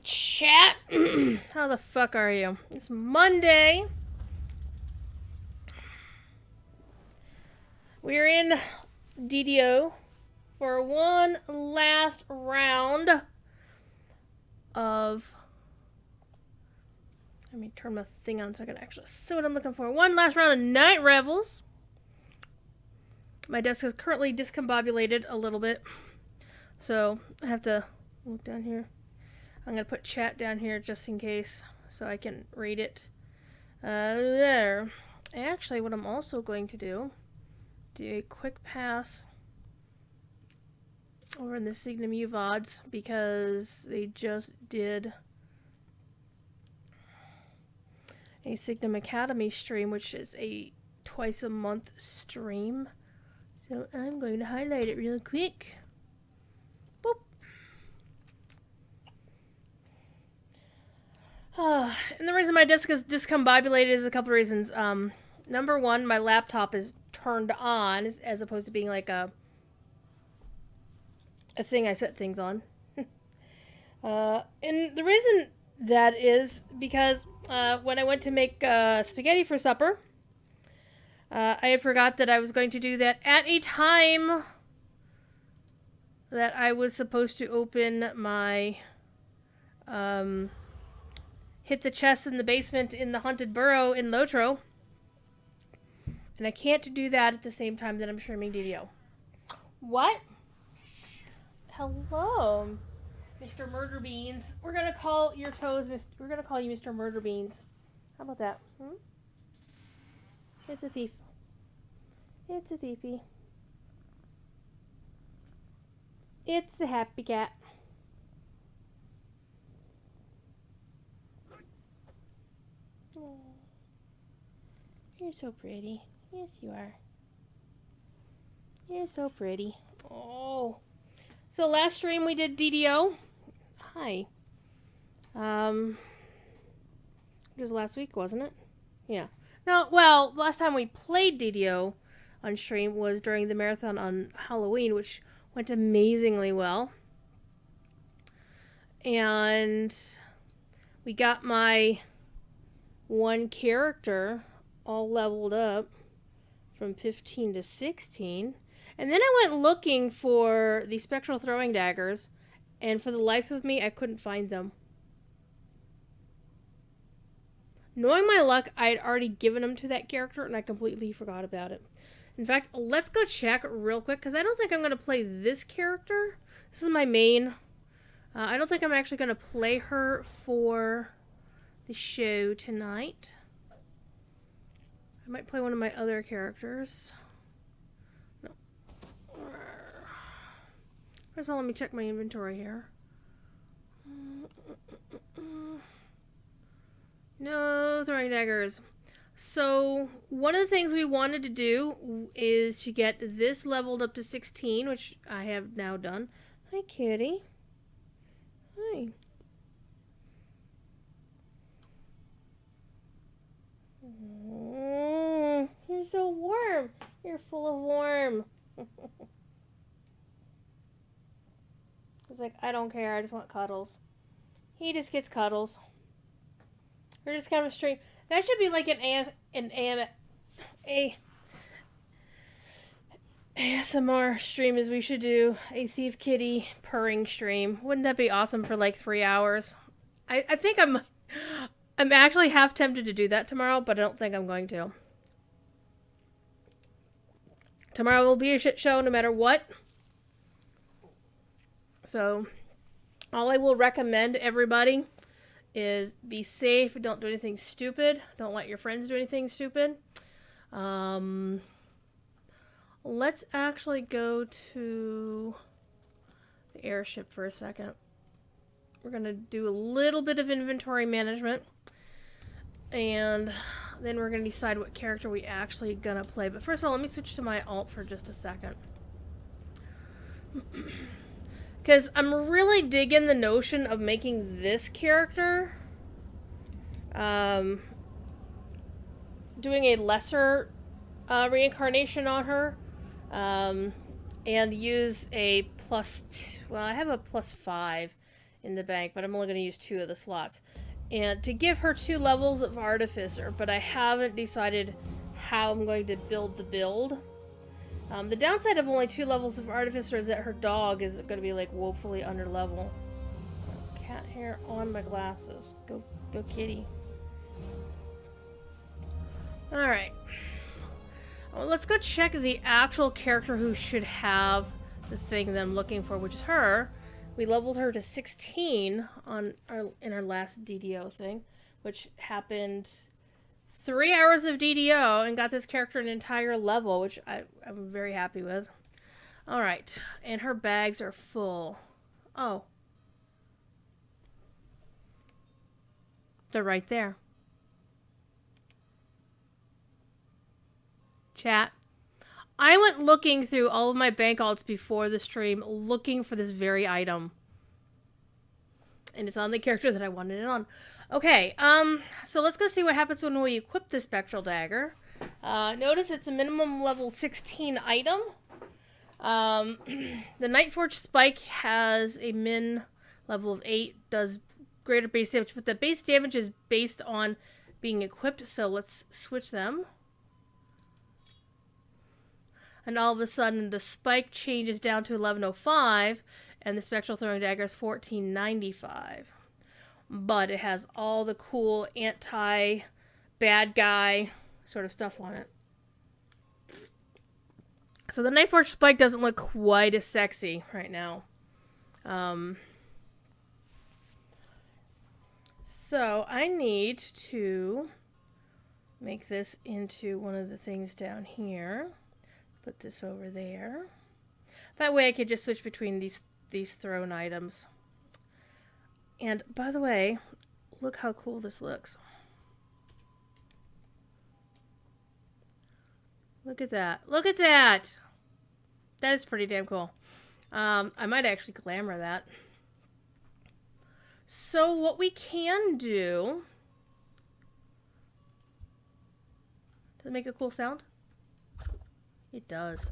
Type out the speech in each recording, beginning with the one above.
Chat. How the fuck are you? It's Monday. We're in DDO for one last round of... Let me turn my thing on so I can actually see what I'm looking for. One last round of Night Revels. My desk is currently discombobulated a little bit, so I have to look down here. I'm going to put chat down here just in case so I can read it. There. Actually, what I'm also going to do a quick pass over in the Signum U VODs because they just did a Signum Academy stream, which is a twice a month stream. So I'm going to highlight it real quick. Boop. And the reason my desk is discombobulated is a couple of reasons. Number one, my laptop is turned on as opposed to being like a thing I set things on. And the reason that is because when I went to make spaghetti for supper, I forgot that I was going to do that at a time that I was supposed to open my hit the chest in the basement in the haunted burrow in Lotro. And I can't do that at the same time that I'm streaming DDO. What? Hello, Mr. Murder Beans. We're gonna call your toes, we're gonna call you Mr. Murder Beans. How about that? It's a thief. It's a thiefy. It's a happy cat. Oh, you're so pretty. Yes, you are. You're so pretty. Oh. So last stream we did DDO. Hi. It was last week, wasn't it? Yeah. No, well, last time we played DDO on stream was during the marathon on Halloween, which went amazingly well. And we got my one character all leveled up from 15 to 16. And then I went looking for the spectral throwing daggers, and for the life of me, I couldn't find them. Knowing my luck, I had already given them to that character, and I completely forgot about it. In fact, let's go check real quick, because I don't think I'm going to play this character. This is my main. I don't think I'm actually going to play her for the show tonight. I might play one of my other characters. No. First of all, let me check my inventory here. No throwing daggers. So, one of the things we wanted to do is to get this leveled up to 16, which I have now done. Hi, kitty. Hi. Oh, you're so warm. You're full of warm. He's like, I don't care. I just want cuddles. He just gets cuddles. We're just kind of a stream. That should be like an ASMR stream, as we should do a thief kitty purring stream. Wouldn't that be awesome for like 3 hours? I think I'm actually half tempted to do that tomorrow, but I don't think I'm going to. Tomorrow will be a shit show no matter what. So, all I will recommend everybody is be safe. Don't do anything stupid. Don't let your friends do anything stupid. Let's actually go to the airship for a second. We're going to do a little bit of inventory management. And then we're going to decide what character we actually going to play. But first of all, let me switch to my alt for just a second. Because I'm really digging the notion of making this character doing a lesser reincarnation on her and use a well, I have a +5 in the bank, but I'm only going to use 2 of the slots. And to give her 2 levels of Artificer, but I haven't decided how I'm going to build the build. The downside of only 2 levels of Artificer is that her dog is going to be like woefully under level. Cat hair on my glasses. Go kitty. Alright. Well, let's go check the actual character who should have the thing that I'm looking for, which is her. We leveled her to 16 in our last DDO thing, which happened 3 hours of DDO and got this character an entire level, which I'm very happy with. Alright, and her bags are full. Oh. They're right there. Chat. I went looking through all of my bank alts before the stream, looking for this very item. And it's on the character that I wanted it on. Okay, so let's go see what happens when we equip the Spectral Dagger. Notice it's a minimum level 16 item. The Nightforge Spike has a min level of 8, does greater base damage, but the base damage is based on being equipped, so let's switch them. And all of a sudden, the spike changes down to 1105, and the Spectral Throwing Dagger is 1495. But it has all the cool anti-bad guy sort of stuff on it. So the Nightforge Spike doesn't look quite as sexy right now. So I need to make this into one of the things down here. Put this over there. That way I could just switch between these thrown items. And by the way, look how cool this looks. Look at that. Look at that! That is pretty damn cool. I might actually glamour that. So what we can do... Does it make a cool sound? It does.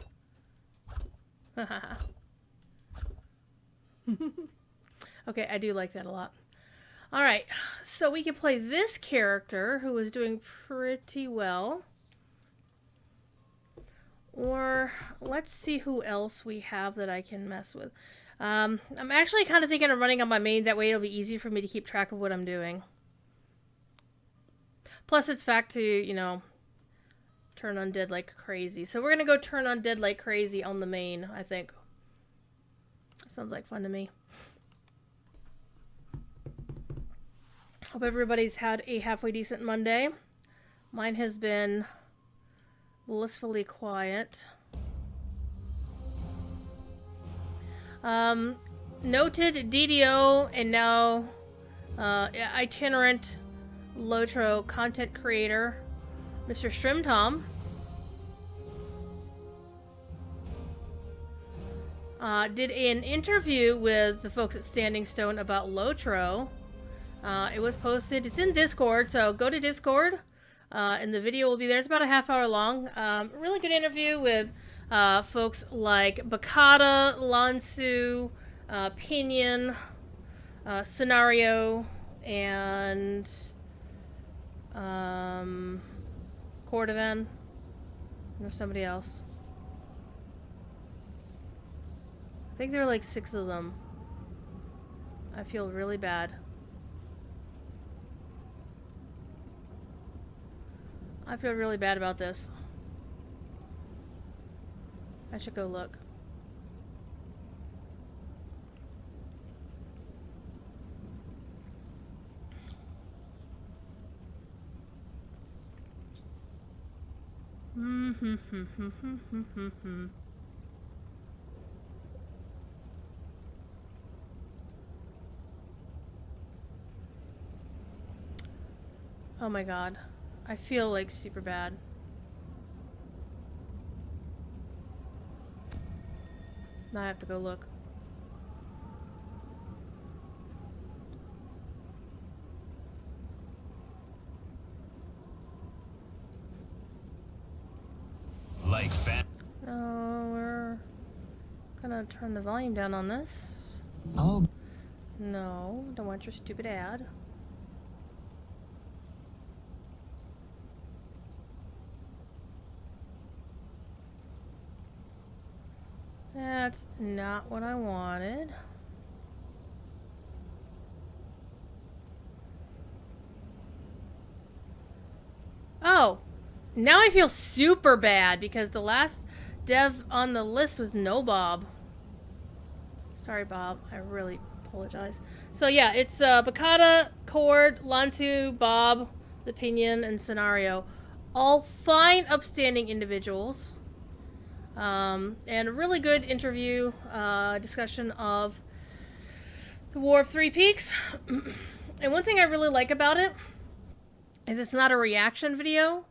Okay, I do like that a lot. Alright, so we can play this character who is doing pretty well. Or let's see who else we have that I can mess with. I'm actually kind of thinking of running on my main. That way it'll be easier for me to keep track of what I'm doing. Plus it's fact to, you know, turn undead like crazy. So we're going to go turn undead like crazy on the main, I think. Sounds like fun to me. Hope everybody's had a halfway decent Monday. Mine has been blissfully quiet. Noted DDO and now itinerant Lotro content creator, Mr. Shrimtom, did an interview with the folks at Standing Stone about Lotro. It was posted. It's in Discord, so go to Discord, and the video will be there. It's about a half hour long. Really good interview with folks like Bakata, Lansu, Pinion, Scenario, and Cordovan. There's somebody else. I think there were like 6 of them. I feel really bad. I feel really bad about this. I should go look. Oh my god. I feel like super bad. Now I have to go look. Like fat. No, we're gonna turn the volume down on this. Oh. No, don't want your stupid ad. That's not what I wanted. Oh, now I feel super bad because the last dev on the list was no Bob. Sorry, Bob. I really apologize. So yeah, it's Bakata, Cord, Lansu, Bob, the Pinion, and Scenario. All fine, upstanding individuals. And a really good interview, discussion of the War of Three Peaks. And one thing I really like about it is it's not a reaction video.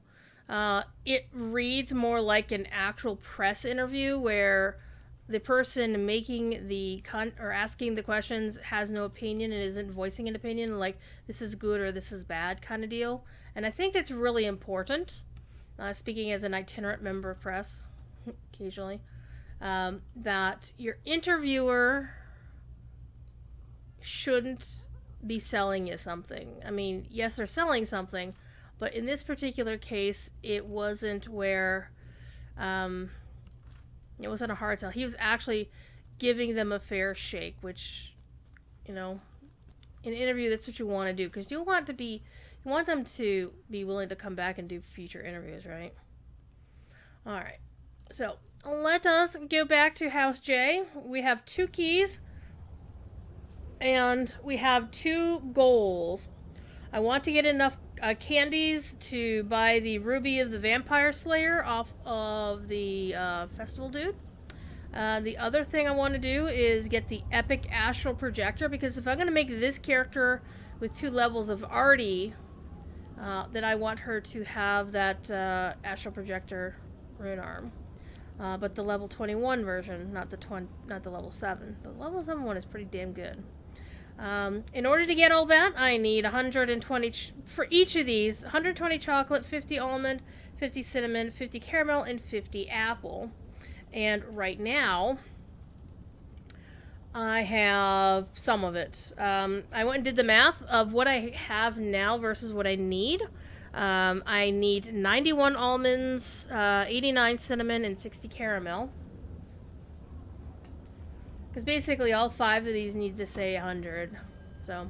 It reads more like an actual press interview where the person making the or asking the questions has no opinion and isn't voicing an opinion, like this is good or this is bad kind of deal. And I think that's really important. Speaking as an itinerant member of press, occasionally, that your interviewer shouldn't be selling you something. I mean, yes, they're selling something, but in this particular case, it wasn't where, it wasn't a hard sell. He was actually giving them a fair shake, which, you know, in an interview, that's what you want to do, because you want them to be willing to come back and do future interviews, right? All right, so let us go back to House J. We have 2 keys. And we have 2 goals. I want to get enough candies to buy the Ruby of the Vampire Slayer off of the festival dude. The other thing I want to do is get the Epic Astral Projector, because if I'm going to make this character with 2 levels of Artie, then I want her to have that Astral Projector rune arm. But the level 21 version, not the level 7. The level 7 one is pretty damn good. In order to get all that, I need 120 for each of these. 120 chocolate, 50 almond, 50 cinnamon, 50 caramel, and 50 apple. And right now, I have some of it. I went and did the math of what I have now versus what I need. I need 91 almonds, 89 cinnamon, and 60 caramel. Because basically all 5 of these need to say 100. So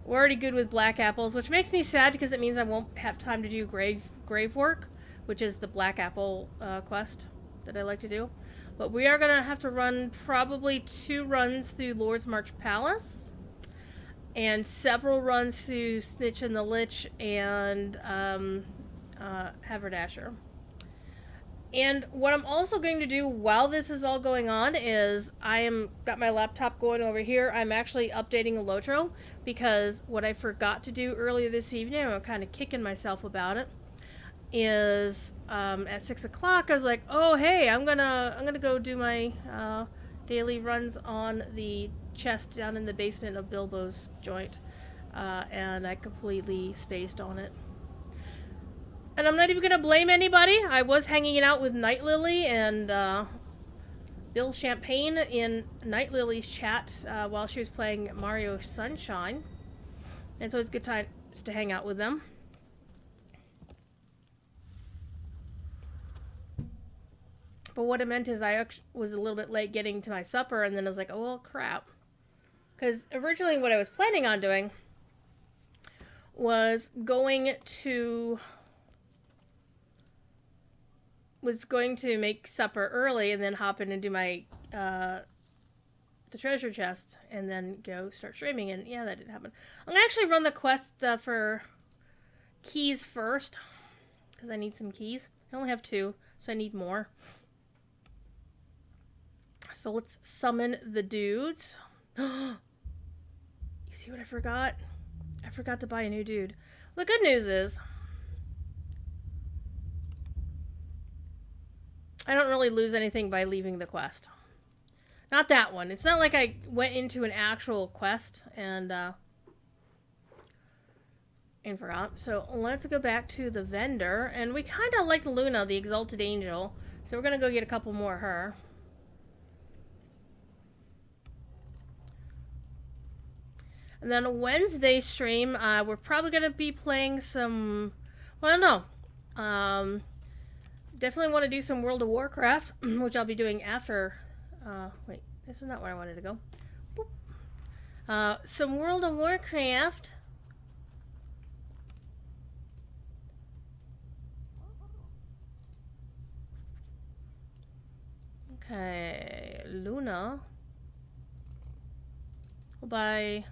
we're already good with black apples, which makes me sad because it means I won't have time to do grave work, which is the black apple quest that I like to do. But we are going to have to run probably 2 runs through Lord's March Palace. And several runs through Snitch and the Lich and Haverdasher. And what I'm also going to do while this is all going on is got my laptop going over here. I'm actually updating a Lotro because what I forgot to do earlier this evening, I'm kind of kicking myself about it, is at 6 o'clock I was like, oh hey, I'm gonna go do my daily runs on the chest down in the basement of Bilbo's joint, and I completely spaced on it. And I'm not even going to blame anybody. I was hanging out with Night Lily and Bill Champagne in Night Lily's chat while she was playing Mario Sunshine. And so it's good times to hang out with them. But what it meant is I was a little bit late getting to my supper, and then I was like, oh, well, crap. Because originally what I was planning on doing was going to make supper early and then hop in and do my the treasure chest and then go start streaming, and yeah, that didn't happen. I'm gonna actually run the quest for keys first because I need some keys. I only have 2, so I need more. So let's summon the dudes. You see what I forgot? I forgot to buy a new dude. The good news is I don't really lose anything by leaving the quest. Not that one. It's not like I went into an actual quest and forgot. So let's go back to the vendor. And we kind of liked Luna, the Exalted Angel. So we're going to go get a couple more of her. And then Wednesday stream, we're probably gonna be playing some. Well, I don't know. Definitely want to do some World of Warcraft, which I'll be doing after. Wait, this is not where I wanted to go. Boop. Some World of Warcraft. Okay, Luna. We'll buy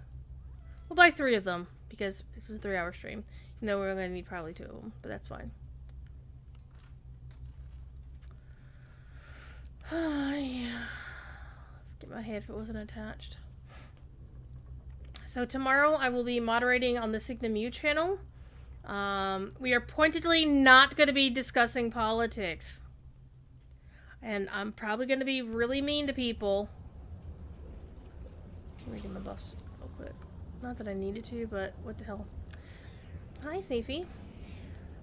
3 of them because this is a 3-hour stream. Even though we're gonna need probably 2 of them, but that's fine. Yeah. Get my head if it wasn't attached. So tomorrow I will be moderating on the Signamu channel. We are pointedly not going to be discussing politics. And I'm probably going to be really mean to people. Let me get my buffs real quick. Not that I needed to, but what the hell. Hi, Thiefy.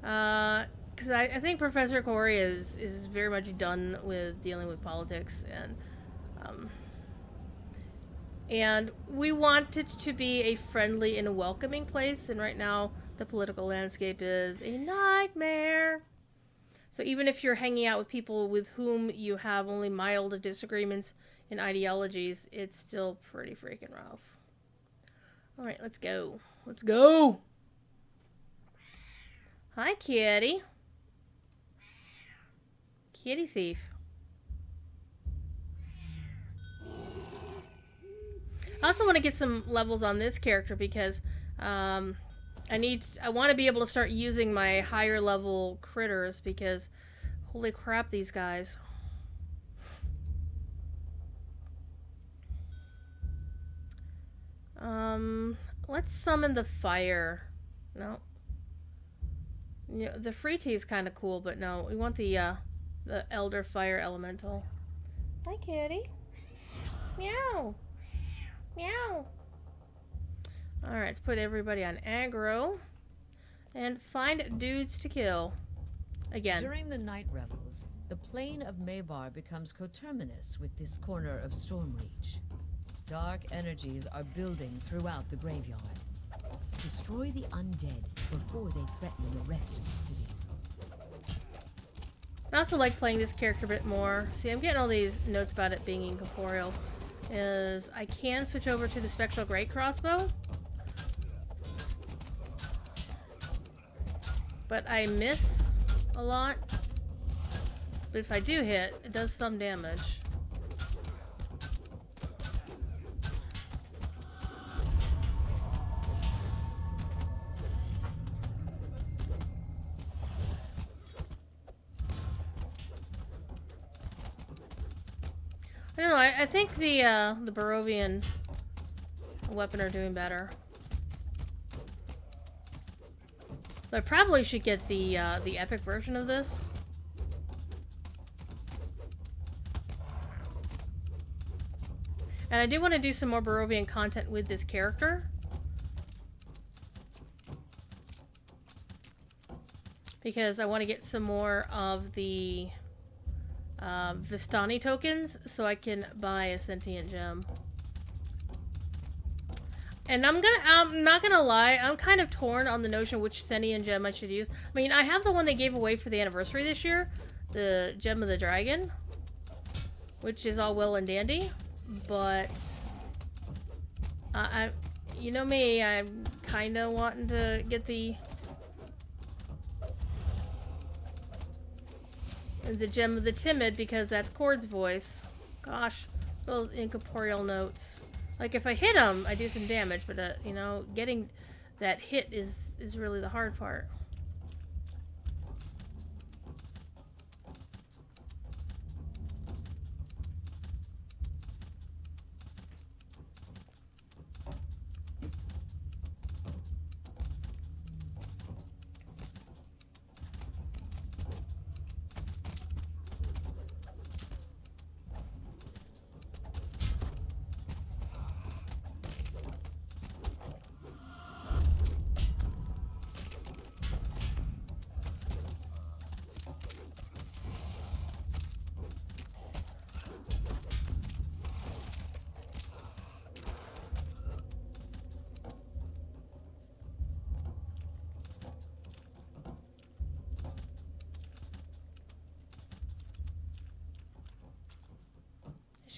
Because I think Professor Corey is very much done with dealing with politics, and we want it to be a friendly and welcoming place, and right now the political landscape is a nightmare. So even if you're hanging out with people with whom you have only mild disagreements in ideologies, it's still pretty freaking rough. Alright, let's go. Let's go! Hi, kitty. Kitty thief. I also want to get some levels on this character because I want to be able to start using my higher level critters because holy crap, these guys. Let's summon the fire. No. Yeah, the free tea is kind of cool, but no, we want the Elder Fire Elemental. Hi, kitty. Meow. Meow. Alright, let's put everybody on aggro. And find dudes to kill. Again. During the night revels, the plane of Maybar becomes coterminous with this corner of Stormreach. Dark energies are building throughout the graveyard. Destroy the undead before they threaten the rest of the city. I also like playing this character a bit more. See, I'm getting all these notes about it being incorporeal. Is I can switch over to the Spectral Great Crossbow. But I miss a lot. But if I do hit, it does some damage. I don't know, I think the Barovian weapon are doing better. But I probably should get the epic version of this. And I do want to do some more Barovian content with this character. Because I want to get some more of the Vistani tokens so I can buy a sentient gem. And I'm not gonna lie, I'm kind of torn on the notion of which sentient gem I should use. I mean, I have the one they gave away for the anniversary this year, the Gem of the Dragon, which is all well and dandy, but you know me, I'm kind of wanting to get the Gem of the Timid because that's Cord's voice. Gosh, those incorporeal notes. Like, if I hit him, I do some damage, but, you know, getting that hit is really the hard part.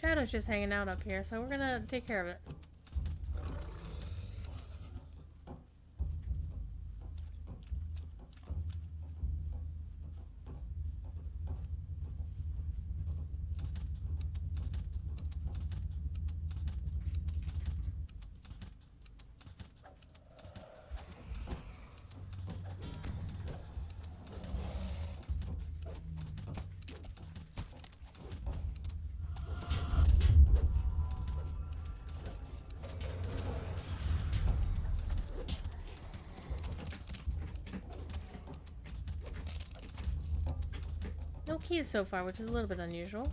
Shadow's just hanging out up here, so we're gonna take care of it. No keys so far, which is a little bit unusual.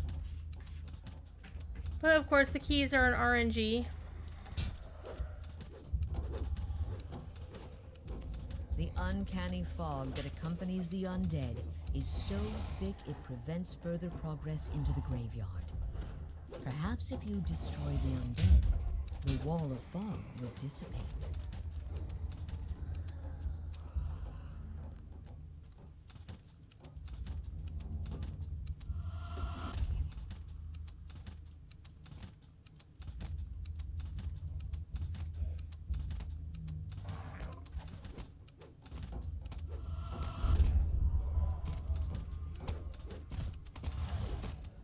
But of course, the keys are an RNG. The uncanny fog that accompanies the undead is so thick it prevents further progress into the graveyard. Perhaps if you destroy the undead, the wall of fog will dissipate.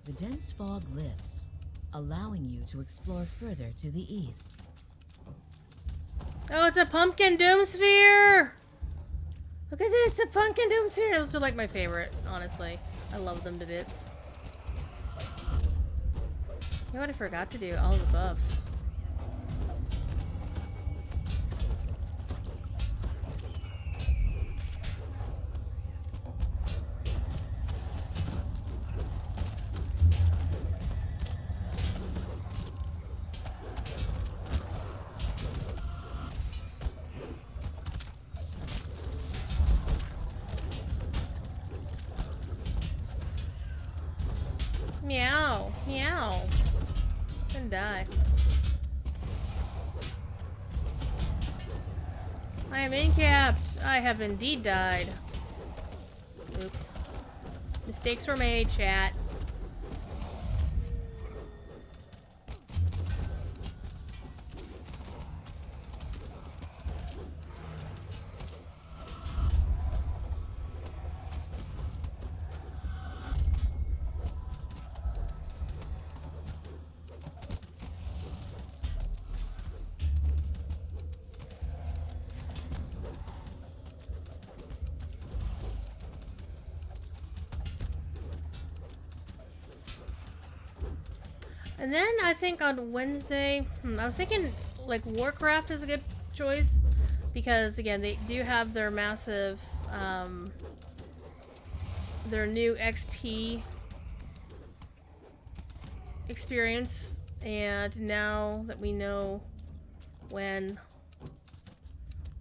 The dense fog lifts, allowing you to explore further to the east. Oh, it's a pumpkin doom sphere! Look at it, it's a pumpkin doom sphere! Those are like my favorite, honestly. I love them to bits. You know what I forgot to do? All the buffs. Meow. Meow. And die. I am incapped. I have indeed died. Oops. Mistakes were made, chat. And then I think on Wednesday, I was thinking like Warcraft is a good choice because again they do have their massive, their new XP experience, and now that we know when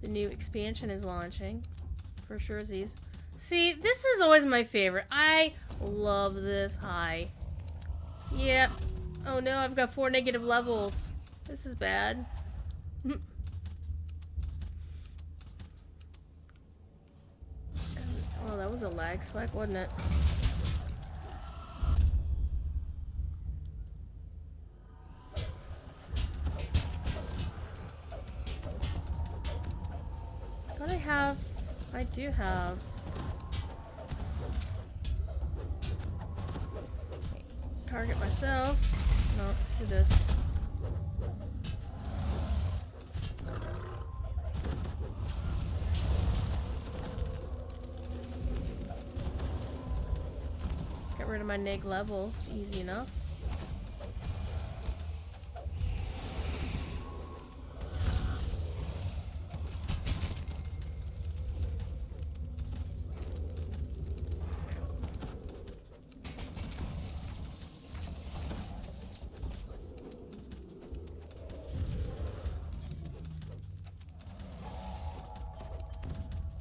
the new expansion is launching, for sure. See, this is always my favorite. I love this. Hi. Yep. Oh no, I've got 4 negative levels. This is bad. Oh, that was a lag spike, wasn't it? Don't I have... I do have... Target myself. No, do this. Get rid of my neg levels. Easy enough.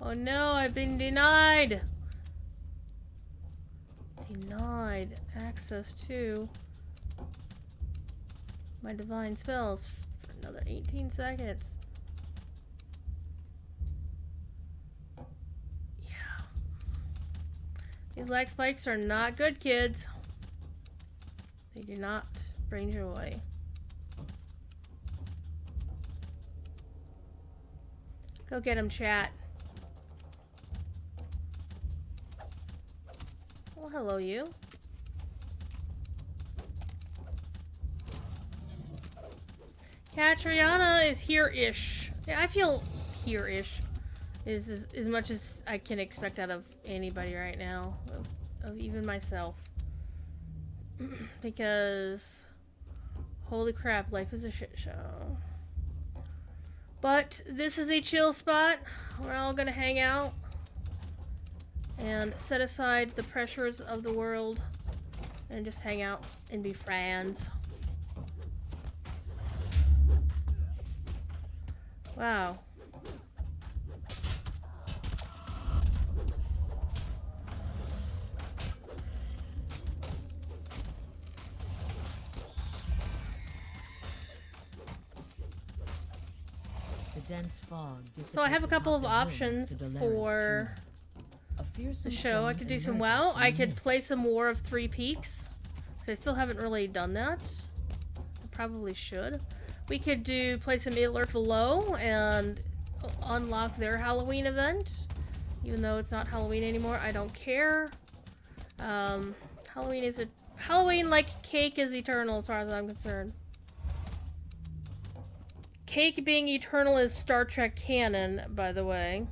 Oh no, I've been denied! Denied access to my divine spells for another 18 seconds. Yeah. These lag spikes are not good, kids. They do not bring joy. Go get him, chat. Well, hello, you. Catriona is here-ish. Yeah, I feel here-ish. Is as much as I can expect out of anybody right now. Of even myself. Because... holy crap, life is a shit show. But this is a chill spot. We're all gonna hang out. And set aside the pressures of the world. And just hang out and be friends. Wow. The dense fog So I have a couple of options for the show. I could do some WoW. I could play some War of Three Peaks. So I still haven't really done that. I probably should. We could play some It Lurks Below and unlock their Halloween event. Even though it's not Halloween anymore, I don't care. Halloween like cake is eternal as far as I'm concerned. Cake being eternal is Star Trek canon, by the way.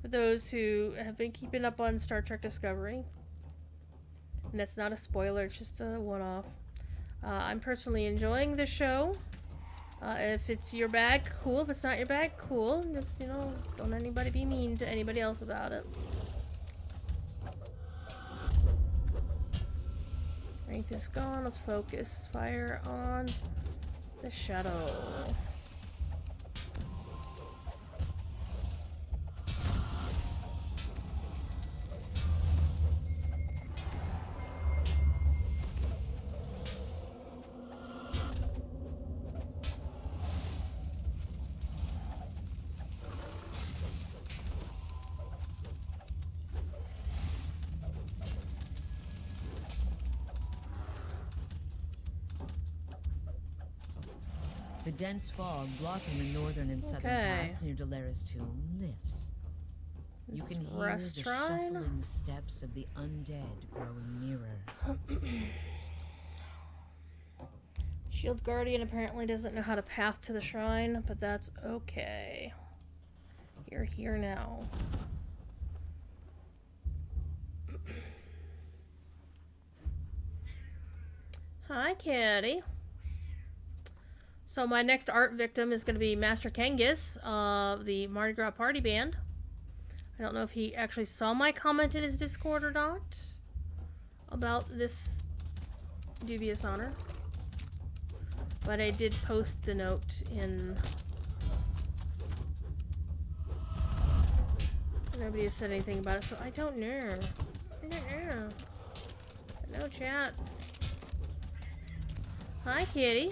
For those who have been keeping up on Star Trek Discovery. And that's not a spoiler, it's just a one-off. I'm personally enjoying the show. If it's your bag, cool. If it's not your bag, cool. Just, you know, don't anybody be mean to anybody else about it. Wraith is gone. Let's focus fire on the shadow. The dense fog blocking the northern and southern paths near Dolera's tomb lifts. You can hear the shuffling steps of the undead growing nearer. Shield Guardian apparently doesn't know how to path to the shrine, but that's okay. You're here now. Hi, kitty. So my next art victim is going to be Master Kangas of the Mardi Gras Party Band. I don't know if he actually saw my comment in his Discord or not about this dubious honor. But I did post the note in... Nobody has said anything about it, so I don't know. I don't know. No chat. Hi, kitty.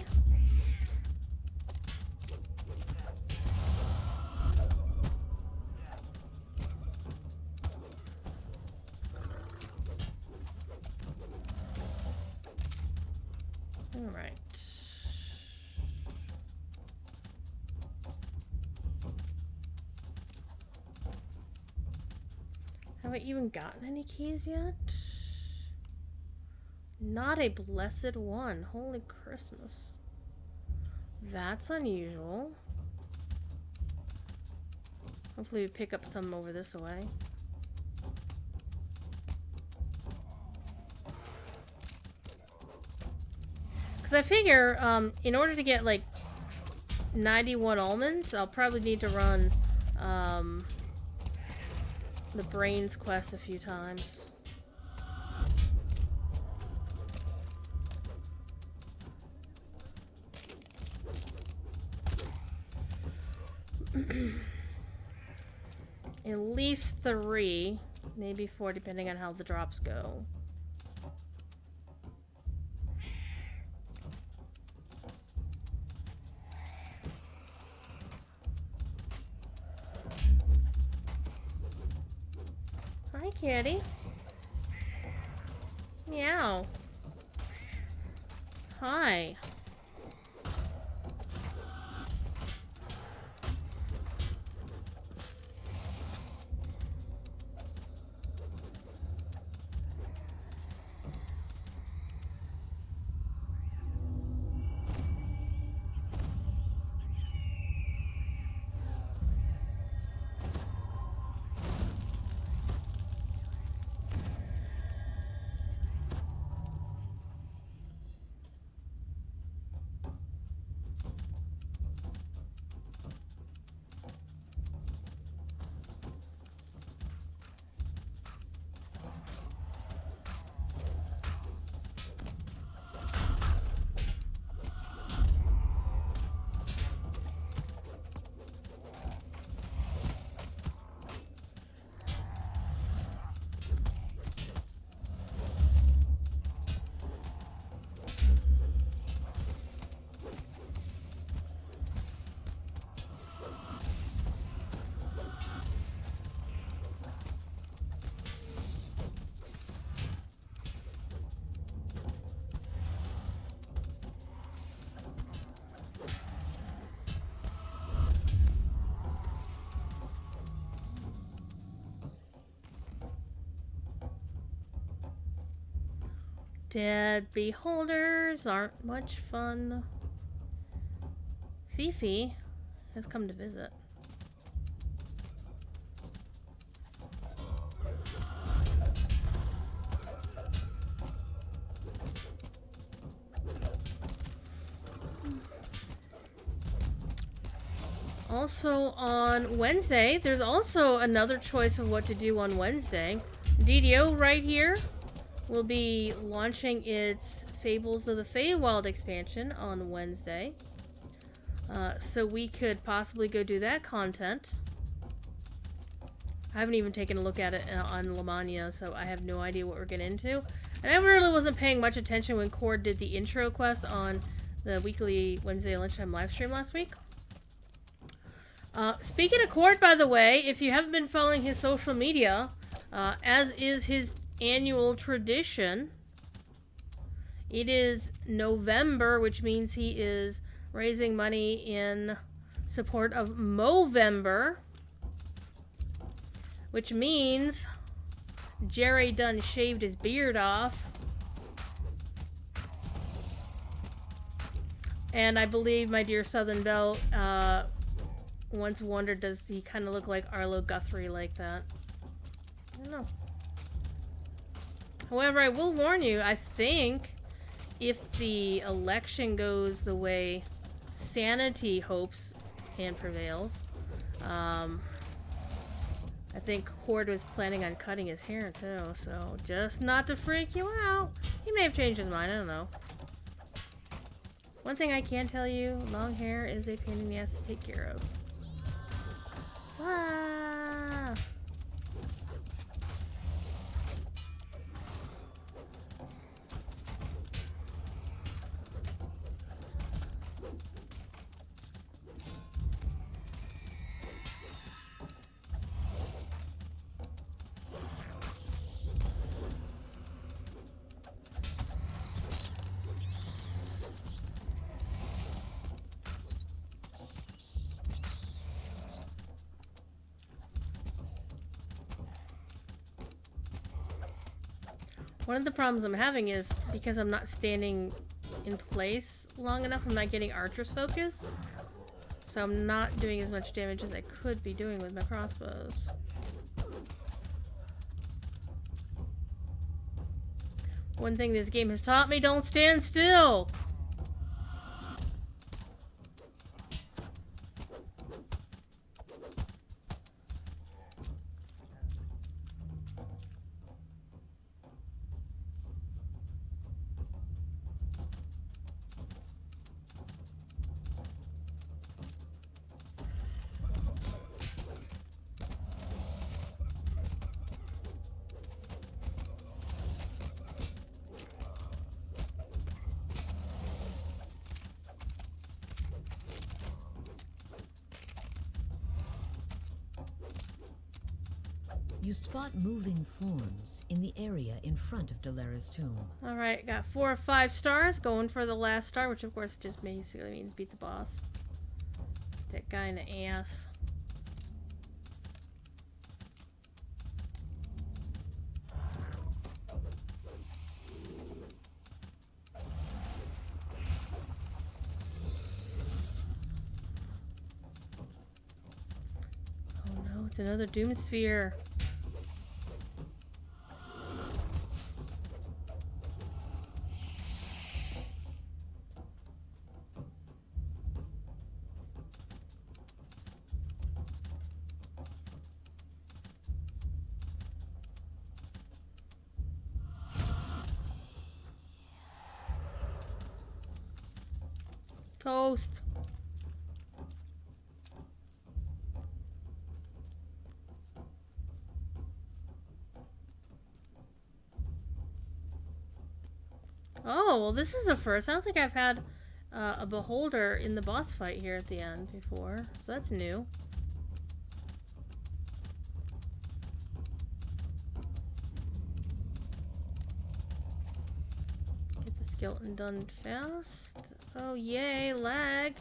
All right. Have I even gotten any keys yet? Not a blessed one. Holy Christmas. That's unusual. Hopefully we pick up some over this way. Because I figure, in order to get, like, 91 almonds, I'll probably need to run, the Brains quest a few times. At least 3, maybe 4, depending on how the drops go. Hi, kitty. Meow. Hi. Dead beholders aren't much fun. Fifi has come to visit. Also on Wednesday, there's also another choice of what to do on Wednesday. DDO right here will be launching its Fables of the Feywild expansion on Wednesday. So we could possibly go do that content. I haven't even taken a look at it on Lamania, so I have no idea what we're getting into. And I really wasn't paying much attention when Cord did the intro quest on the weekly Wednesday lunchtime live stream last week. Speaking of Cord, by the way, if you haven't been following his social media, as is his annual tradition, it is November, which means he is raising money in support of Movember, which means Jerry done shaved his beard off. And I believe my dear Southern Belle once wondered, does he kind of look like Arlo Guthrie like that? I don't know. However, I will warn you, I think if the election goes the way Sanity hopes and prevails, I think Cord was planning on cutting his hair too, so just not to freak you out. He may have changed his mind, I don't know. One thing I can tell you, long hair is a pain in the ass to take care of. Ah. One of the problems I'm having is because I'm not standing in place long enough, I'm not getting Archer's focus. So I'm not doing as much damage as I could be doing with my crossbows. One thing this game has taught me, don't stand still! You spot moving forms in the area in front of Dalera's tomb. Alright, got 4 or 5 stars. Going for the last star, which of course just basically means beat the boss. That guy in the ass. Oh no, it's another Doom Sphere. Toast. Oh, well this is a first. I don't think I've had a beholder in the boss fight here at the end before. So that's new. Get the skeleton done fast. Oh yay, lag.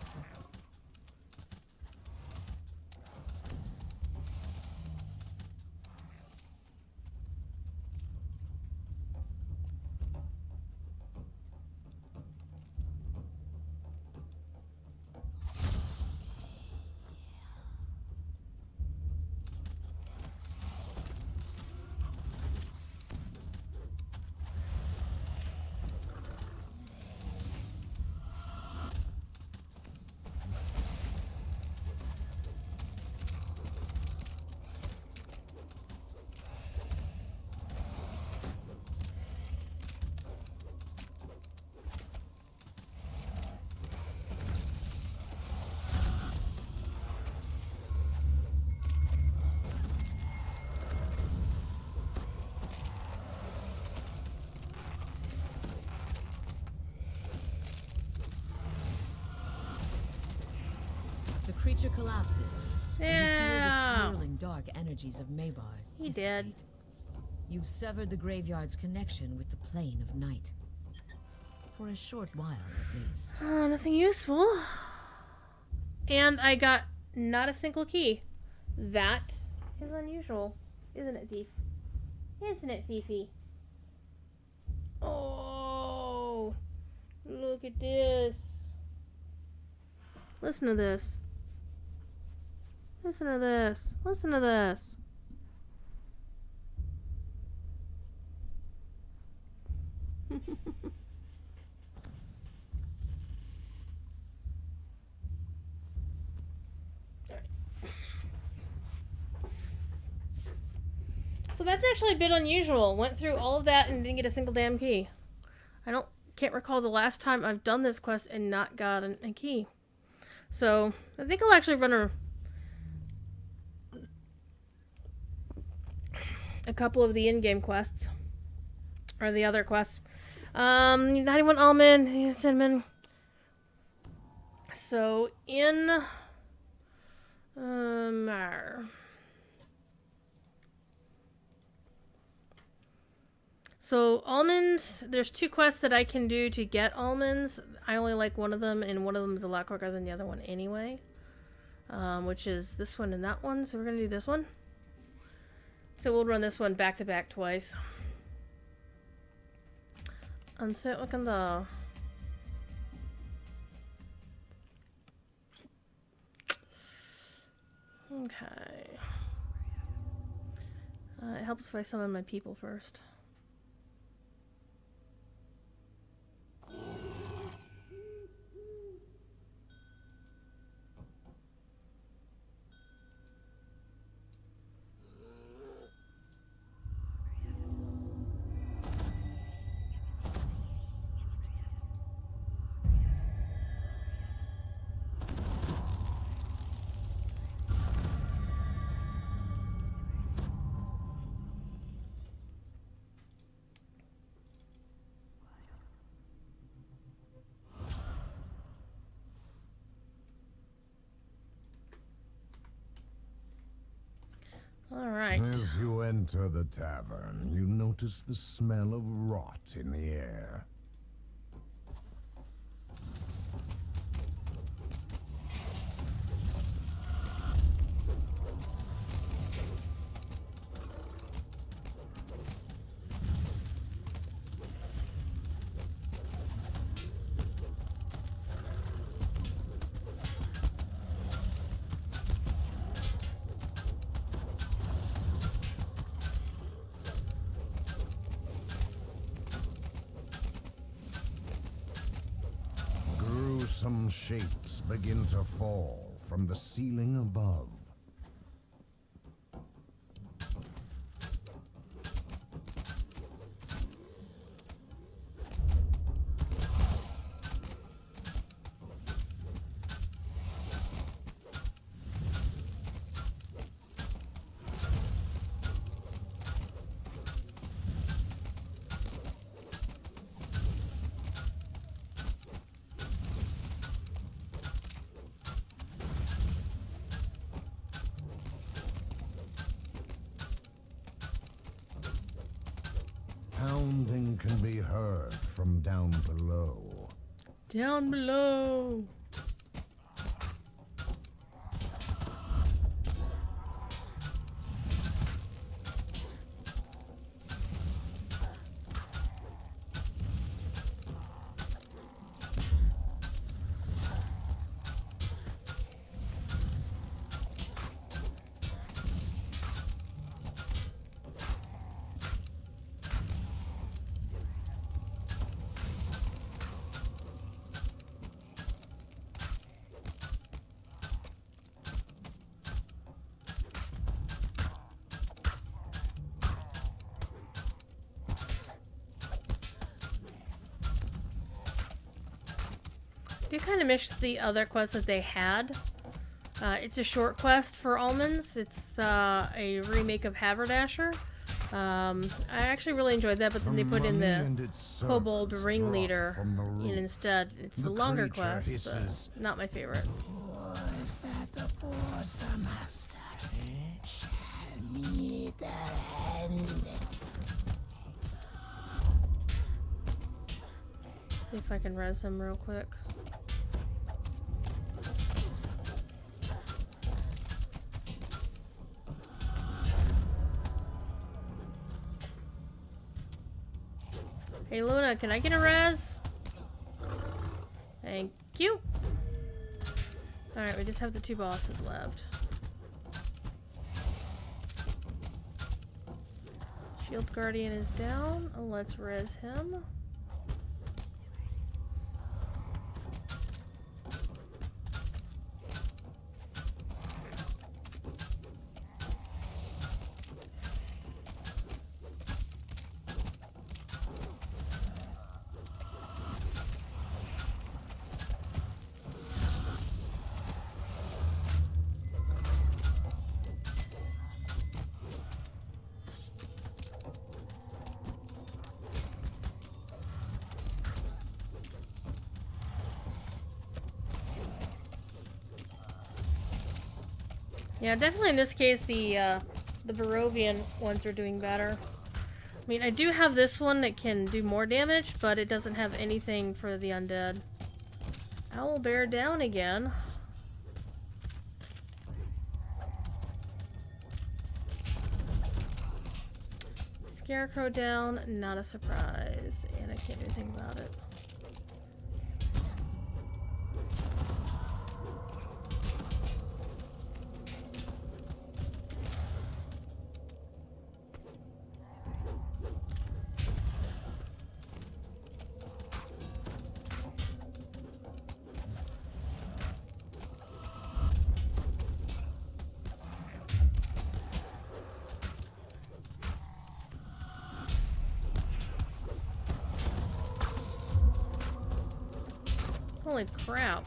The creature collapses. And you feel the Yeah. swirling dark energies of Maybar He dissipate. did. You've severed the graveyard's connection with the plane of night. For a short while, at least. Nothing useful. And I got not a single key. That is unusual. Isn't it, Thief? Isn't it, Thiefy? Oh, look at this. Listen to this. Listen to this. Listen to this. So that's actually a bit unusual. Went through all of that and didn't get a single damn key. Can't recall the last time I've done this quest and not got a key. So I think I'll actually run a couple of the in-game quests. Or the other quests. 91 almond, cinnamon. So in so almonds, there's 2 quests that I can do to get almonds. I only like one of them, and one of them is a lot quicker than the other one anyway. Which is this one and that one, so we're gonna do this one. So we'll run this one back to back twice. Unset looking though. Okay. It helps if I summon my people first. right. As you enter the tavern, you notice the smell of rot in the air. Gruesome shapes begin to fall from the ceiling above. Pounding can be heard from down below. Down below. I do kind of miss the other quest that they had. It's a short quest for almonds. It's a remake of Haberdasher. I actually really enjoyed that, but then they put in the Kobold Ringleader in instead. It's a longer quest, but not my favorite. Was that the boss, the master? Shall meet the end. See if I can res him real quick. Hey Luna, can I get a res? Thank you. Alright, we just have the two bosses left. Shield Guardian is down. Let's res him. Yeah, definitely in this case, the Barovian ones are doing better. I mean, I do have this one that can do more damage, but it doesn't have anything for the undead. Owlbear down again. Scarecrow down, not a surprise, and I can't do anything about it. Holy crap.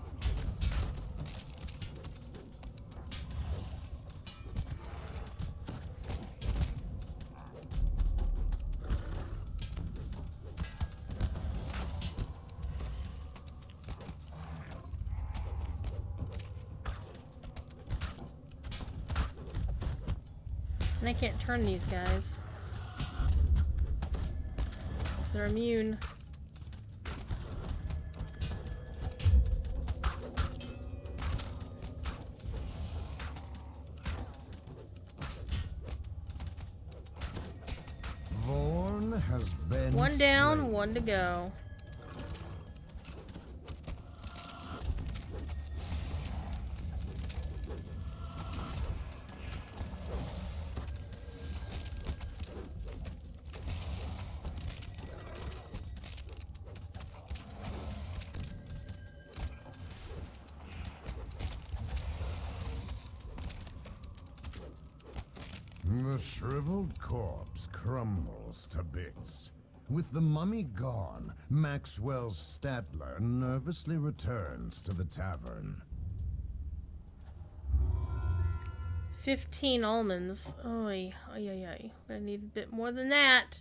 And I can't turn these guys. They're immune. Vorn has been One down, slain. one to go. The shriveled corpse crumbles to bits. With the mummy gone, Maxwell Statler nervously returns to the tavern. 15 almonds. Oy, oy, oy, oy. I need a bit more than that.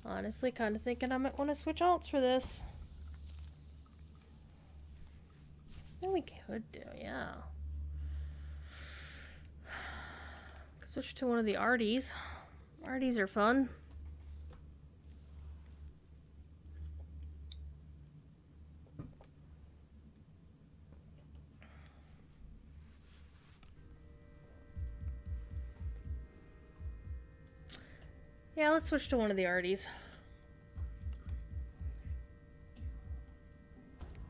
Honestly, kind of thinking I might want to switch alts for this. Yeah, we could do, yeah. Switch to one of the arties. Arties are fun. Yeah, let's switch to one of the arties.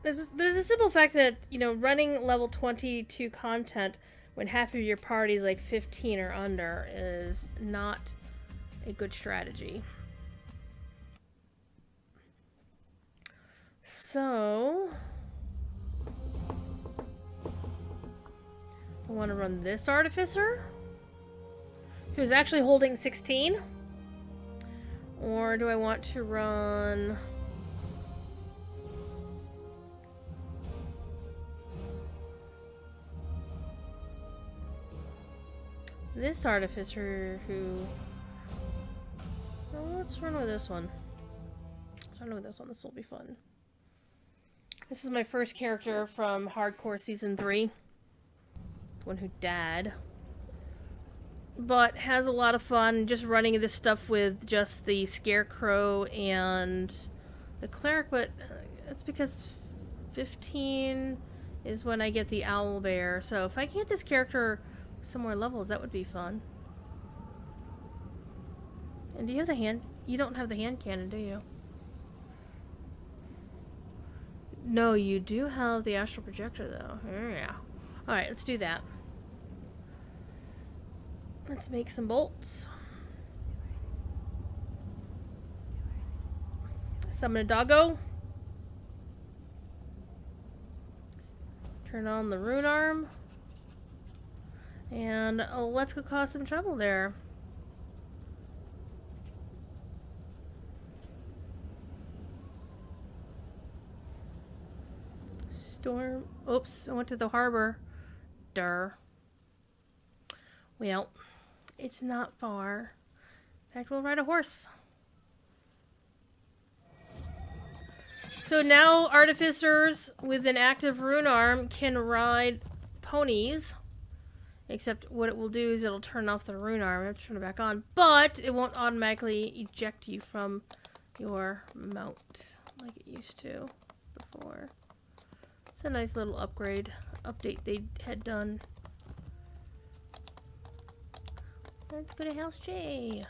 There's a simple fact that, you know, running level 22 content when half of your party is like 15 or under is not a good strategy. So I want to run this artificer, who's actually holding 16. Or do I want to run this artificer who... Oh, let's run with this one. Let's run with this one. This will be fun. This is my first character from Hardcore Season 3. The one who died. But has a lot of fun just running this stuff with just the Scarecrow and the Cleric, but it's because 15 is when I get the Owlbear. So if I can get this character some more levels, that would be fun. And do you have the hand? You don't have the hand cannon, do you? No, you do have the astral projector, though. Yeah. Alright, let's do that. Let's make some bolts. Summon a doggo. Turn on the rune arm. And let's go cause some trouble there. Storm. Oops, I went to the harbor. Durr. Well, it's not far. In fact, we'll ride a horse. So now artificers with an active rune arm can ride ponies. Except what it will do is it'll turn off the rune arm. I have to turn it back on. But it won't automatically eject you from your mount like it used to before. It's a nice little update they had done. Let's go to House J.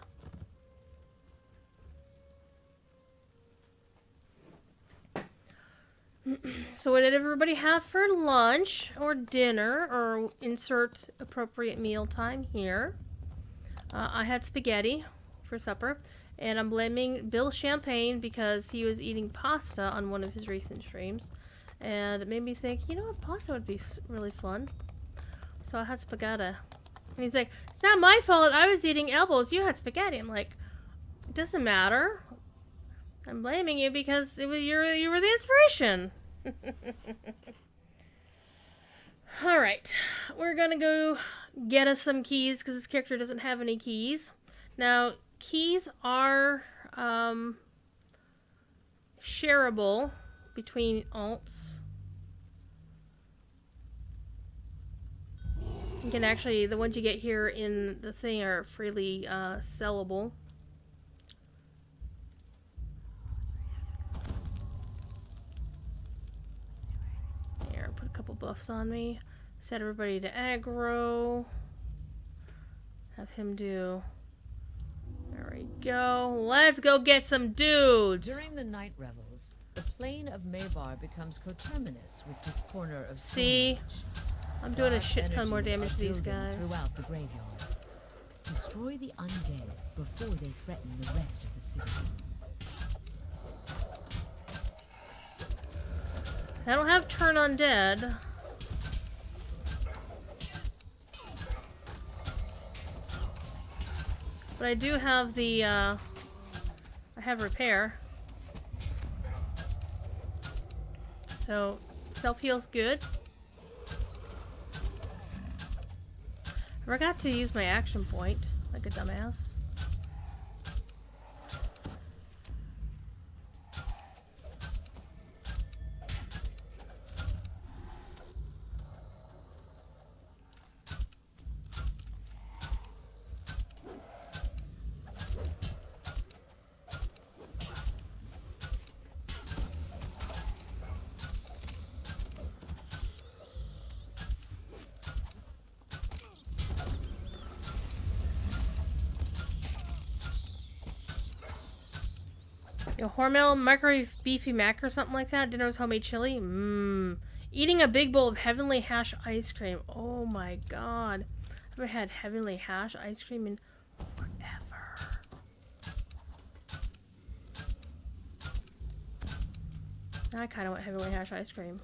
So what did everybody have for lunch or dinner, or insert appropriate meal time here? I had spaghetti for supper, and I'm blaming Bill Champagne because he was eating pasta on one of his recent streams, and it made me think, you know what, pasta would be really fun. So I had spaghetti. And he's like, it's not my fault, I was eating elbows, you had spaghetti. I'm like, it doesn't matter. I'm blaming you because you were the inspiration. Alright, we're gonna go get us some keys because this character doesn't have any keys. Now, keys are shareable between alts. You can actually, the ones you get here in the thing are freely sellable. Here, put a couple buffs on me. Set everybody to aggro. Have him do. There we go. Let's go get some dudes. During the night revels, the plane of Maybar becomes coterminous with this corner of See? Stormreach. I'm doing a Dark shit ton more energies damage are to these building guys. throughout the graveyard. Destroy the undead before they threaten the rest of the city. I don't have turn undead. But I do have the, I have repair. So, self-heal's good. I forgot to use my action point, like a dumbass. Yo, Hormel microwave beefy mac or something like that. Dinner's homemade chili. Mmm. Eating a big bowl of heavenly hash ice cream. Oh my god. I haven't had heavenly hash ice cream in forever. I kind of want heavenly hash ice cream.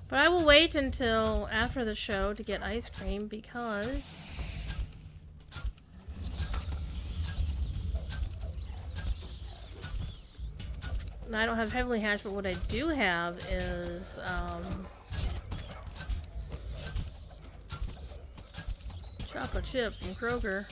But I will wait until after the show to get ice cream because I don't have heavenly hash, but what I do have is chocolate chip from Kroger.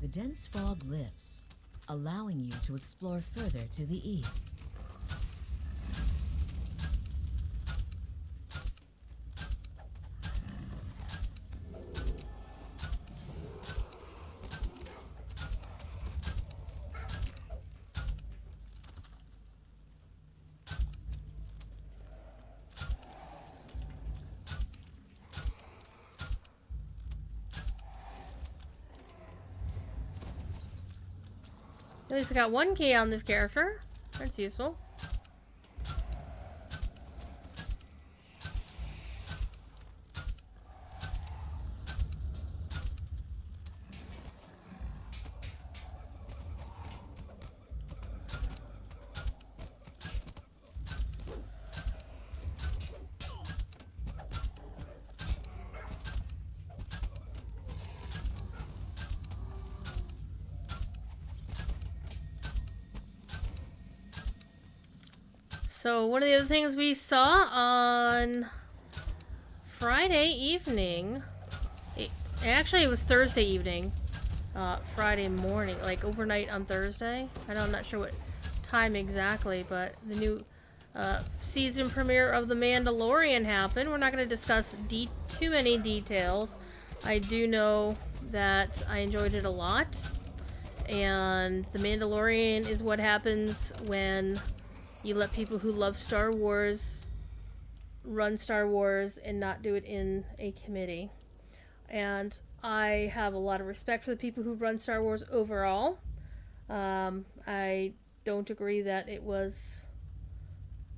The dense fog lifts, allowing you to explore further to the east. At least I got 1 key on this character. That's useful. So one of the other things we saw on Friday evening, actually it was Thursday evening, Friday morning, like overnight on Thursday. I know I'm not sure what time exactly, but the new season premiere of The Mandalorian happened. We're not going to discuss too many details. I do know that I enjoyed it a lot, and The Mandalorian is what happens when you let people who love Star Wars run Star Wars and not do it in a committee. And I have a lot of respect for the people who run Star Wars overall. I don't agree that it was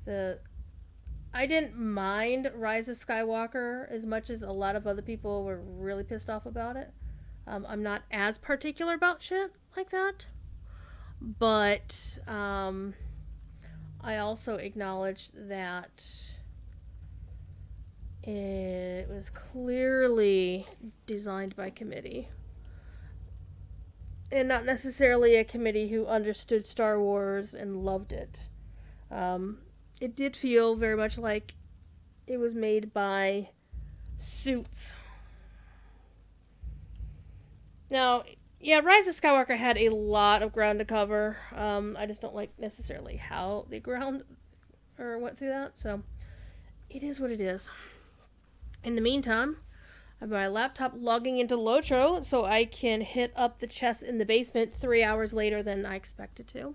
I didn't mind Rise of Skywalker as much as a lot of other people were really pissed off about it. I'm not as particular about shit like that. But, I also acknowledge that It was clearly designed by committee. And not necessarily a committee who understood Star Wars and loved it. It did feel very much like it was made by suits. Now, yeah, Rise of Skywalker had a lot of ground to cover. I just don't like necessarily how they ground or went through that. So, it is what it is. In the meantime, I have my laptop logging into Lotro so I can hit up the chest in the basement 3 hours later than I expected to.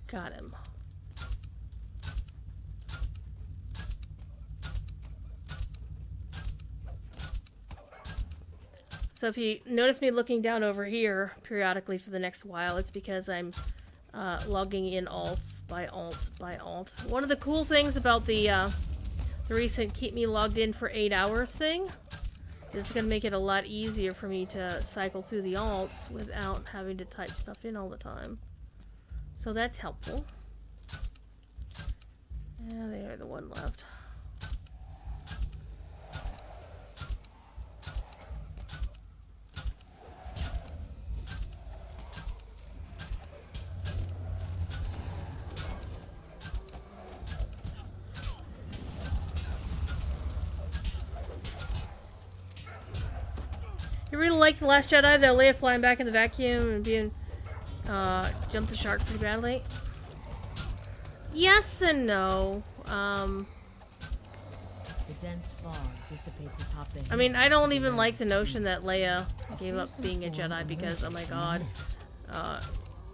Got him. So if you notice me looking down over here periodically for the next while, it's because I'm logging in alts by alt by alt. One of the cool things about the recent keep me logged in for 8 hours thing is it's going to make it a lot easier for me to cycle through the alts without having to type stuff in all the time. So that's helpful. Yeah, they are the one left. You really liked The Last Jedi, though Leia flying back in the vacuum and being jumped the shark pretty badly? Yes and no. The dense fog dissipates atop the I mean, I hills don't to even like the west. notion that Leia gave up fearsome being a form Jedi because, oh my emerges from god, the mist.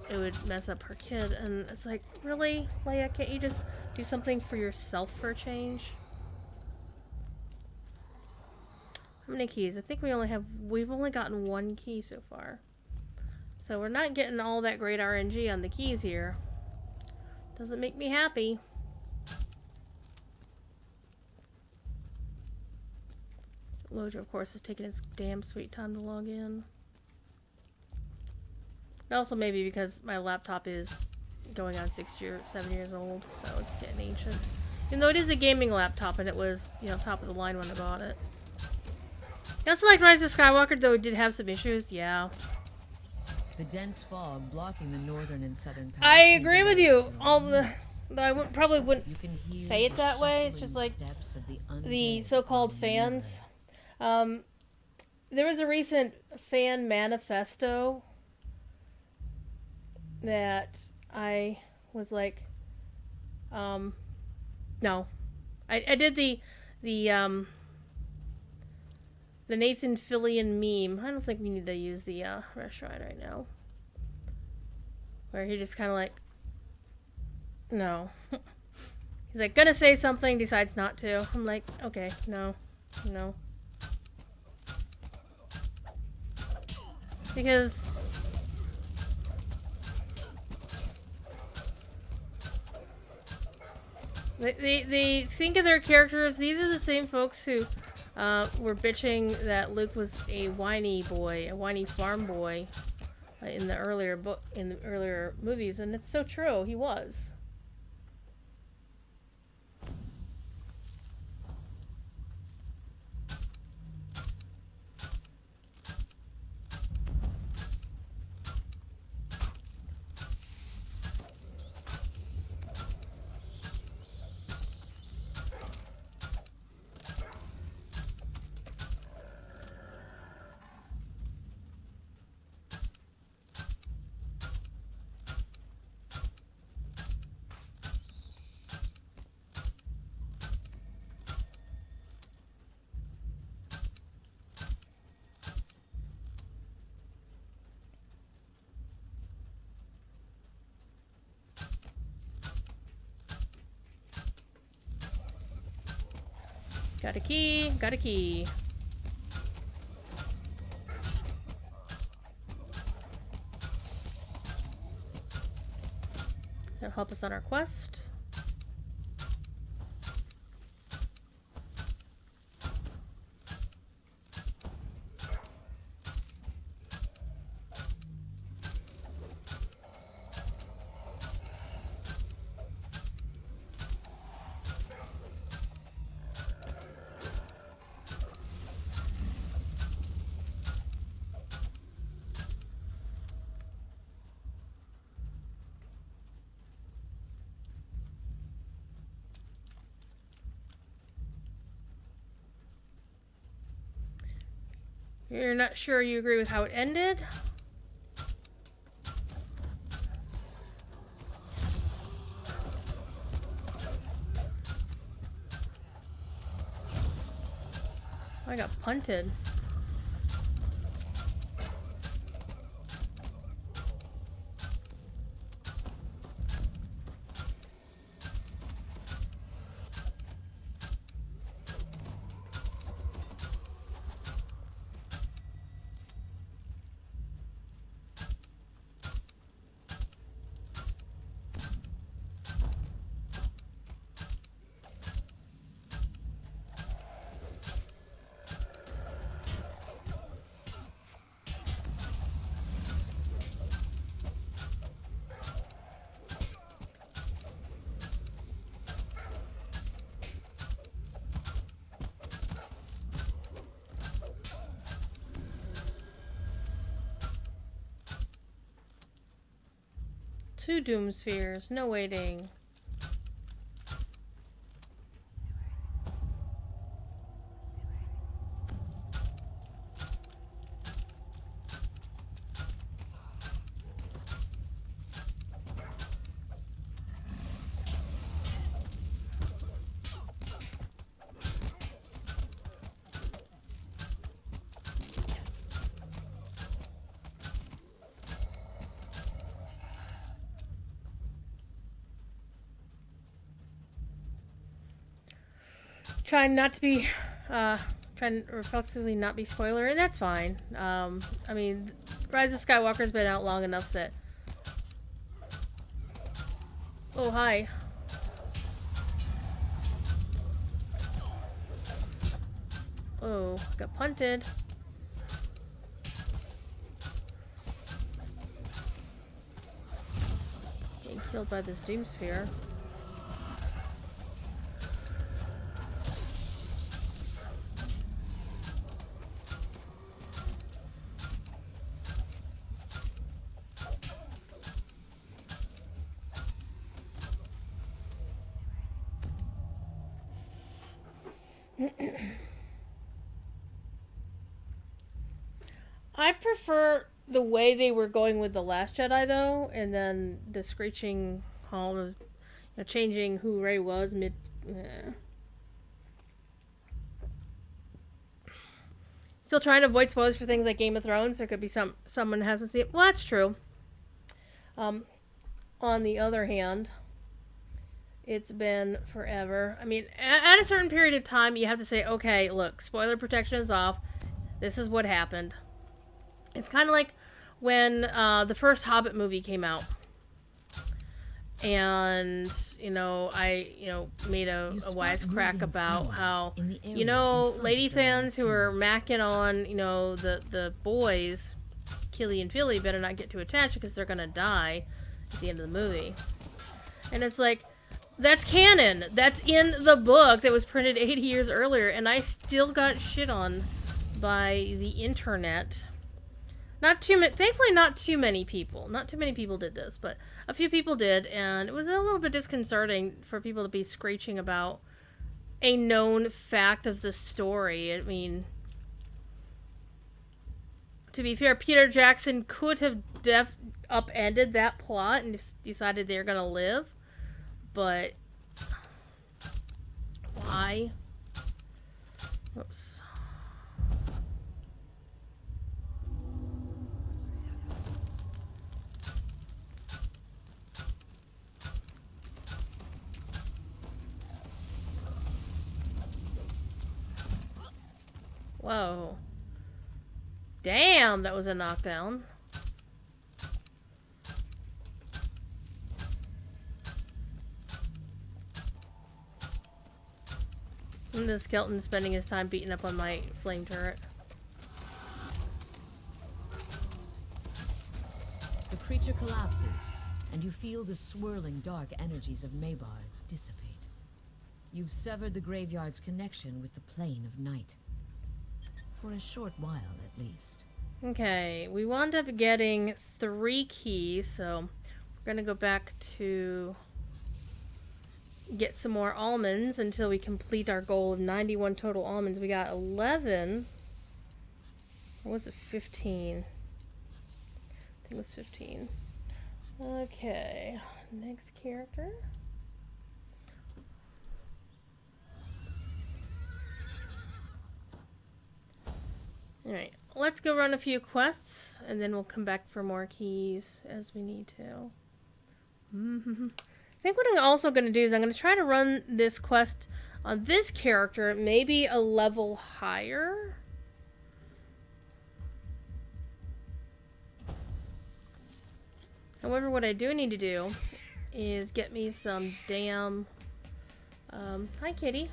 it would mess up her kid. And it's like, really, Leia, can't you just do something for yourself for a change? How many keys? I think we've only gotten 1 key so far. So we're not getting all that great RNG on the keys here. Doesn't make me happy. Lojo, of course, is taking his damn sweet time to log in. Also maybe because my laptop is going on 7 years old, so it's getting ancient. Even though it is a gaming laptop and it was, you know, top of the line when I bought it. Just like Rise of Skywalker, though it did have some issues, yeah. The dense fog blocking the northern and southern paths. I agree with you. Enormous. Though I probably wouldn't You can hear say it the that way. It's shuffling just like steps of the the undead so-called on fans. Mira. There was a recent fan manifesto that I was like, no. I did the Nathan Fillion meme. I don't think we need to use the restaurant right now. Where he just kind of like, no. He's like, gonna say something, decides not to. I'm like, okay, no. Because they think of their characters. These are the same folks who were bitching that Luke was a whiny boy, a whiny farm boy in the earlier movies, and it's so true. He was. Got a key, got a key. That'll help us on our quest. You're not sure you agree with how it ended? I got punted. Two doom spheres, no waiting. Trying not to be, trying to reflexively not be spoiler, and that's fine. I mean, Rise of Skywalker's been out long enough that... Oh, hi. Oh, got punted. Getting killed by this doom sphere. I prefer the way they were going with The Last Jedi, though, and then the screeching hall of changing who Rey was mid. Still trying to avoid spoilers for things like Game of Thrones. There could be someone hasn't seen it. Well, that's true. On the other hand, it's been forever. I mean, at a certain period of time, you have to say, okay, look, spoiler protection is off. This is what happened. It's kind of like when the first Hobbit movie came out. And, I, made a wisecrack about how, lady fans who are macking on, the boys, Killy and Philly, better not get too attached because they're going to die at the end of the movie. And it's like, that's canon. That's in the book that was printed 80 years earlier, and I still got shit on by the internet. Not too many, thankfully not too many people. Not too many people did this, but a few people did, and it was a little bit disconcerting for people to be screeching about a known fact of the story. I mean, to be fair, Peter Jackson could have upended that plot and decided they're gonna live, but why? Whoops. Whoa. Damn, that was a knockdown. And the skeleton spending his time beating up on my flame turret. The creature collapses, and you feel the swirling dark energies of Maybar dissipate. You've severed the graveyard's connection with the plane of night. For a short while, at least. Okay, we wound up getting 3 keys, so we're gonna go back to get some more almonds until we complete our goal of 91 total almonds. We got 11. Or was it 15? I think it was 15. Okay, next character. Alright, let's go run a few quests, and then we'll come back for more keys as we need to. I think what I'm also going to do is I'm going to try to run this quest on this character, maybe a level higher. However, what I do need to do is get me some damn... hi, kitty.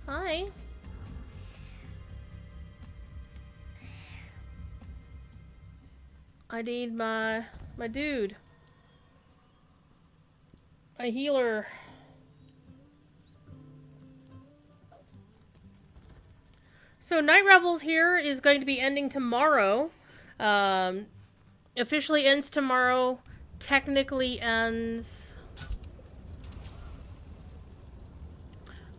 Hi. I need my dude. A healer. So Night Revels here is going to be ending tomorrow. Officially ends tomorrow. Technically ends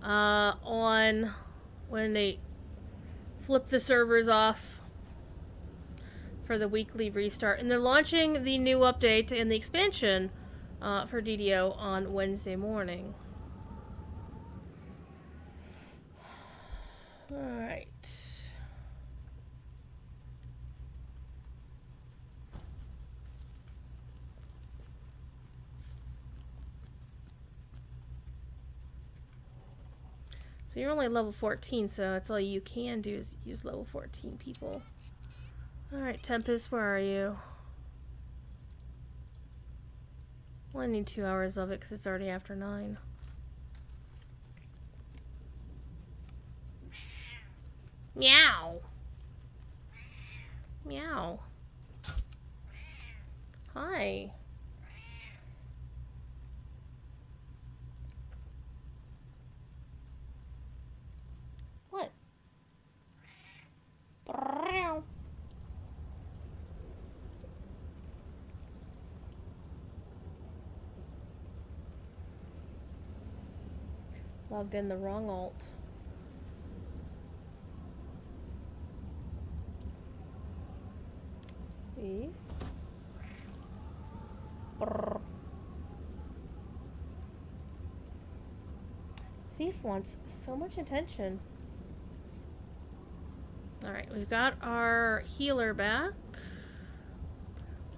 on when they flip the servers off for the weekly restart. And they're launching the new update and the expansion for DDO on Wednesday morning. Alright. So you're only level 14, so that's all you can do is use level 14 people. Alright, Tempest, where are you? Well, I need 2 hours of it because it's already after 9. Meow. Meow. Hi. What? Logged in the wrong alt. Eve. Thief wants so much attention. Alright, we've got our healer back.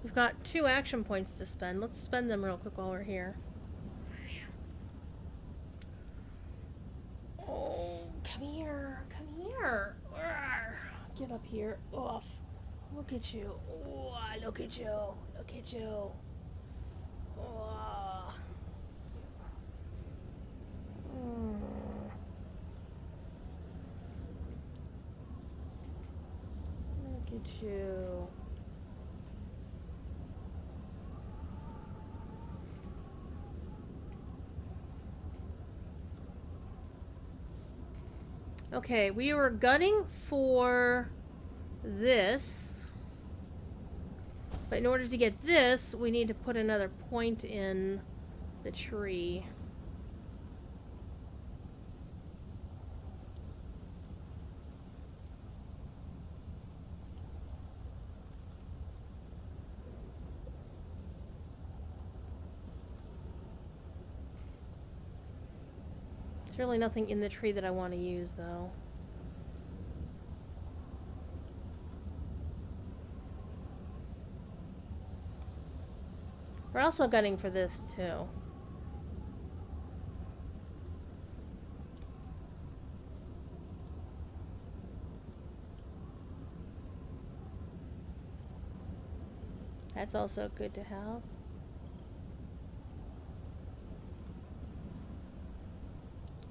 We've got 2 action points to spend. Let's spend them real quick while we're here. Oh, come here. Come here. Get up here. Off. Look at you. Oh, look at you. Look at you. Oh. Look at you. Okay, we were gunning for this. But in order to get this, we need to put another point in the tree. There's really nothing in the tree that I want to use, though. We're also gunning for this, too. That's also good to have.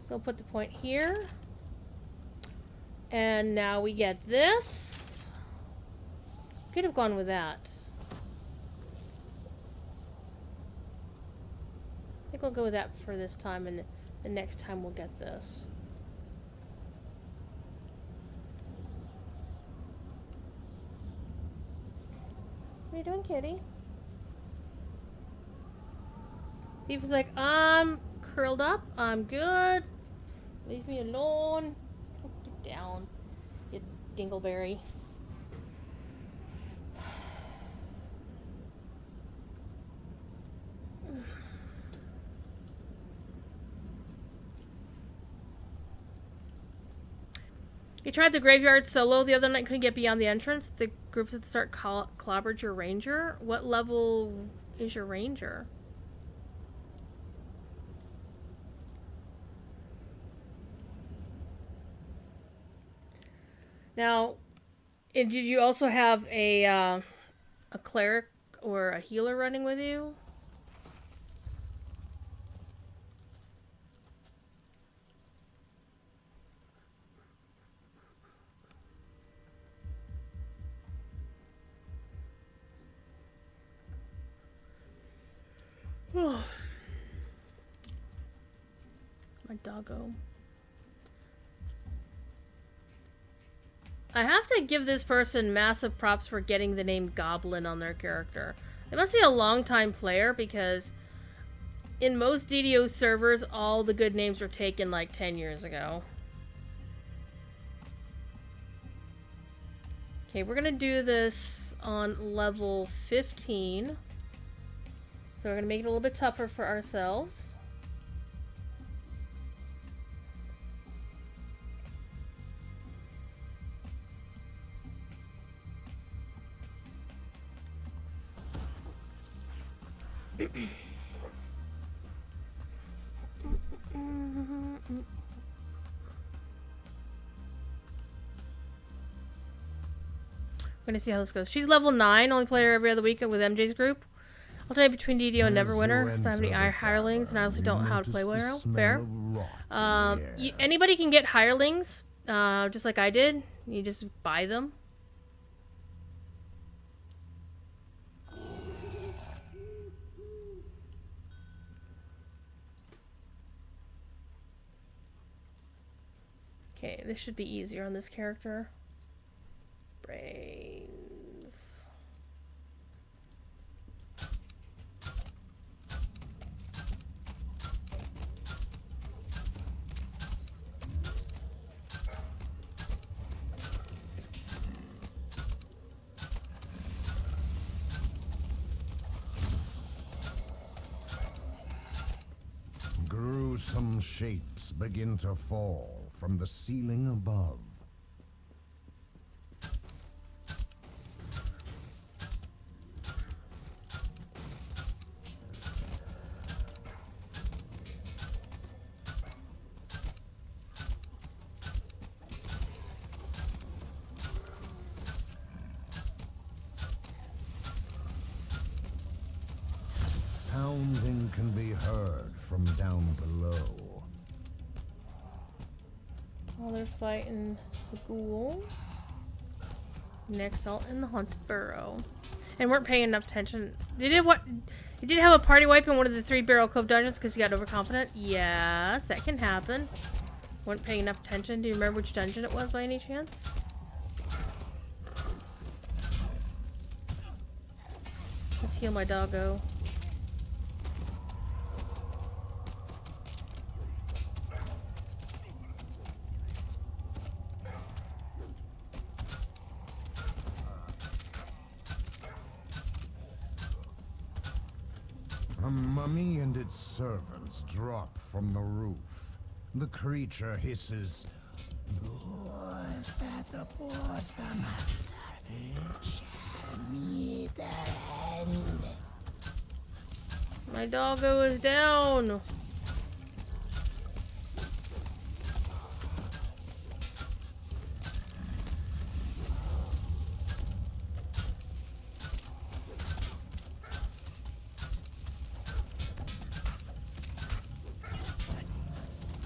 So we'll put the point here. And now we get this. Could have gone with that. I think we'll go with that for this time, and the next time we'll get this. What are you doing, kitty? Thief is like, I'm curled up. I'm good. Leave me alone. Get down, you dingleberry. You tried the graveyard solo the other night, couldn't get beyond the entrance. The groups at the start clobbered your ranger. What level is your ranger? Now, did you also have a cleric or a healer running with you? Oh. It's my doggo. I have to give this person massive props for getting the name Goblin on their character. They must be a long-time player because in most DDO servers, all the good names were taken like 10 years ago. Okay, we're gonna do this on level 15. So we're gonna make it a little bit tougher for ourselves. We're gonna see how this goes. She's level 9, only player every other week with MJ's group. Alternate between DDO and Neverwinter. If I have any hirelings, and I honestly don't know how to play well. Fair. Anybody can get hirelings, just like I did. You just buy them. Okay, this should be easier on this character. Brains. Gruesome shapes begin to fall from the ceiling above. Pounding can be heard from down below. While they're fighting the ghouls. Next out in the haunted burrow. And weren't paying enough attention. They did what? You did have a party wipe in one of the 3 Barrel Cove dungeons because you got overconfident? Yes, that can happen. Weren't paying enough attention. Do you remember which dungeon it was by any chance? Let's heal my doggo. A mummy and its servants drop from the roof. The creature hisses, "Those that oppose the master shall meet their end." My doggo is down.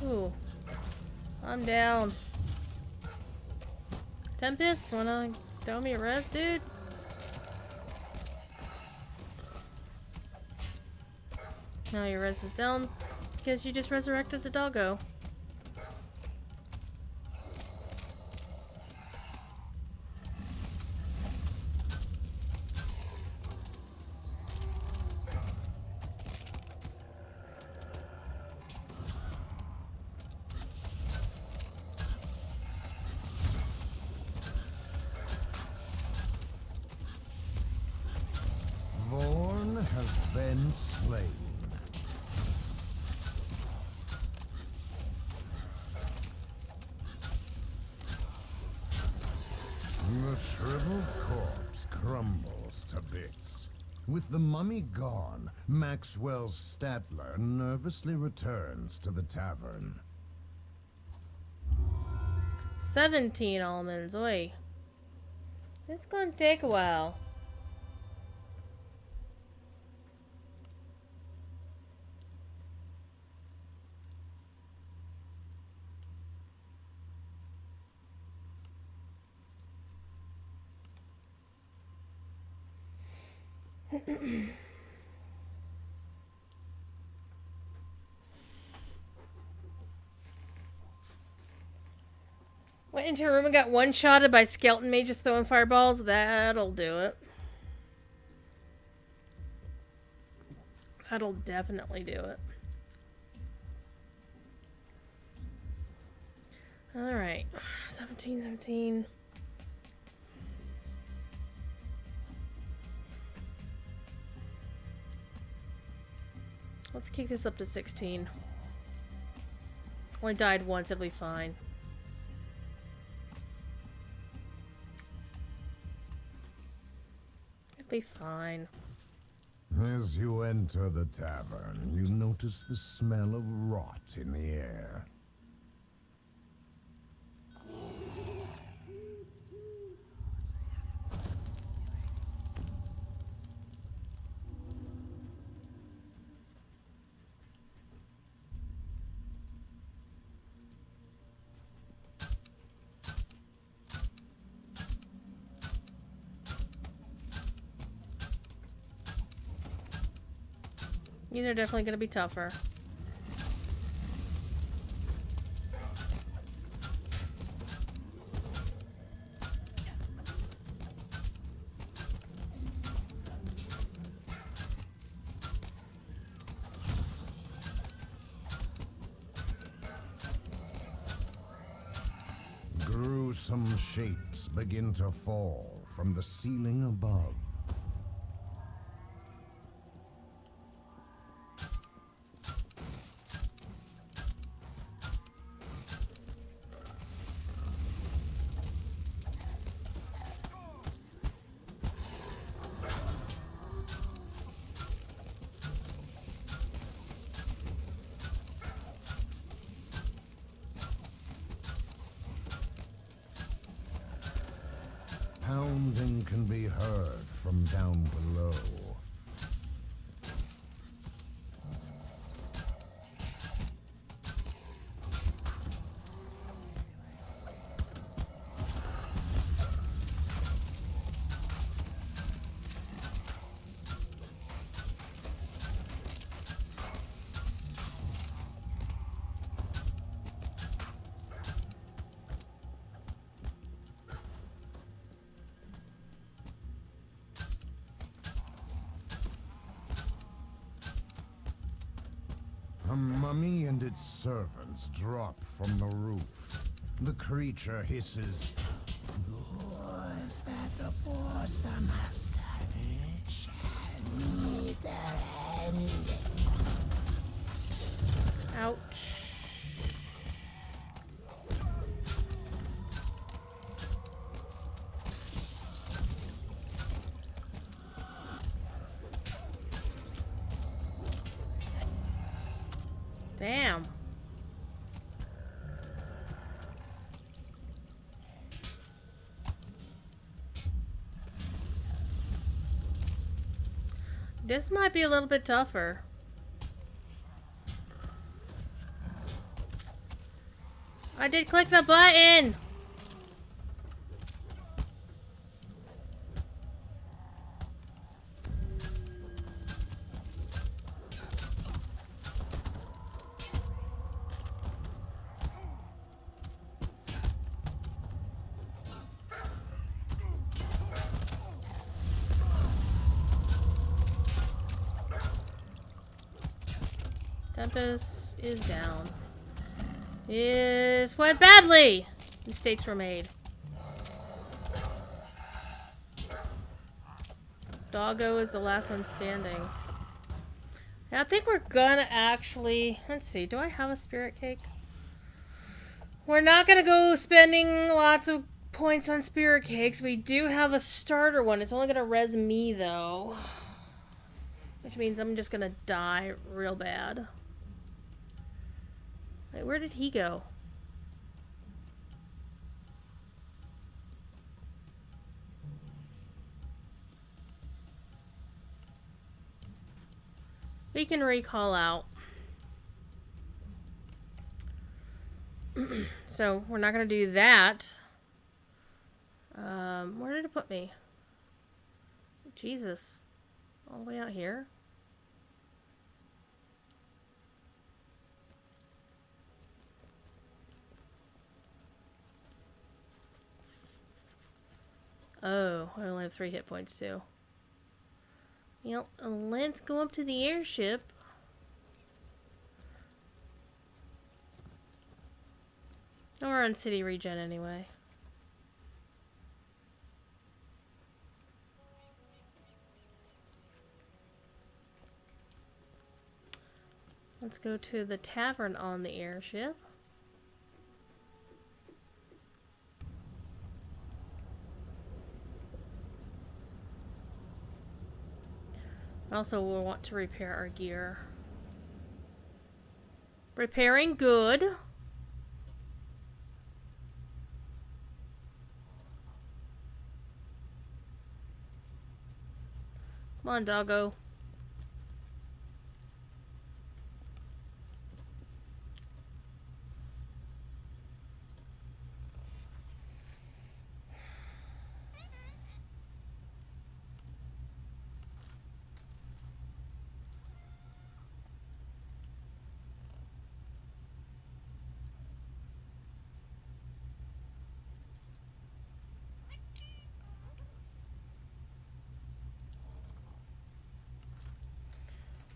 Ooh. I'm down. Tempest, wanna throw me a res, dude? Now your res is down because you just resurrected the doggo. Vorn has been slain. crumbles to bits. With the mummy gone, Maxwell Statler nervously returns to the tavern. 17 almonds. Oi. It's gonna take a while. Went into a room and got one-shotted by skeleton mages throwing fireballs. That'll do it. That'll definitely do it. Alright. 17. Let's kick this up to 16. Only died once, it'll be fine. It'll be fine. As you enter the tavern, you notice the smell of rot in the air. These are definitely going to be tougher. Gruesome shapes begin to fall from the ceiling above. Pounding can be heard from down below. A mummy and its servants drop from the roof. The creature hisses, "Those that the Borsa Master shall meet their end." Ouch. Damn. This might be a little bit tougher. I did click the button! Tempest is down. This went badly! Mistakes were made. Doggo is the last one standing. And I think we're gonna actually... Let's see, do I have a spirit cake? We're not gonna go spending lots of points on spirit cakes. We do have a starter one. It's only gonna res me though, which means I'm just gonna die real bad. Wait, where did he go? We can recall out. So we're not gonna do that. Where did it put me? Jesus. All the way out here? Oh, I only have 3 hit points too. Well, let's go up to the airship. Oh, we're on city regen anyway. Let's go to the tavern on the airship. Also, we'll want to repair our gear. Repairing good. Come on, doggo.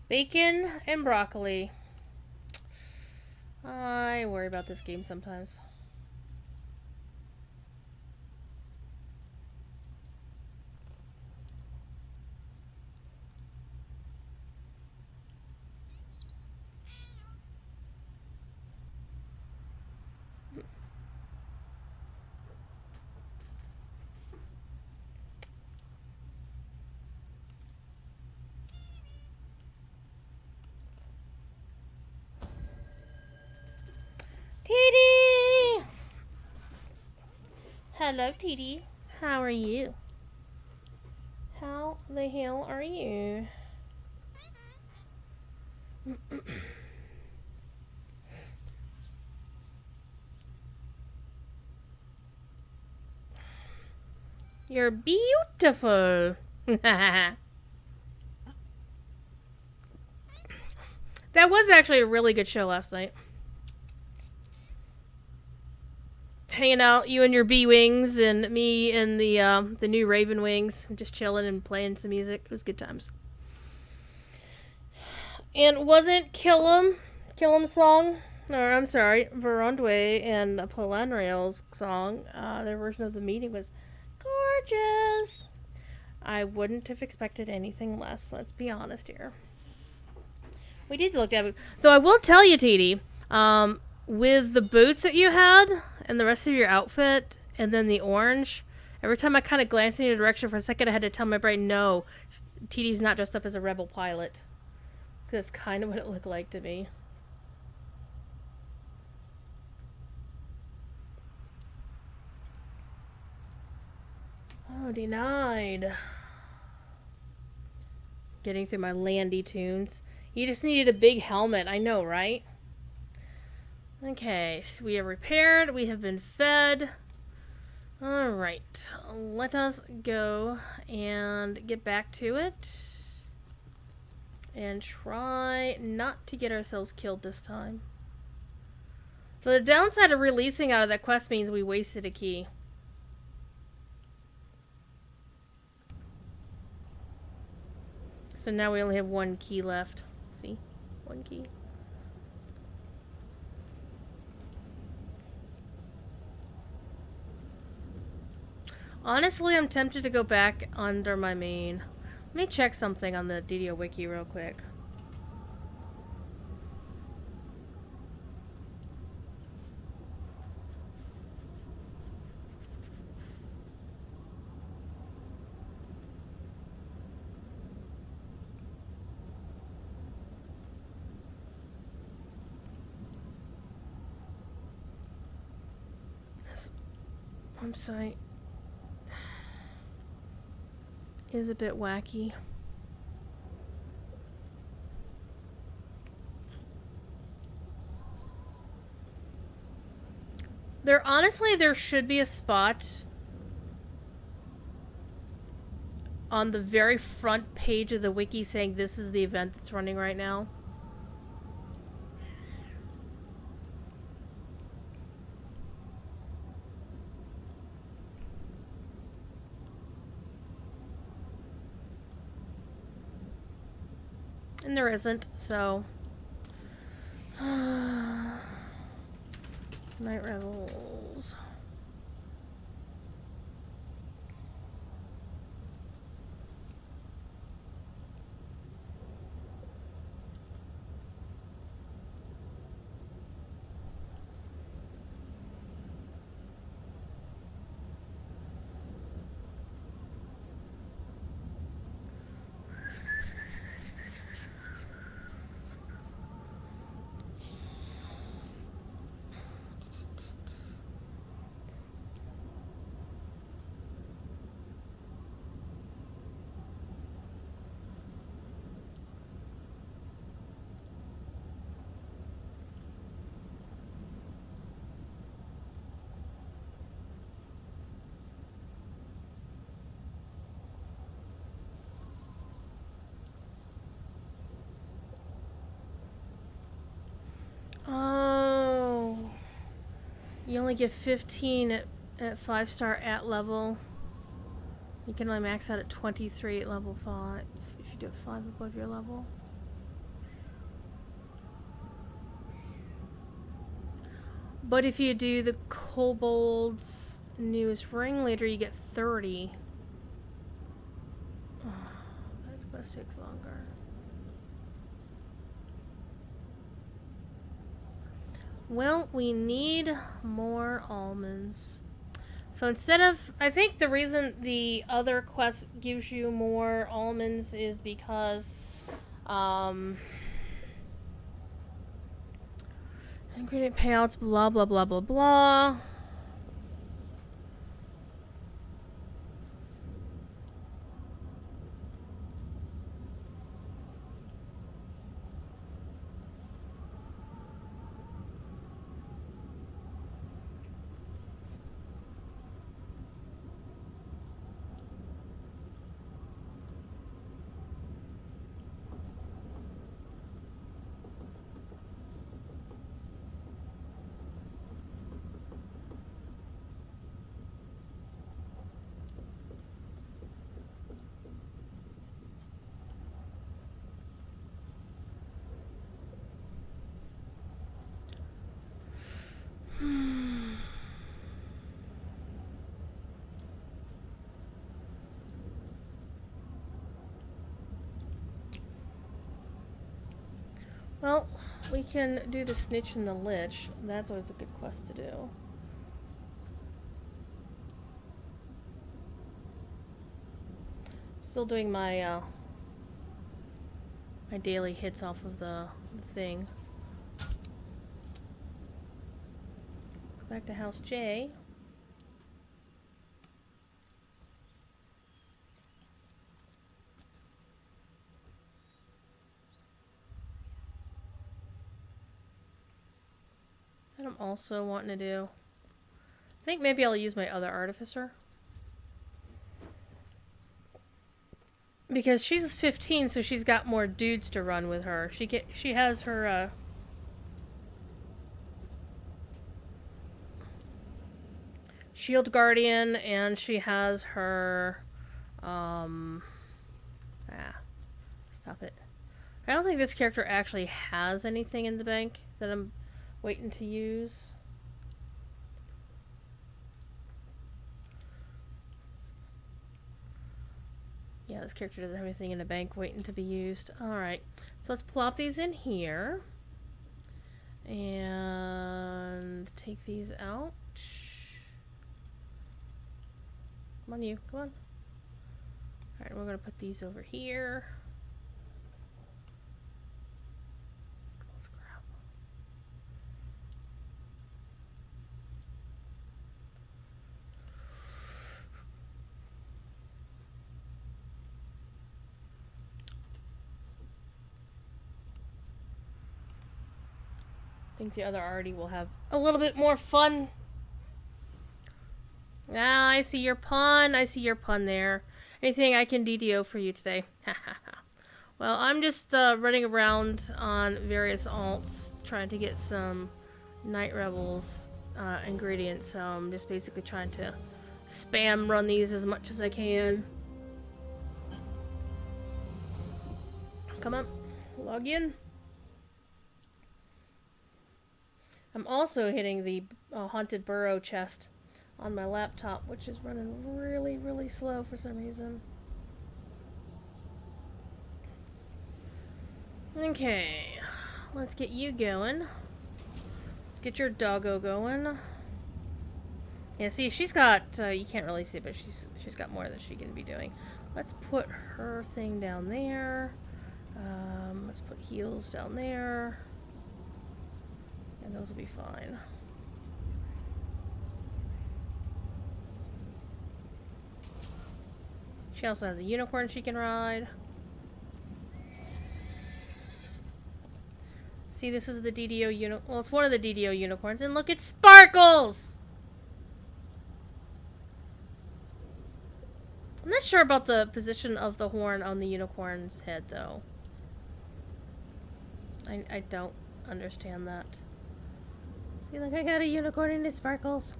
Bacon and broccoli. I worry about this game sometimes. TD! Hello, TD. How are you? How the hell are you? You're beautiful. That was actually a really good show last night. Hanging out, you and your bee wings, and me and the new Raven wings, just chilling and playing some music. It was good times. And wasn't Kill'em song, or I'm sorry, Verondwe and Palanrail's song, their version of the meeting was gorgeous. I wouldn't have expected anything less. Let's be honest here. We did look at it, though. I will tell you, TD, with the boots that you had and the rest of your outfit, and then the orange, every time I kind of glanced in your direction for a second, I had to tell my brain, no, TD's not dressed up as a rebel pilot. Because that's kind of what it looked like to me. Oh, denied. Getting through my Landy tunes. You just needed a big helmet. I know, right? Okay, so we are repaired. We have been fed. Alright. Let us go and get back to it. And try not to get ourselves killed this time. So the downside of releasing out of that quest means we wasted a key. So now we only have 1 key left. See? 1 key. Honestly, I'm tempted to go back under my main. Let me check something on the DDO wiki real quick. website is a bit wacky. There should be a spot on the very front page of the wiki saying this is the event that's running right now. And there isn't, so... Night Revels. Oh. You only get 15 at 5-star at level. You can only max out at 23 at level 5 if you do it 5 above your level. But if you do the Kobold's newest ringleader, you get 30. Oh, that quest takes longer. Well, we need more almonds. So instead of... I think the reason the other quest gives you more almonds is because... ingredient payouts, blah, blah, blah, blah, blah. Well, we can do the Snitch and the Lich. That's always a good quest to do. Still doing my my daily hits off of the thing. Go back to House J. And I'm also wanting to do... I think maybe I'll use my other Artificer. Because she's 15, so she's got more dudes to run with her. She has her, Shield Guardian, and she has her, stop it. I don't think this character actually has anything in the bank that I'm waiting to use. Yeah, this character doesn't have anything in the bank waiting to be used. Alright, so let's plop these in here. And take these out. Come on, you. Come on. Alright, we're going to put these over here. Close grab. think the other arty will have a little bit more fun. Ah, I see your pun. I see your pun there. Anything I can DDO for you today? Well, I'm just running around on various alts trying to get some Night Revels ingredients. So I'm just basically trying to spam run these as much as I can. Come on, log in. I'm also hitting the Haunted Burrow chest on my laptop, which is running really, really slow for some reason. Okay, let's get you going. Let's get your doggo going. Yeah, see, she's got, you can't really see, but she's got more that she can be doing. Let's put her thing down there. Let's put heals down there. And those will be fine. She also has a unicorn she can ride. See, this is the DDO well, it's one of the DDO unicorns, and look, it sparkles! I'm not sure about the position of the horn on the unicorn's head, though. I don't understand that. See, like, I got a unicorn and it sparkles.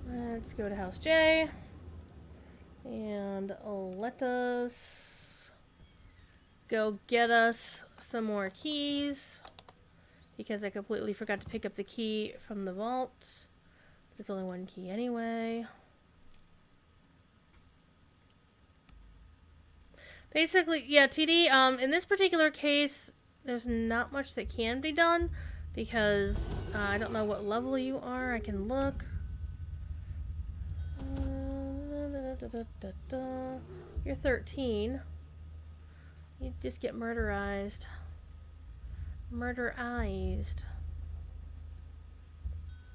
Let's go to House J. And let us go get us some more keys. Because I completely forgot to pick up the key from the vault. There's only one key anyway. Basically, yeah, TD, in this particular case, there's not much that can be done. Because I don't know what level you are. I can look. You're 13. You just get murderized. Murderized.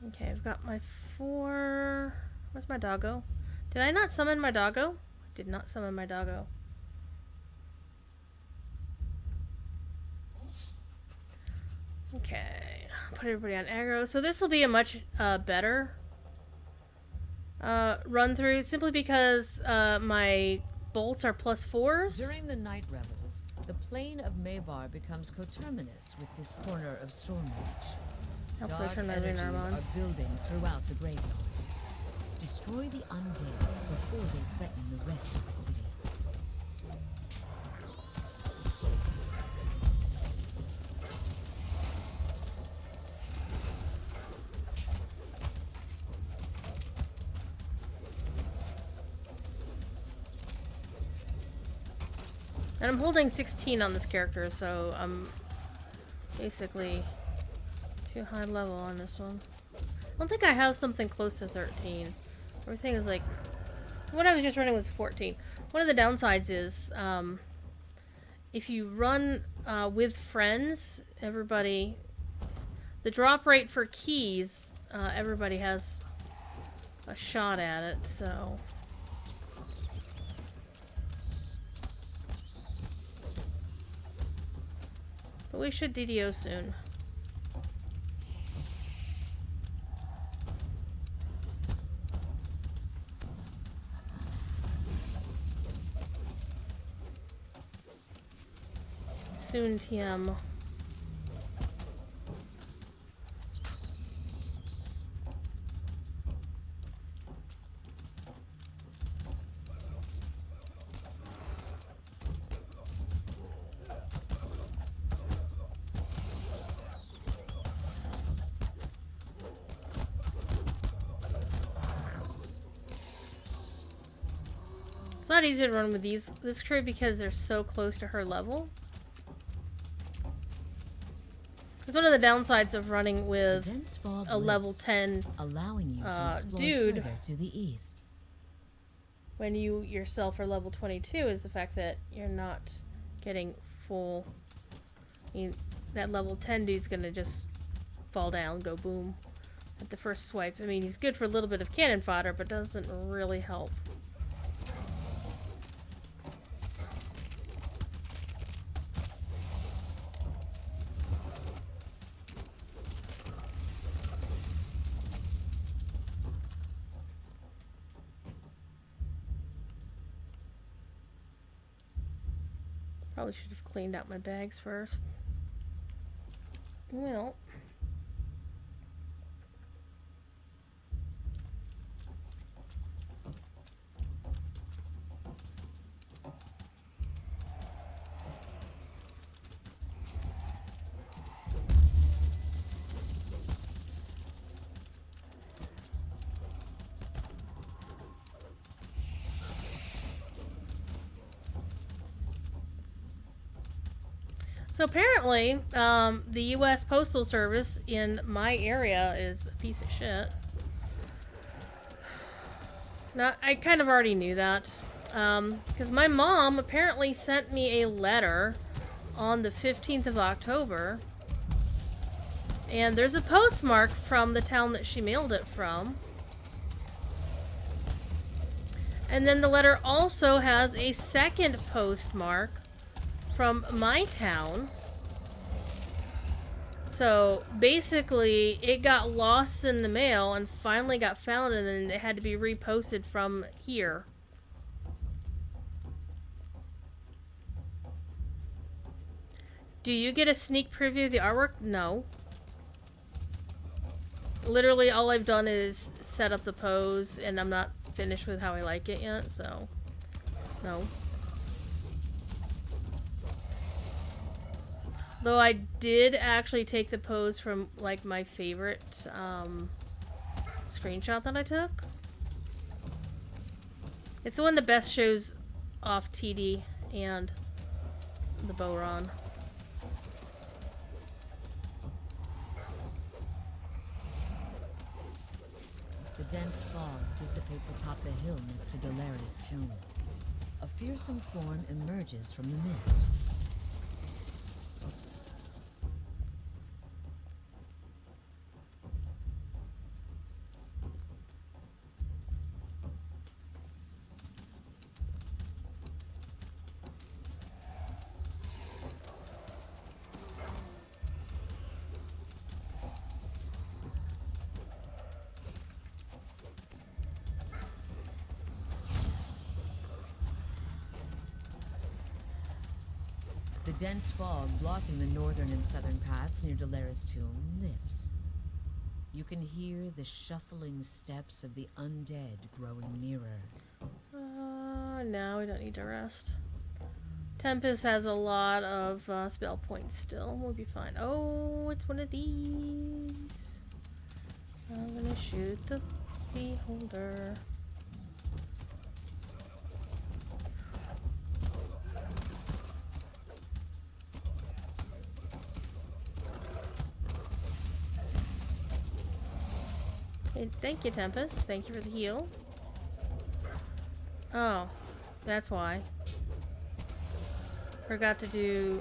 Okay, I've got my 4. Where's my doggo? Did I not summon my doggo? I did not summon my doggo. Okay, put everybody on aggro. So this will be a much better run through, simply because my bolts are +4s. During the Night Revels, the plane of Maybar becomes coterminous with this corner of Stormreach. Hopefully Dark turn my energies lunar on. are building throughout the graveyard. Destroy the undead before they threaten the rest of the city. And I'm holding 16 on this character, so I'm basically too high level on this one. I don't think I have something close to 13. Everything is like... What I was just running was 14. One of the downsides is, if you run with friends, everybody... The drop rate for keys, everybody has a shot at it, so... But we should DDO soon. Soon, TM. It's not easy to run with this crew because they're so close to her level. It's one of the downsides of running with a level 10 allowing you to explore dude further to the east. when you yourself are level 22 is the fact that you're not getting full... I mean, that level 10 dude's gonna just fall down, go boom at the first swipe. I mean, he's good for a little bit of cannon fodder, but doesn't really help. Probably should have cleaned out my bags first. Well. So apparently, the U.S. Postal Service in my area is a piece of shit. Now, I kind of already knew that. Because my mom apparently sent me a letter on the 15th of October. And there's a postmark from the town that she mailed it from. And then the letter also has a second postmark from my town. So basically it got lost in the mail and finally got found, and then it had to be reposted from here. Do you get a sneak preview of the artwork? No. Literally all I've done is set up the pose, and I'm not finished with how I like it yet, so no. Though I did actually take the pose from, like, my favorite screenshot that I took. It's the one that best shows off TD and the Boron. The dense fog dissipates atop the hill next to Dolera's tomb. A fearsome form emerges from the mist. The dense fog blocking the northern and southern paths near Dolera's tomb lifts. You can hear the shuffling steps of the undead growing nearer. No, we don't need to rest. Tempest has a lot of spell points still. We'll be fine. Oh, it's one of these. I'm gonna shoot the beholder. Hey, thank you, Tempest. Thank you for the heal. Oh, that's why. Forgot to do,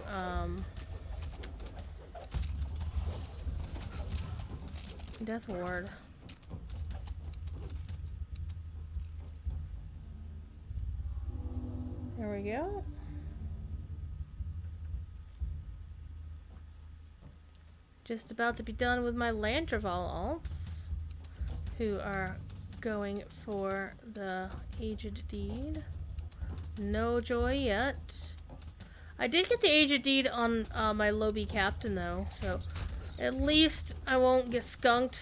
Death Ward. There we go. Just about to be done with my Landreval alts, who are going for the Aged Deed. No joy yet. I did get the Aged Deed on my Lobby Captain, though, so at least I won't get skunked.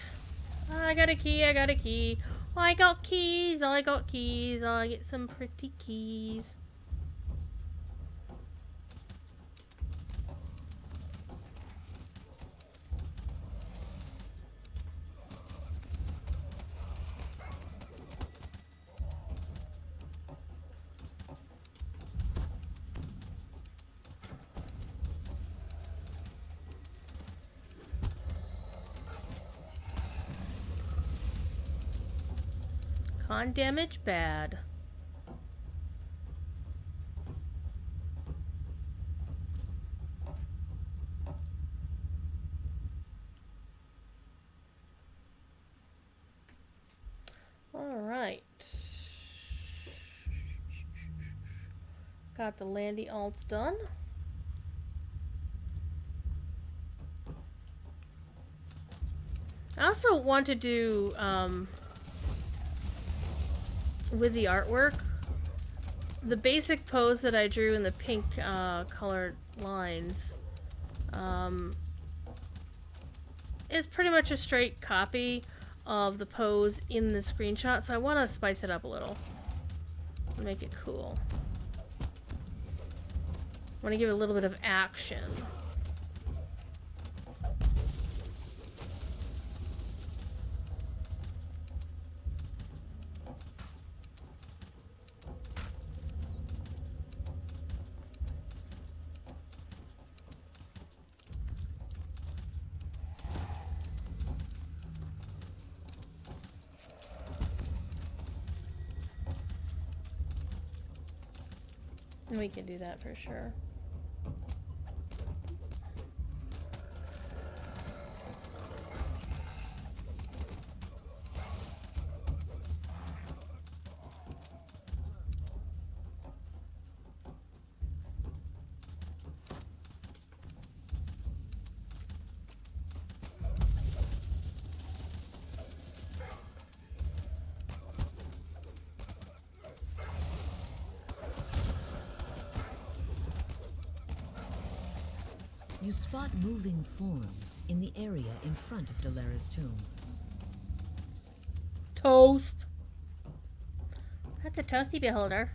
I got a key, I got a key. Oh, I got keys, I got keys. Oh, I get some pretty keys. Con damage bad. All right. Got the Landy alts done. I also want to do with the artwork, the basic pose that I drew in the pink colored lines is pretty much a straight copy of the pose in the screenshot, so I want to spice it up a little. Make it cool. I want to give it a little bit of action. And we can do that for sure. You spot moving forms in the area in front of Dalera's tomb. Toast. That's a toasty beholder.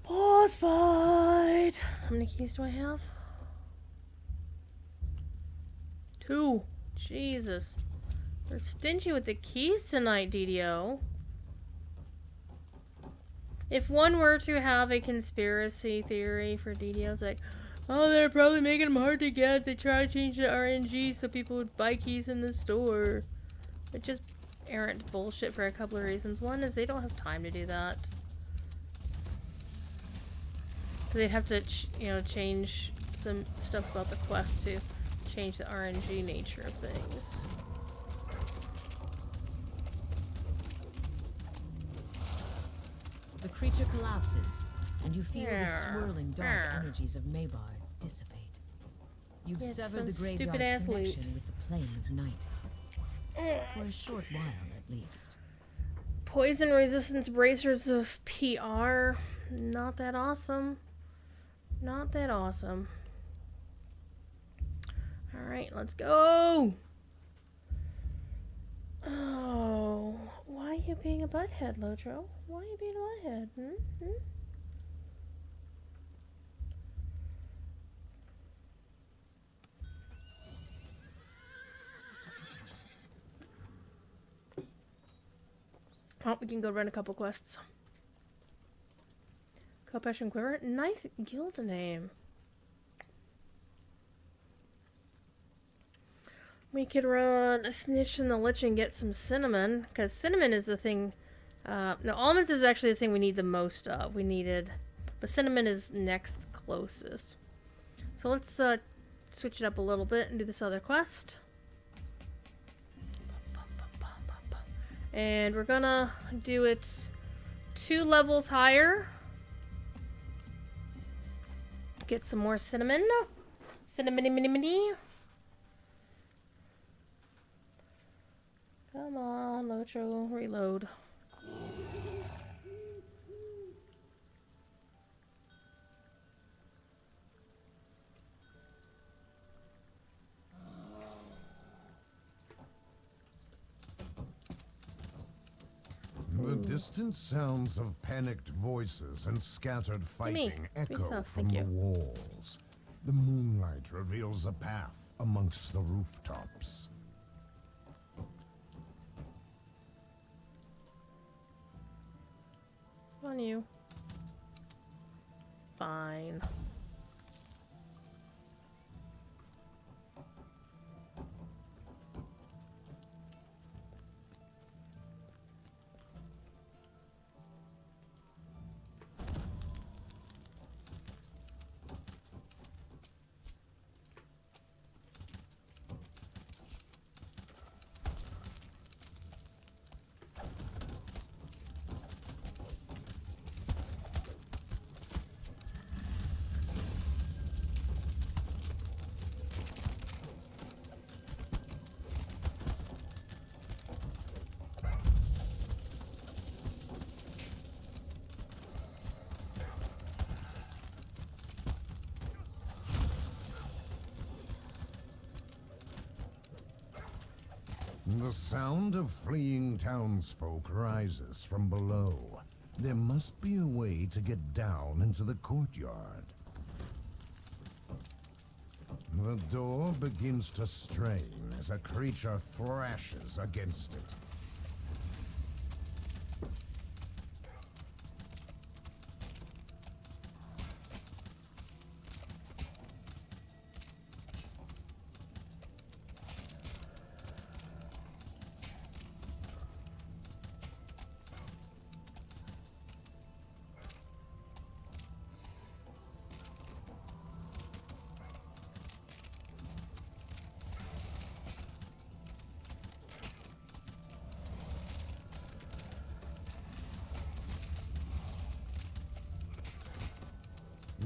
Boss fight! How many keys do I have? 2. Jesus. They're stingy with the keys tonight, DDO. If one were to have a conspiracy theory for DDO, it's like, oh, they're probably making them hard to get. They try to change the RNG so people would buy keys in the store. It's just errant bullshit for a couple of reasons. One is they don't have time to do that. They'd have to, change some stuff about the quest to change the RNG nature of things. The creature collapses, and you feel the swirling dark energies of Maybar dissipate. You've severed the graveyard's connection with the plane of night. For a short while, at least. Poison resistance bracers of PR. Not that awesome. Not that awesome. Alright, let's go! Oh, why are you being a butthead, Lotro? Why are you being a butthead? Oh, we can go run a couple quests. Kopesh and Quiver. Nice guild name. We could run a Snitch and the Lich and get some cinnamon, because cinnamon is the thing. No, almonds is actually the thing we need the most of. But cinnamon is next closest. So let's switch it up a little bit and do this other quest. And we're gonna do it 2 levels higher. Get some more cinnamon. Cinnamony. Come on, Lotro, reload. The distant sounds of panicked voices and scattered fighting echo from the walls. The moonlight reveals a path amongst the rooftops. On you. Fine. The sound of fleeing townsfolk rises from below. There must be a way to get down into the courtyard. The door begins to strain as a creature thrashes against it.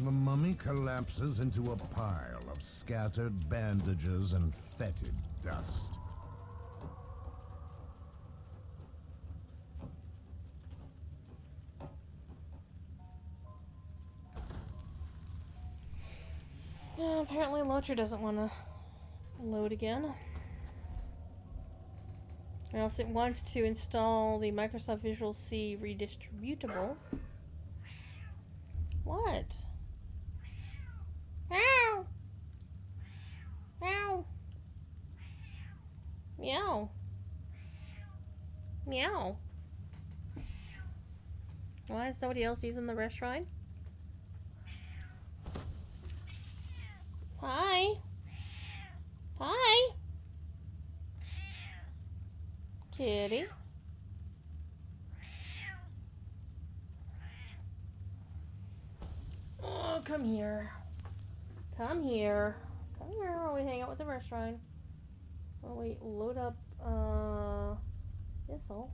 The mummy collapses into a pile of scattered bandages and fetid dust. Apparently Locher doesn't want to load again. Or else it wants to install the Microsoft Visual C redistributable. What? Meow. Meow. Meow. Meow. Why is nobody else using the restaurant? Hi. Hi. Kitty. Oh, come here. Come here. Come here while we hang out with the restaurant. While we load up, Ithel.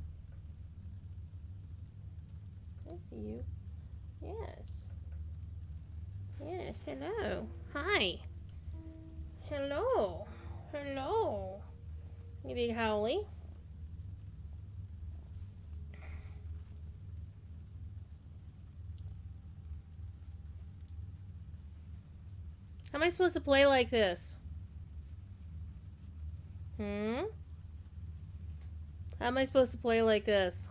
I see you. Yes. Yes, hello. Hi. Hello. Hello. You big howly. How am I supposed to play like this? How am I supposed to play like this?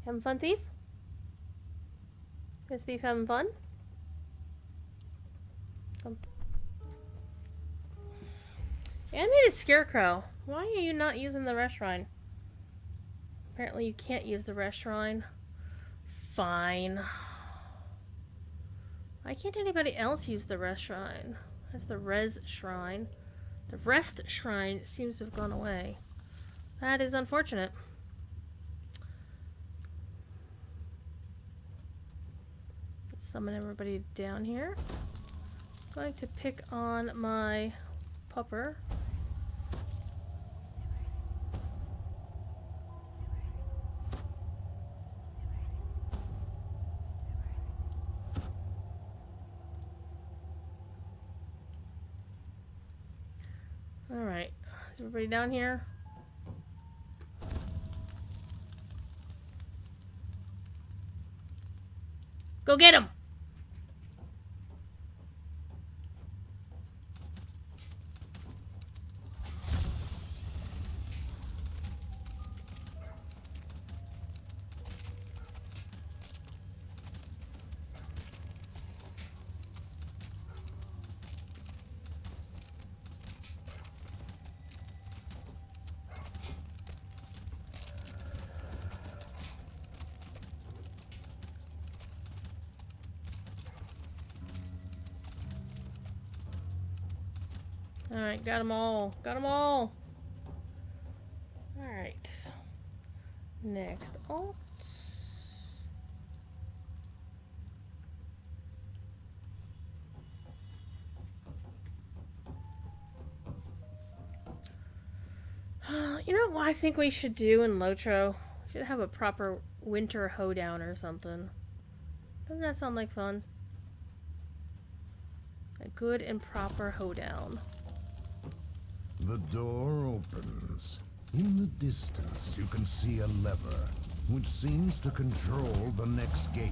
Having fun, Thief? Is Thief having fun? Come. Animated Scarecrow. Why are you not using the restaurant? Apparently you can't use the restaurant. Fine. Why can't anybody else use the restaurant? That's the res shrine. The rest shrine seems to have gone away. That is unfortunate. Let's summon everybody down here. I'm going to pick on my pupper. Alright, is everybody down here? Go get him! Alright, got them all. Got them all. Alright. Next alt. You know what I think we should do in Lotro? We should have a proper winter hoedown or something. Doesn't that sound like fun? A good and proper hoedown. The door opens. In the distance, you can see a lever, which seems to control the next gate.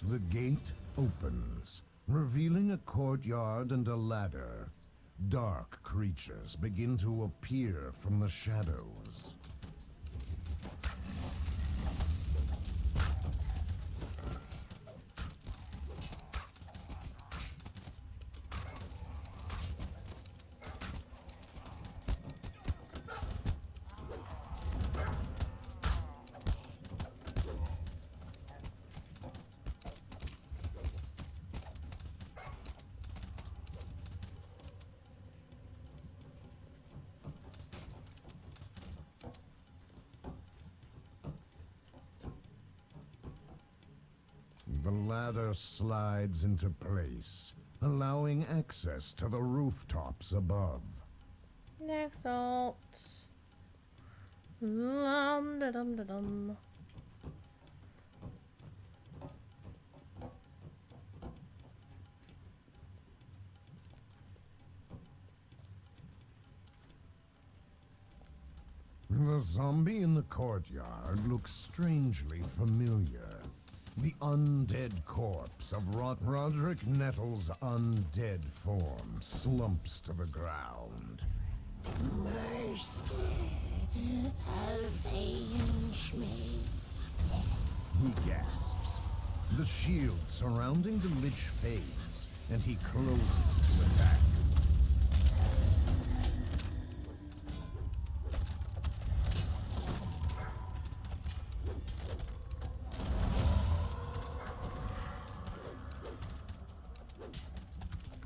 The gate opens, revealing a courtyard and a ladder. Dark creatures begin to appear from the shadows. The ladder slides into place, allowing access to the rooftops above. Next alt. Dum da dum da dum. The zombie in the courtyard looks strangely familiar. The undead corpse of Roderick Nettle's undead form slumps to the ground. Mercy, avenge me. He gasps. The shield surrounding the Lich fades, and he closes to attack.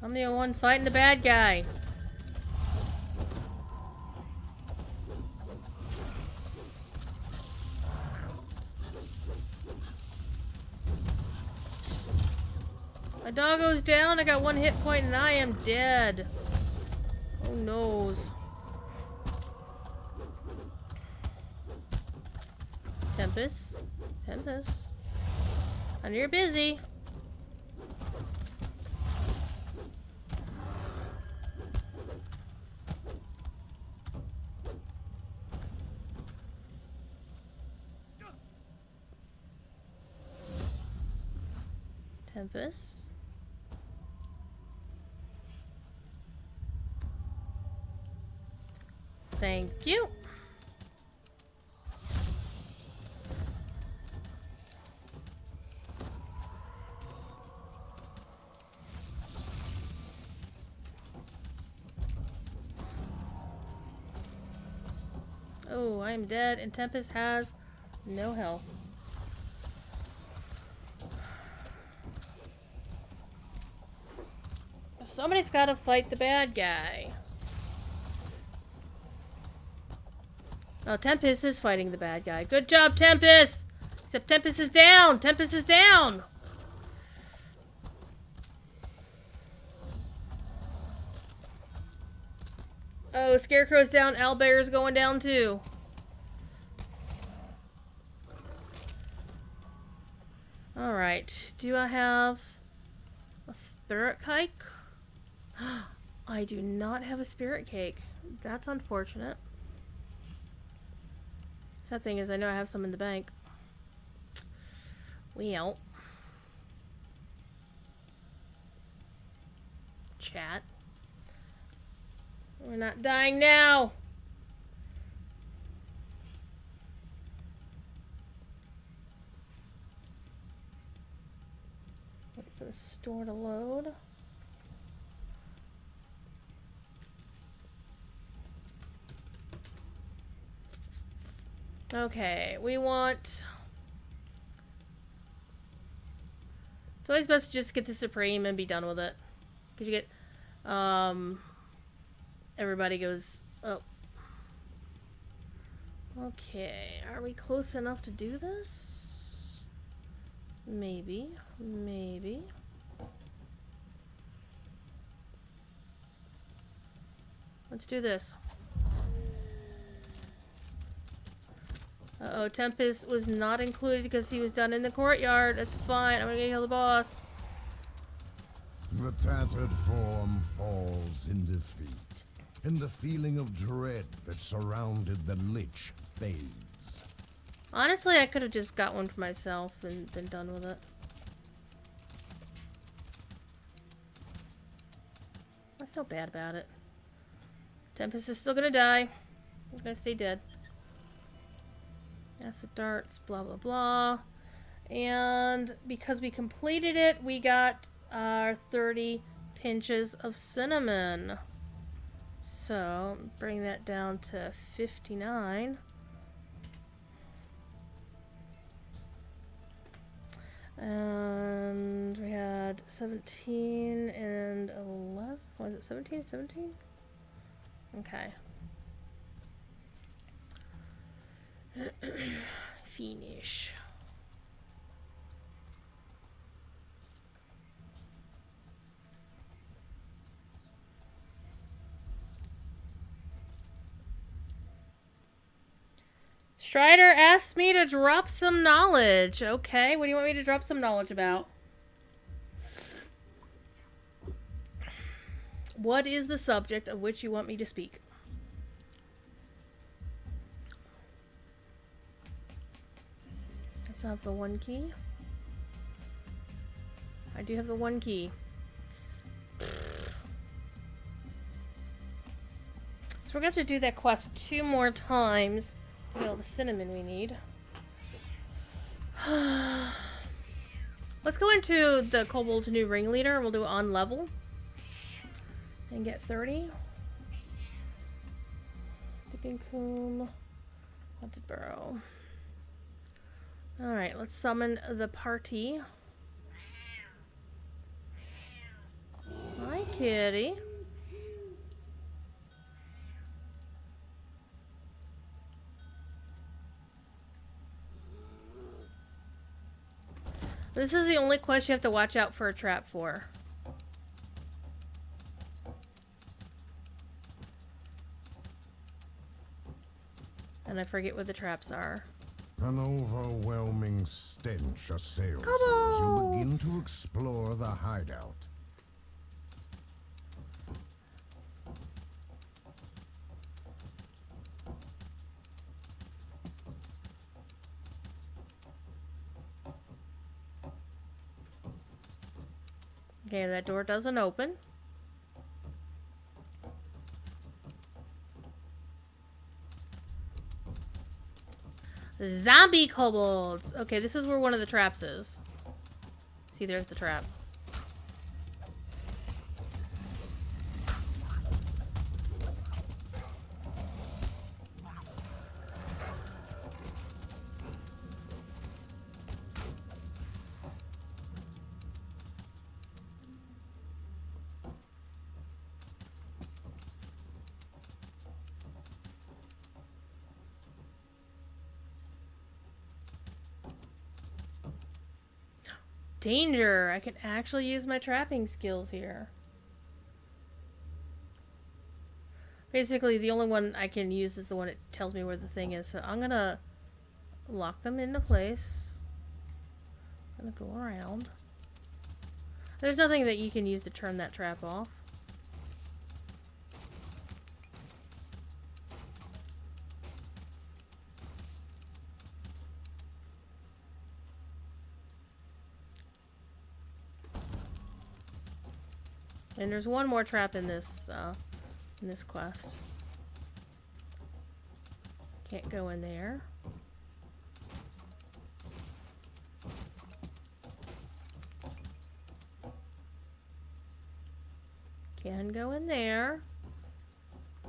I'm the one fighting the bad guy. My doggo's down. I got 1 hit point and I am dead. Oh noes. Tempest. Tempest. I know you're busy. Tempest. Thank you. Oh, I am dead, and Tempest has no health. Somebody's got to fight the bad guy. Oh, Tempest is fighting the bad guy. Good job, Tempest! Except Tempest is down! Tempest is down! Oh, Scarecrow's down. Owlbear's going down too. Alright. Do I have a spirit cake? I do not have a spirit cake. That's unfortunate. Sad thing is, I know I have some in the bank. Well. Chat. We're not dying now. Wait for the store to load. Okay, we want... It's always best to just get the Supreme and be done with it. Because you get... Everybody goes up. Okay, are we close enough to do this? Maybe. Maybe. Let's do this. Uh-oh, Tempest was not included because he was done in the courtyard. That's fine. I'm gonna kill the boss. The tattered form falls in defeat, and the feeling of dread that surrounded the Lich fades. Honestly, I could have just got one for myself and been done with it. I feel bad about it. Tempest is still gonna die. He's gonna stay dead. Acid darts, blah blah blah. And because we completed it, we got our 30 pinches of cinnamon. So, bring that down to 59. And we had 17 and 11. Was it 17? 17? Okay. Finish. Strider asked me to drop some knowledge. Okay, what do you want me to drop some knowledge about? What is the subject of which you want me to speak? I still have the one key. I do have the one key. So we're going to have to do that quest 2 more times. Get all the cinnamon we need. Let's go into the Kobold's new ringleader. We'll do it on level. And get 30. Dipping Coombe. Haunted Burrow. Alright, let's summon the party. Hi, kitty. This is the only quest you have to watch out for a trap for. And I forget what the traps are. An overwhelming stench assails you as you begin to explore the hideout. Okay, that door doesn't open. Zombie kobolds! Okay, this is where one of the traps is. See, there's the trap. Danger! I can actually use my trapping skills here. Basically, the only one I can use is the one that tells me where the thing is. So I'm gonna lock them into place. I'm gonna go around. There's nothing that you can use to turn that trap off. And there's one more trap in this quest. Can't go in there. Can go in there,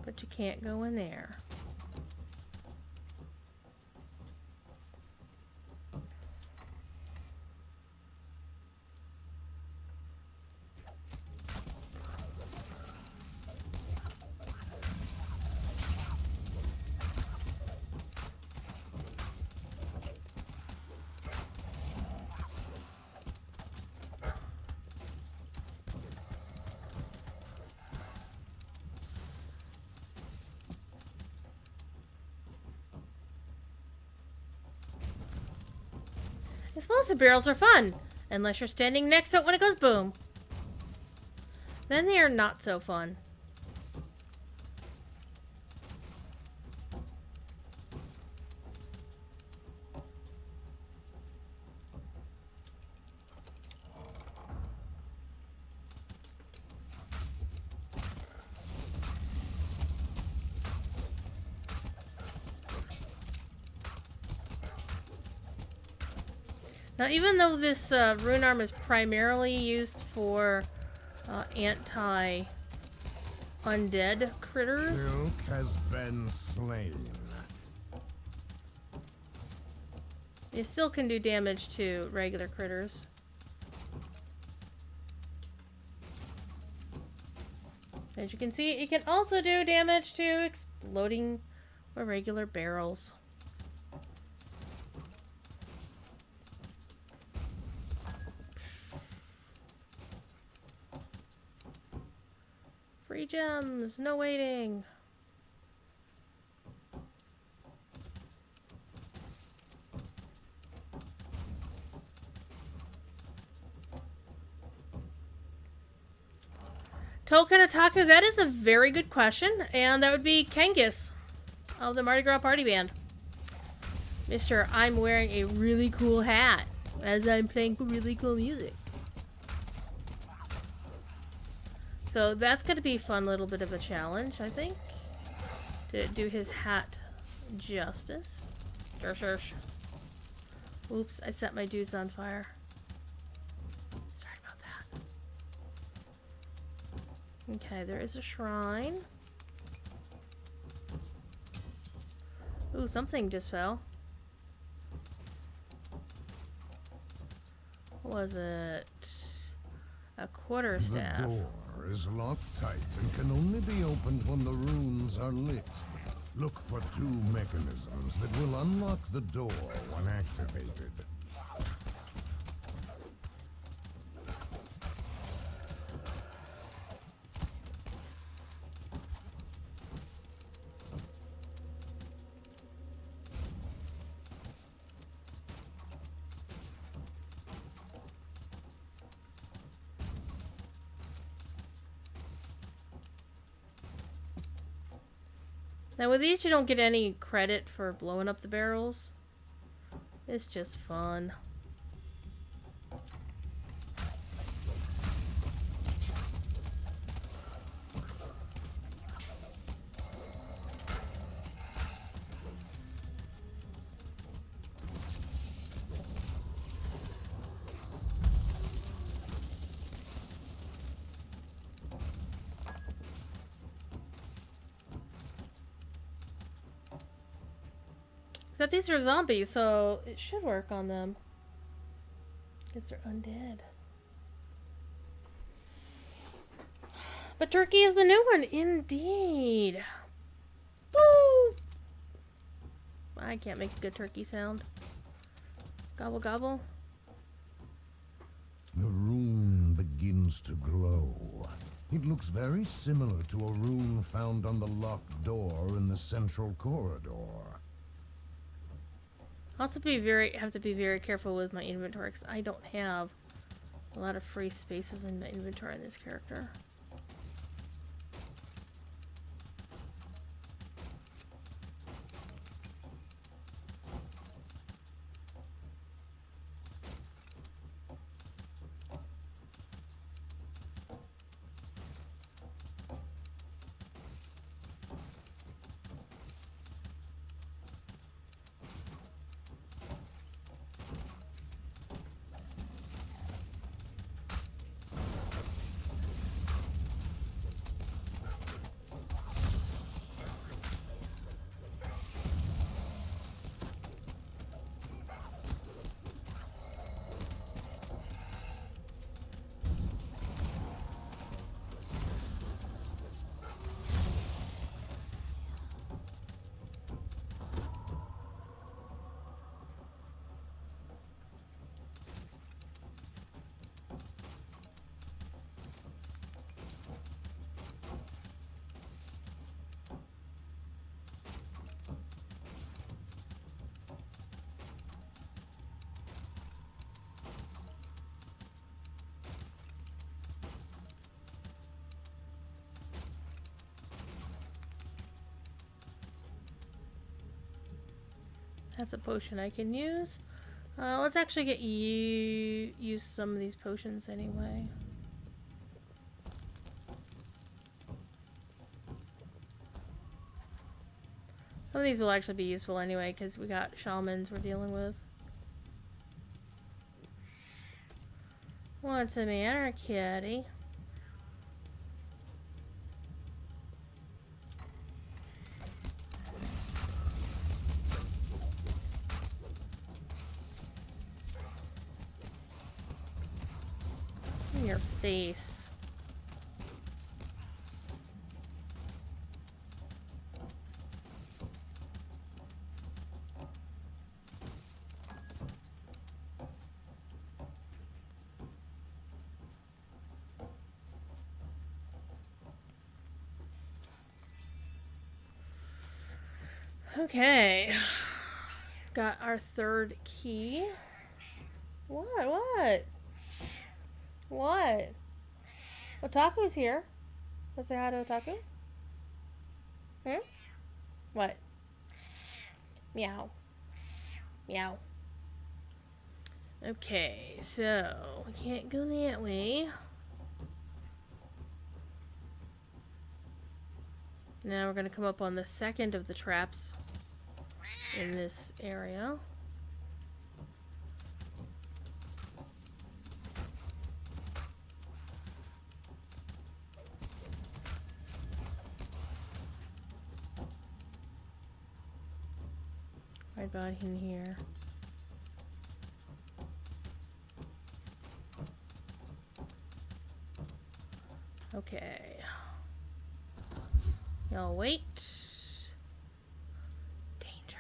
but you can't go in there. Explosive barrels are fun, unless you're standing next to it when it goes boom. Then they are not so fun. Now, even though this rune arm is primarily used for anti-undead critters, Milk has been slain. it still can do damage to regular critters. As you can see, it can also do damage to exploding or regular barrels. Free gems, no waiting. Token Otaku, that is a very good question, and that would be Kengis of the Mardi Gras Party Band. Mister, I'm wearing a really cool hat as I'm playing really cool music. So that's going to be a fun little bit of a challenge, I think. Did it do his hat justice? Oops, I set my dudes on fire. Sorry about that. Okay, there is a shrine. Ooh, something just fell. What was it? A quarterstaff. The door is locked tight and can only be opened when the runes are lit. Look for 2 mechanisms that will unlock the door when activated. Now with these you don't get any credit for blowing up the barrels. It's just fun. Except these are zombies, so it should work on them. Because they're undead. But turkey is the new one, indeed. Woo! I can't make a good turkey sound. Gobble gobble. The rune begins to glow. It looks very similar to a rune found on the locked door in the central corridor. Also have to be very careful with my inventory because I don't have a lot of free spaces in my inventory in this character. That's a potion I can use. Let's actually get you use some of these potions anyway. Some of these will actually be useful anyway because we got shamans we're dealing with. What's the matter, kitty? In your face. Okay. Got our third key. What? What? Otaku's here. Let's say hi to Otaku. Hmm? What? Meow. Meow. Okay, so we can't go that way. Now we're gonna come up on the second of the traps in this area. Right about in here. Okay. Y'all wait. Danger.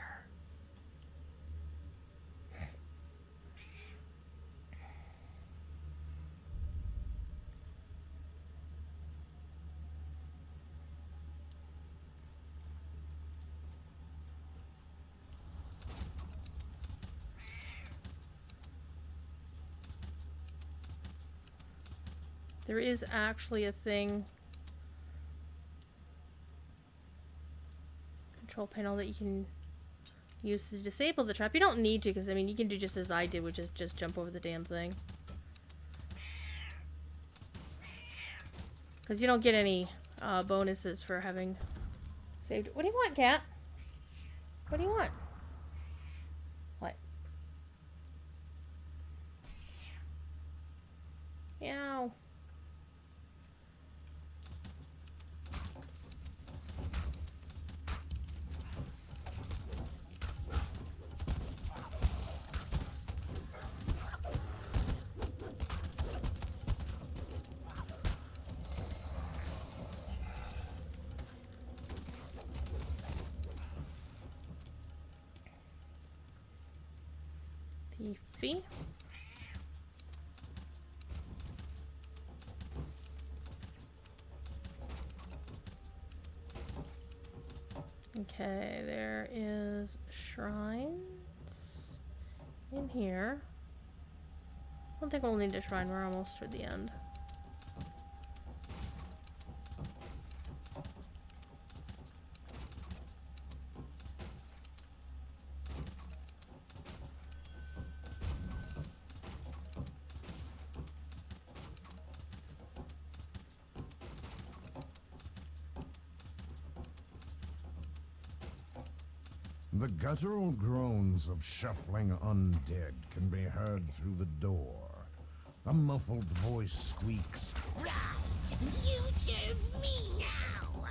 There is actually a thing, control panel, that you can use to disable the trap. You don't need to, because I mean you can do just as I did, which is just jump over the damn thing. Because you don't get any bonuses for having saved. What do you want, cat? What do you want? What? Meow. Thiefy. Okay, there is shrines in here. I don't think we'll need a shrine, we're almost toward the end. The guttural groans of shuffling undead can be heard through the door. A muffled voice squeaks, Right, you serve me now.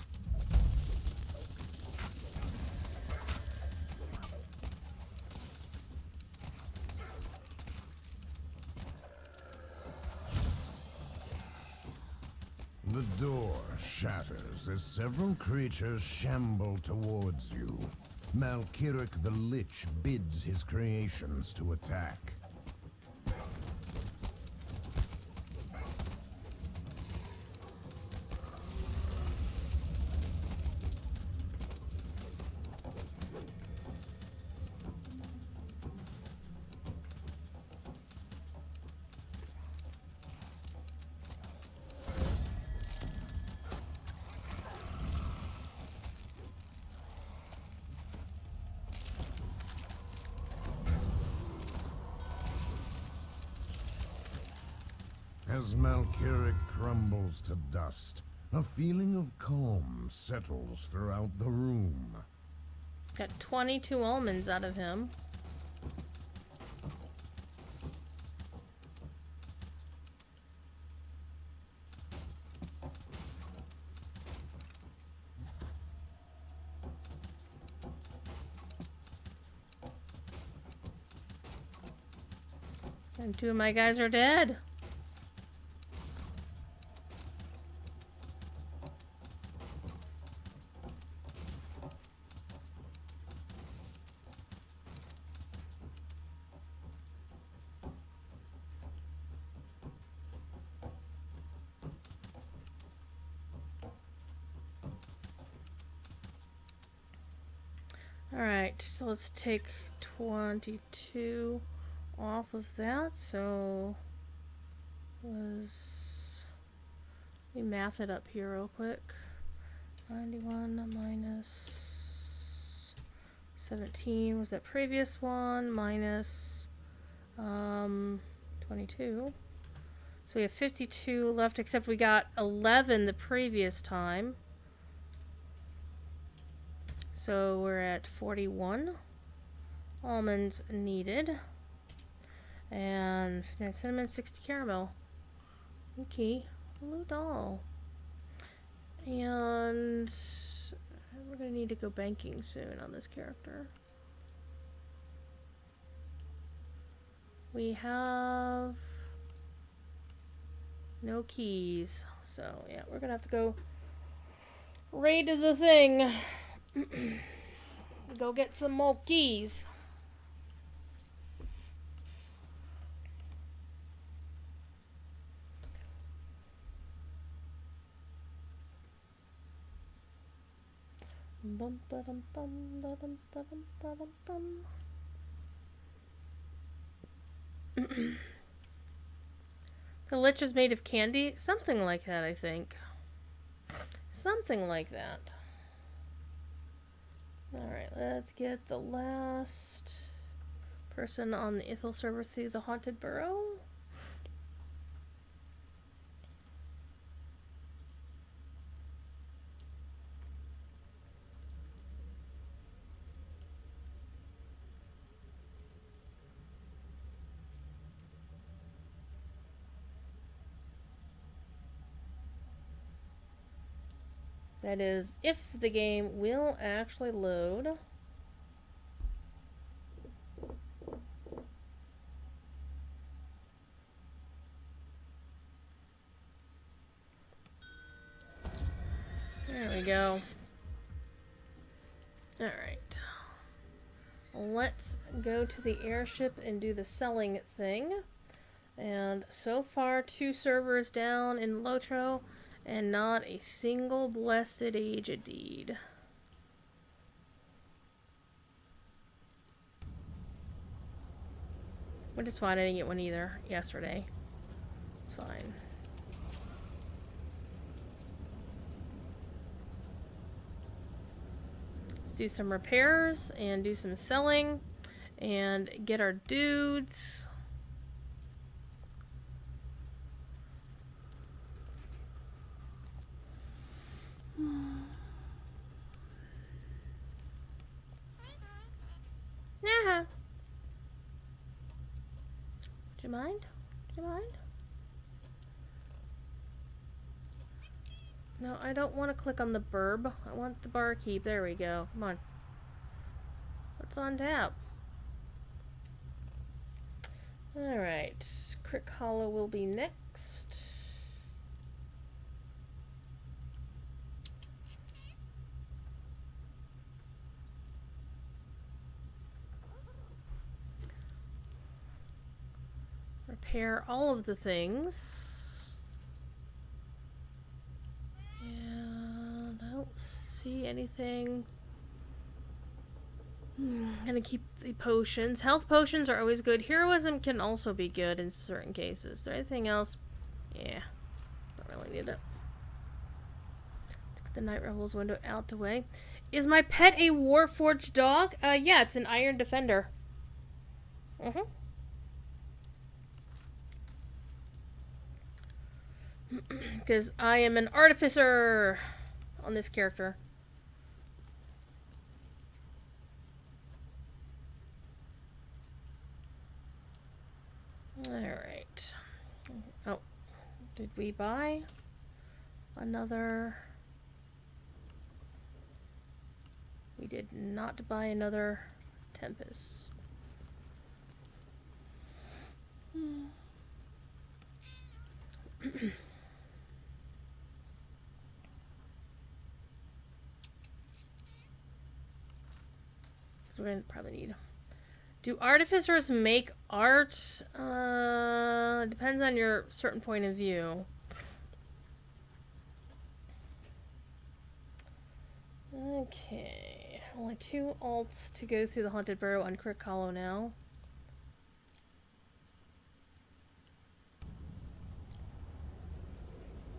The door shatters as several creatures shamble towards you. Malkirik the Lich bids his creations to attack. As Malkiric crumbles to dust, a feeling of calm settles throughout the room. Got 22 almonds out of him. And 2 of my guys are dead. Alright, so let's take 22 off of that. So was, let me math it up here real quick. 91 minus 17 was that previous one, minus 22. So we have 52 left, except we got 11 the previous time. So we're at 41 almonds needed. And cinnamon, 60 caramel. Okay, hello doll. And we're gonna need to go banking soon on this character. We have no keys, so yeah, we're gonna have to go raid the thing. Go get some more keys. Bum, ba-dum, bum, ba-dum, ba-dum, ba-dum, bum. The lich is made of candy? Something like that, I think. Something like that. Alright, let's get the last person on the Ithel server through the Haunted Burrow. That is, if the game will actually load. There we go. Alright. Let's go to the airship and do the selling thing. And so far, 2 servers down in Lotro. And not a single blessed age of deed. Which is fine, I didn't get one either yesterday. It's fine. Let's do some repairs and do some selling and get our dudes. Yeah. Do you mind? Do you mind? No, I don't want to click on the burb. I want the barkeep. There we go. Come on. What's on tap? Alright. Crick Hollow will be next. Repair all of the things. And I don't see anything. Gonna keep the potions. Health potions are always good. Heroism can also be good in certain cases. Is there anything else? Yeah. Don't really need it. Let's get the Night Revels window out the way. Is my pet a Warforged dog? Yeah, it's an Iron Defender. Because I am an artificer on this character. Alright. Oh, did we buy another? We did not buy another Tempest. We're gonna probably need. Do artificers make art? Depends on your certain point of view. Okay, only 2 alts to go through the Haunted Burrow on Crick Hollow now.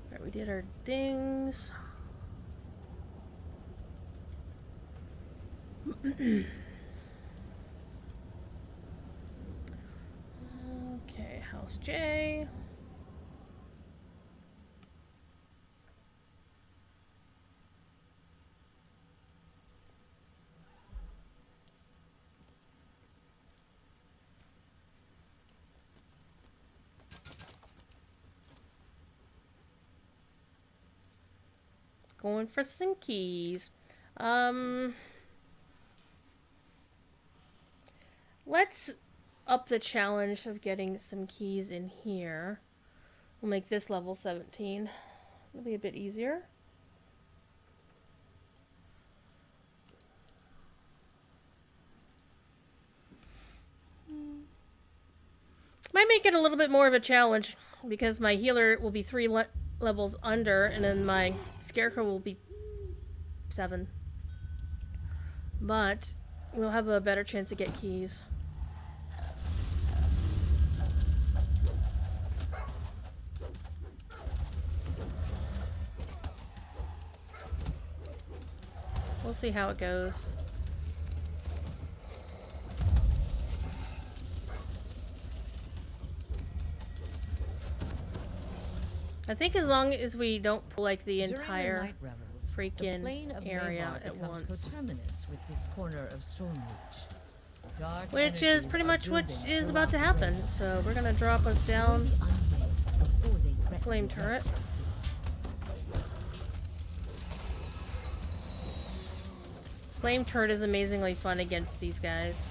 Alright, we did our things. Okay, House J. Going for some keys. Let's up the challenge of getting some keys in here. We'll make this level 17. It'll be a bit easier. Might make it a little bit more of a challenge because my healer will be 3 levels under, and then my scarecrow will be 7. But we'll have a better chance to get keys. We'll see how it goes. I think as long as we don't pull like the entire night revels, freaking the plane of area Mavar at becomes once. coterminous with this corner of Stormreach. Dark Which is energies pretty are much what building is about to throughout the happen. Revels. So we're gonna drop us down. Destroy the undead before they threaten Flame the turret. Hexpressy. Flame turret is amazingly fun against these guys.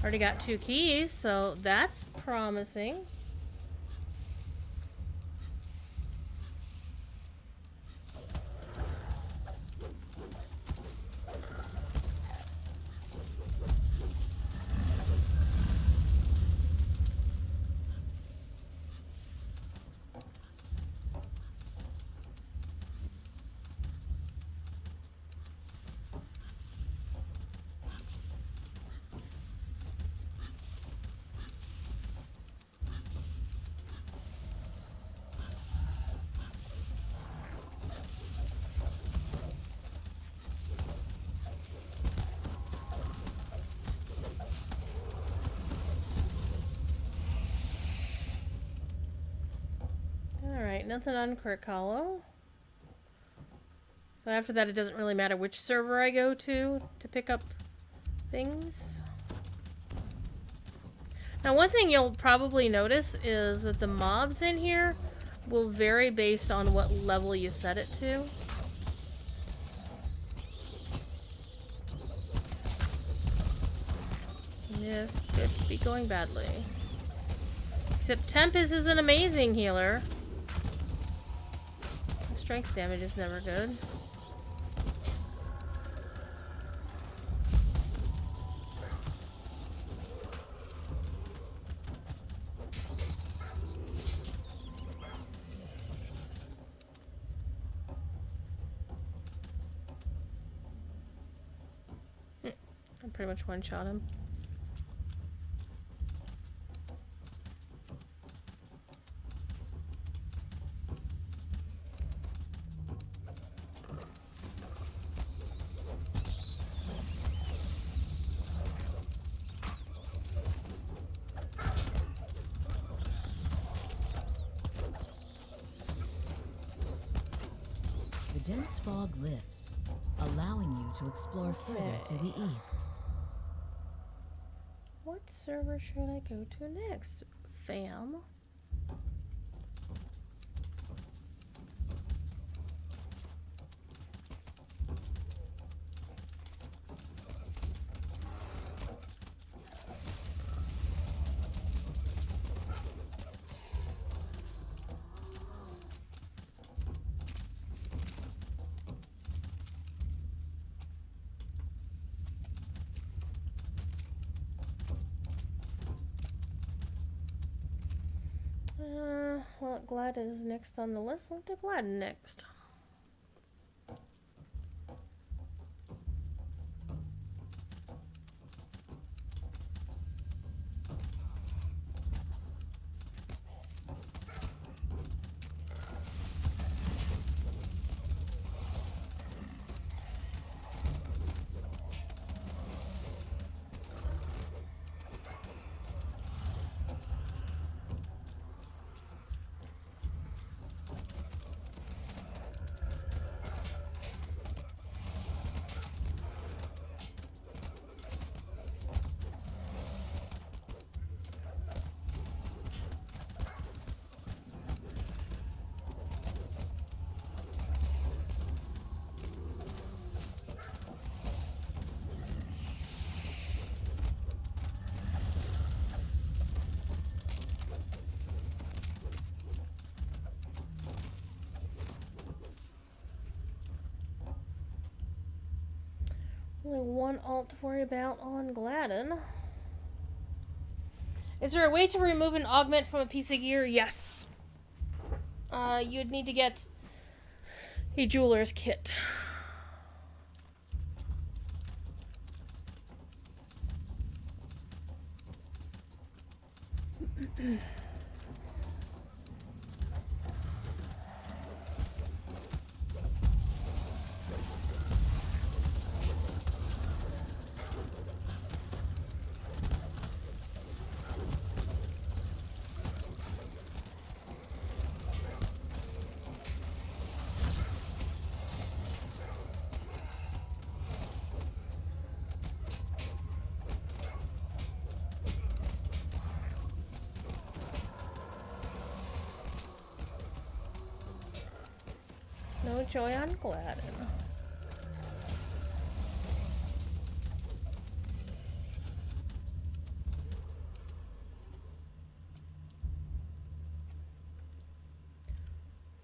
Already got 2 keys, so that's promising. Alright, nothing on Crick Hollow. So after that, it doesn't really matter which server I go to pick up things. Now, one thing you'll probably notice is that the mobs in here will vary based on what level you set it to. This could be going badly. Except Tempest is an amazing healer. Strength damage is never good. I pretty much one-shot him. dense fog lifts, allowing you to explore further to the east. What server should I go to next, fam? Well, Gladden is next on the list. I'll do Gladden next. Only one alt to worry about on Gladden. Is there a way to remove an augment from a piece of gear? Yes. You'd need to get a jeweler's kit. No joy on Gladden.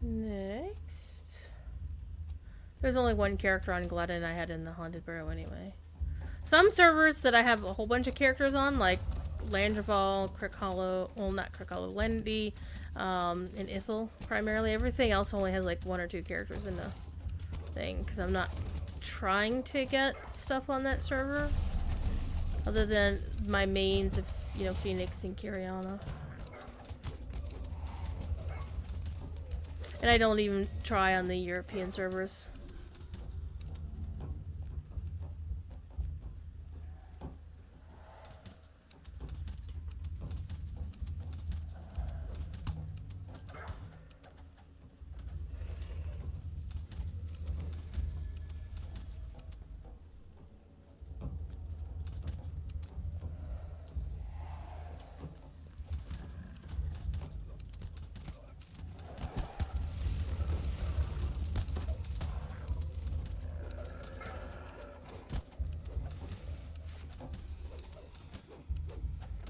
Next. There's only one character on Gladden I had in the Haunted Burrow anyway. Some servers that I have a whole bunch of characters on, like Landreval, Crick Hollow, well, not Crick Hollow, Lendy, and Ithel, primarily. Everything else only has like one or two characters in the thing, because I'm not trying to get stuff on that server, other than my mains of, you know, Phoenix and Kiriana. And I don't even try on the European servers.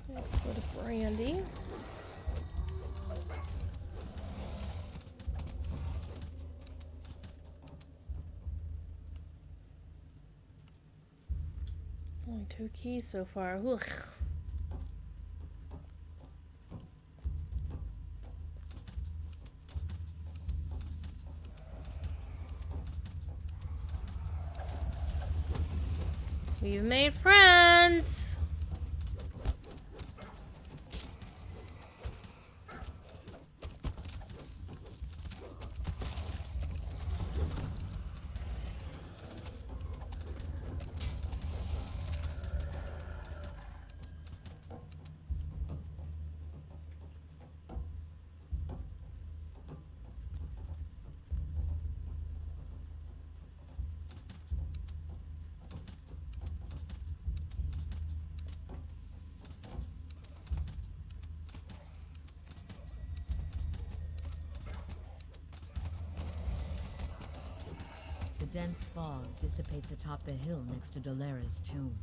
Let's go to Brandy. Only 2 keys so far. Ugh. We've made friends. The dense fog dissipates atop the hill next to Dolera's tomb.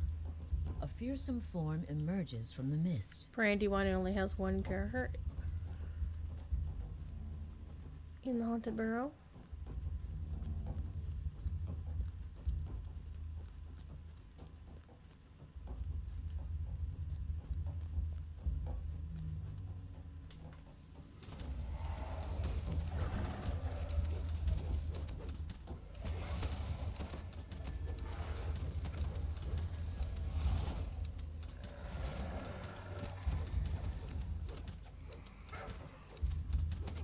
A fearsome form emerges from the mist. Brandywine only has one character in the Haunted Burrow.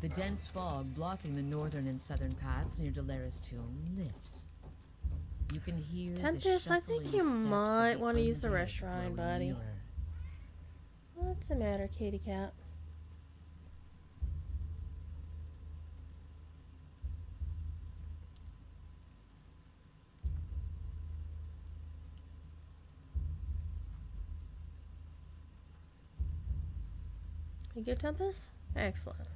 The dense fog blocking the northern and southern paths near Dolera's tomb lifts. You can hear Tempest, the I think shuffling you steps of might the want to use the undead restaurant, growing buddy. nearer. What's the matter, kitty cat? You good, Tempest? Excellent.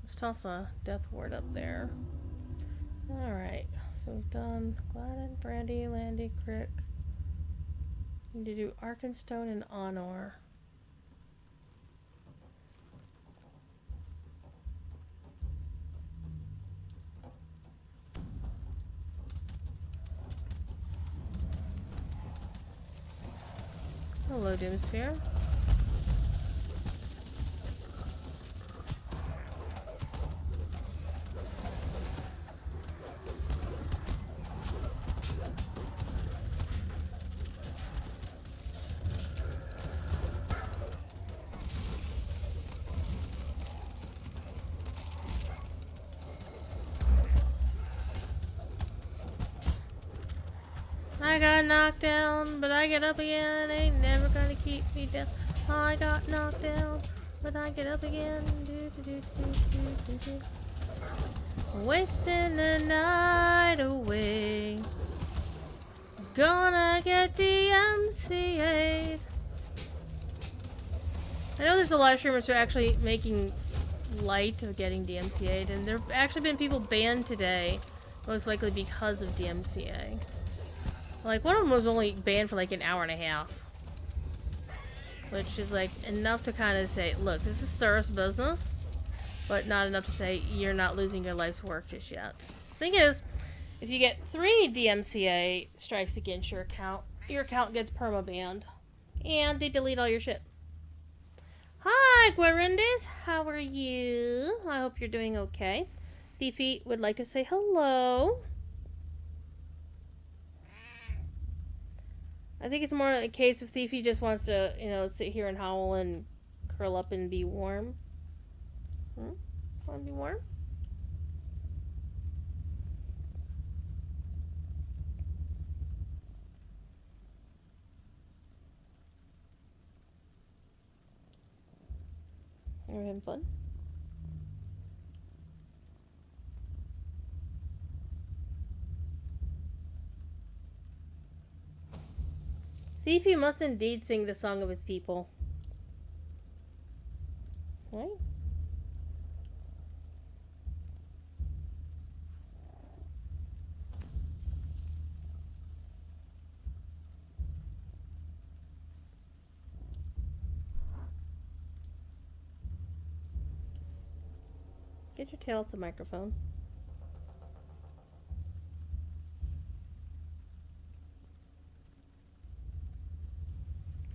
Let's toss a death ward up there. Alright, so we've done Gladden, Brandy, Landy, Crick. Need to do Arkenstone and Honor. Hello, Doomsphere. I got knocked down, but I get up again. Ain't never gonna keep me down. I got knocked down, but I get up again. Wasting the night away. Gonna get DMCA'd. I know there's a lot of streamers who are actually making light of getting DMCA'd, and there have actually been people banned today, most likely because of DMCA. Like, one of them was only banned for like an hour and a half. Which is like enough to kind of say, look, this is serious business. But not enough to say you're not losing your life's work just yet. Thing is, if you get 3 DMCA strikes against your account gets perma-banned. And they delete all your shit. Hi, Guarindis. How are you? I hope you're doing okay. Thiefy would like to say hello. I think it's more a case of Thiefy just wants to, you know, sit here and howl and curl up and be warm. Want to be warm? Are we having fun? Thiefy must indeed sing the song of his people. Right? Get your tail off the microphone.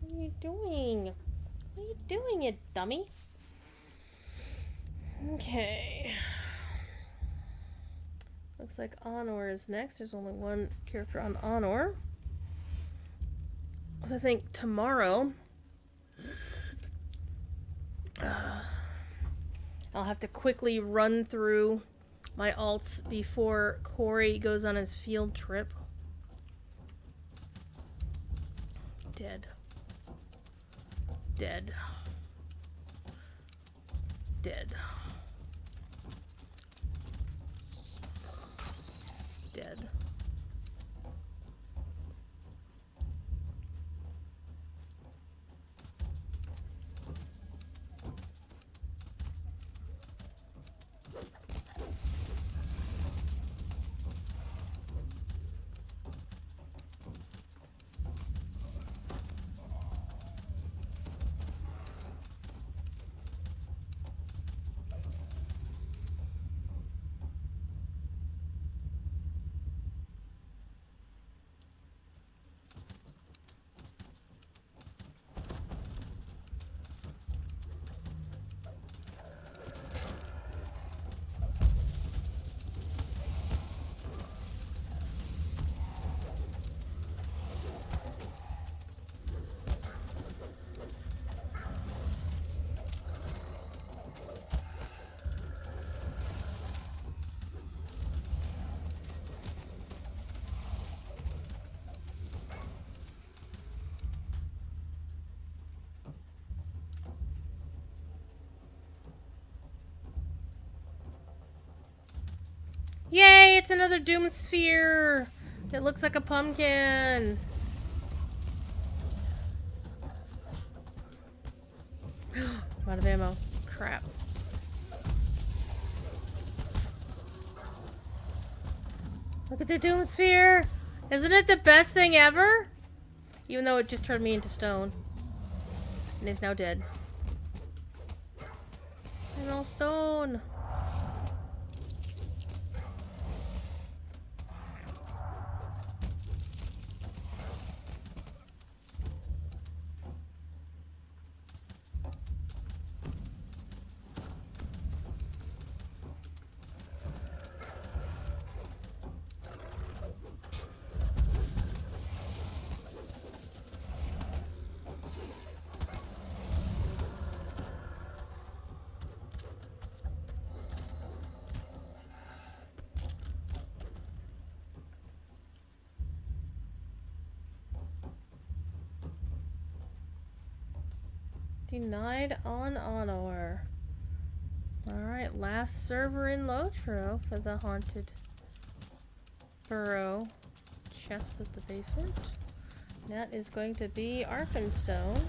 What are you doing? What are you doing, you dummy? Okay. Looks like Honor is next. There's only one character on Honor. So I think tomorrow I'll have to quickly run through my alts before Corey goes on his field trip. Dead. Dead. Dead. Dead. it's another Doom Sphere. It looks like a pumpkin. I'm out of ammo. Crap. Look at the Doom Sphere. Isn't it the best thing ever? Even though it just turned me into stone. And is now dead. I'm all stone. Denied on honor. Alright, last server in Lotro for the haunted burrow chest at the basement. That is going to be Arkenstone.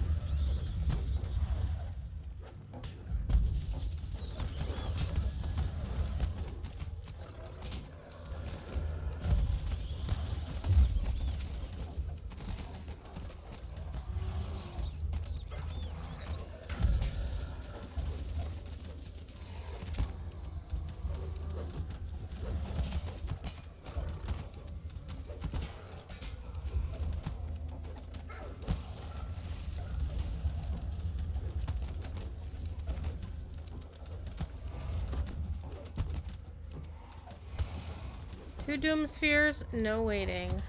Two Doom Spheres, no waiting.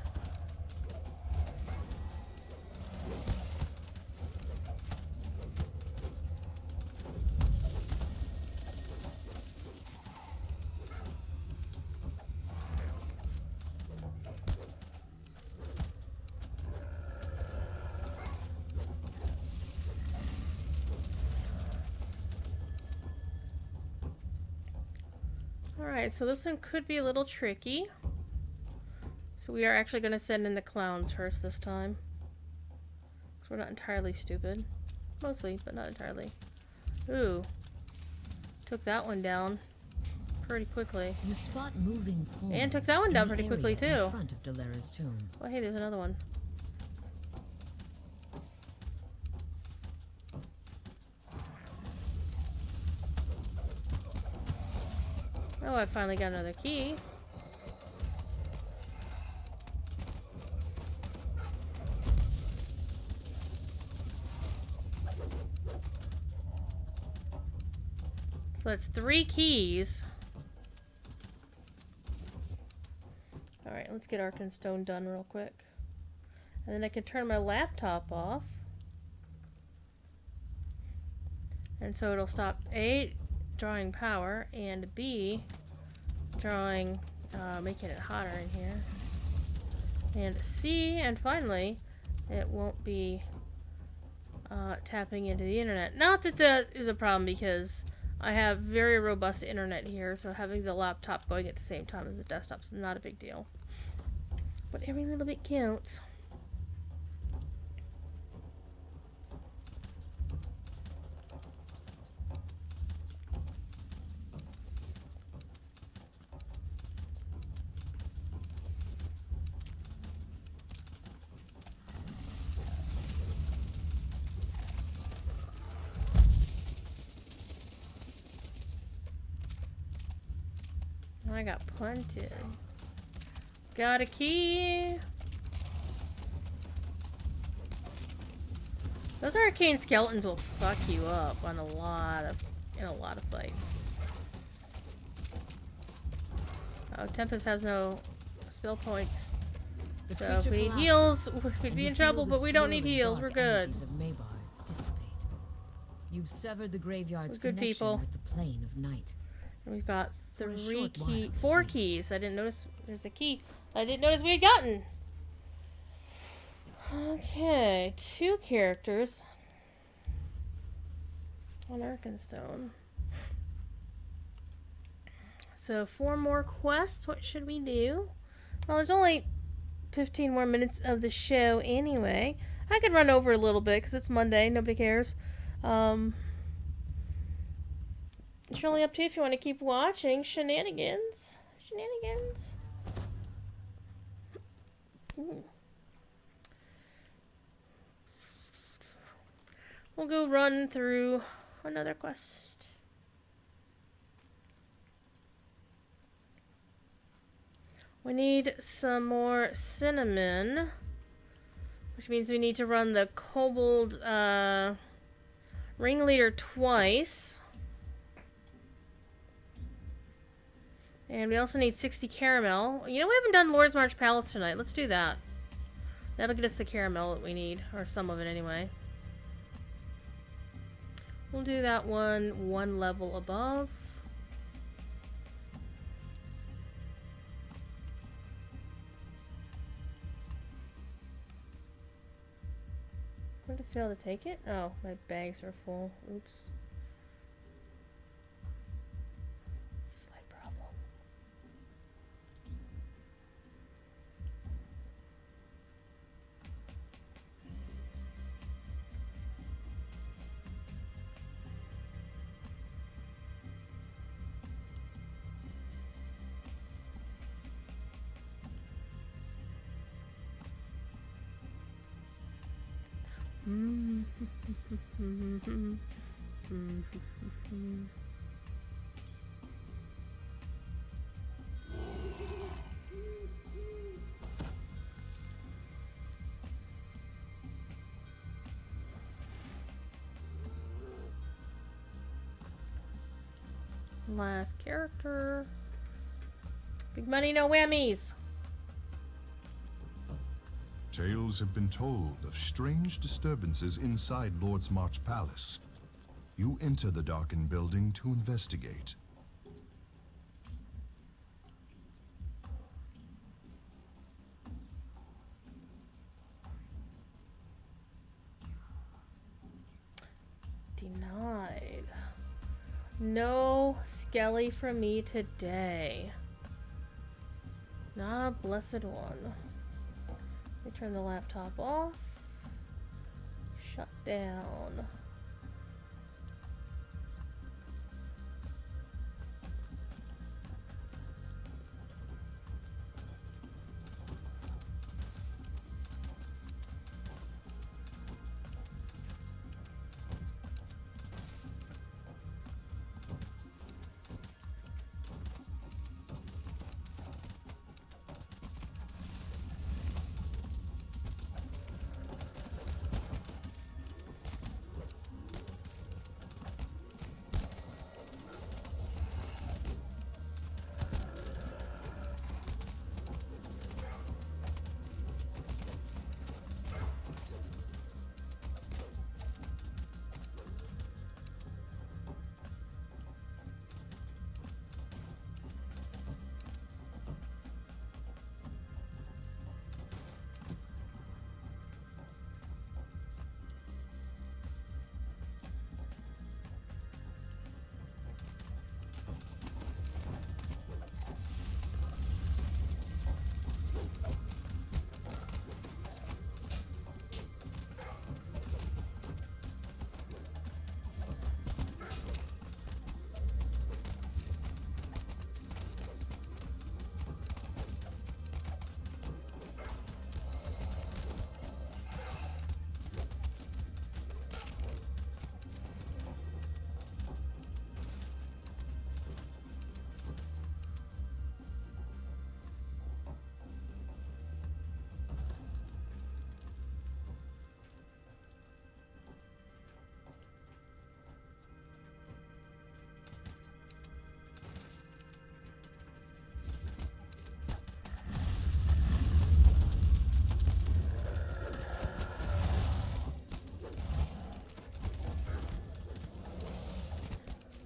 Alright, so this one could be a little tricky. So we are actually going to send in the clowns first this time. Because we're not entirely stupid. Mostly, but not entirely. Ooh. Took that one down pretty quickly. You spot moving forms And took that one down in the pretty quickly area too. in front of Delara's tomb. Oh hey, there's another one. Oh, I finally got another key. So that's 3 keys. Alright, let's get Arkenstone done real quick. And then I can turn my laptop off. And so it'll stop A, drawing power, and B, drawing, making it hotter in here. And C, and finally, it won't be tapping into the internet. Not that that is a problem because I have very robust internet here, so having the laptop going at the same time as the desktop is not a big deal. But every little bit counts. I got punted. Got a key. Those arcane skeletons will fuck you up on in a lot of fights. Oh, Tempest has no spell points. So if we need heals, we'd be in trouble, but we don't need heals. We're good. You've severed the graveyard's We're good connection people. with the plane of night. And we've got For a short while, 4 at least. keys. I didn't notice there's a key I didn't notice we had gotten. Okay, 2 characters on Arkenstone. So 4 more quests. What should we do? Well, there's only 15 more minutes of the show anyway. I could run over a little bit because it's Monday. Nobody cares. It's really up to you if you want to keep watching. Shenanigans. Shenanigans. Ooh. We'll go run through another quest. We need some more cinnamon, which means we need to run the kobold ringleader twice. And we also need 60 caramel. You know, we haven't done Lord's March Palace tonight. Let's do that. That'll get us the caramel that we need, or some of it anyway. We'll do that one level above. Where did it fail to take it? Oh, my bags are full. Oops. It's a slight problem. Last character. Big money, no whammies. Tales have been told of strange disturbances inside Lord's March Palace. You enter the darkened building to investigate. Denied. No Skelly for me today. Not a blessed one. Let me turn the laptop off. Shut down.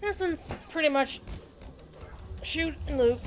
This one's pretty much shoot and loot.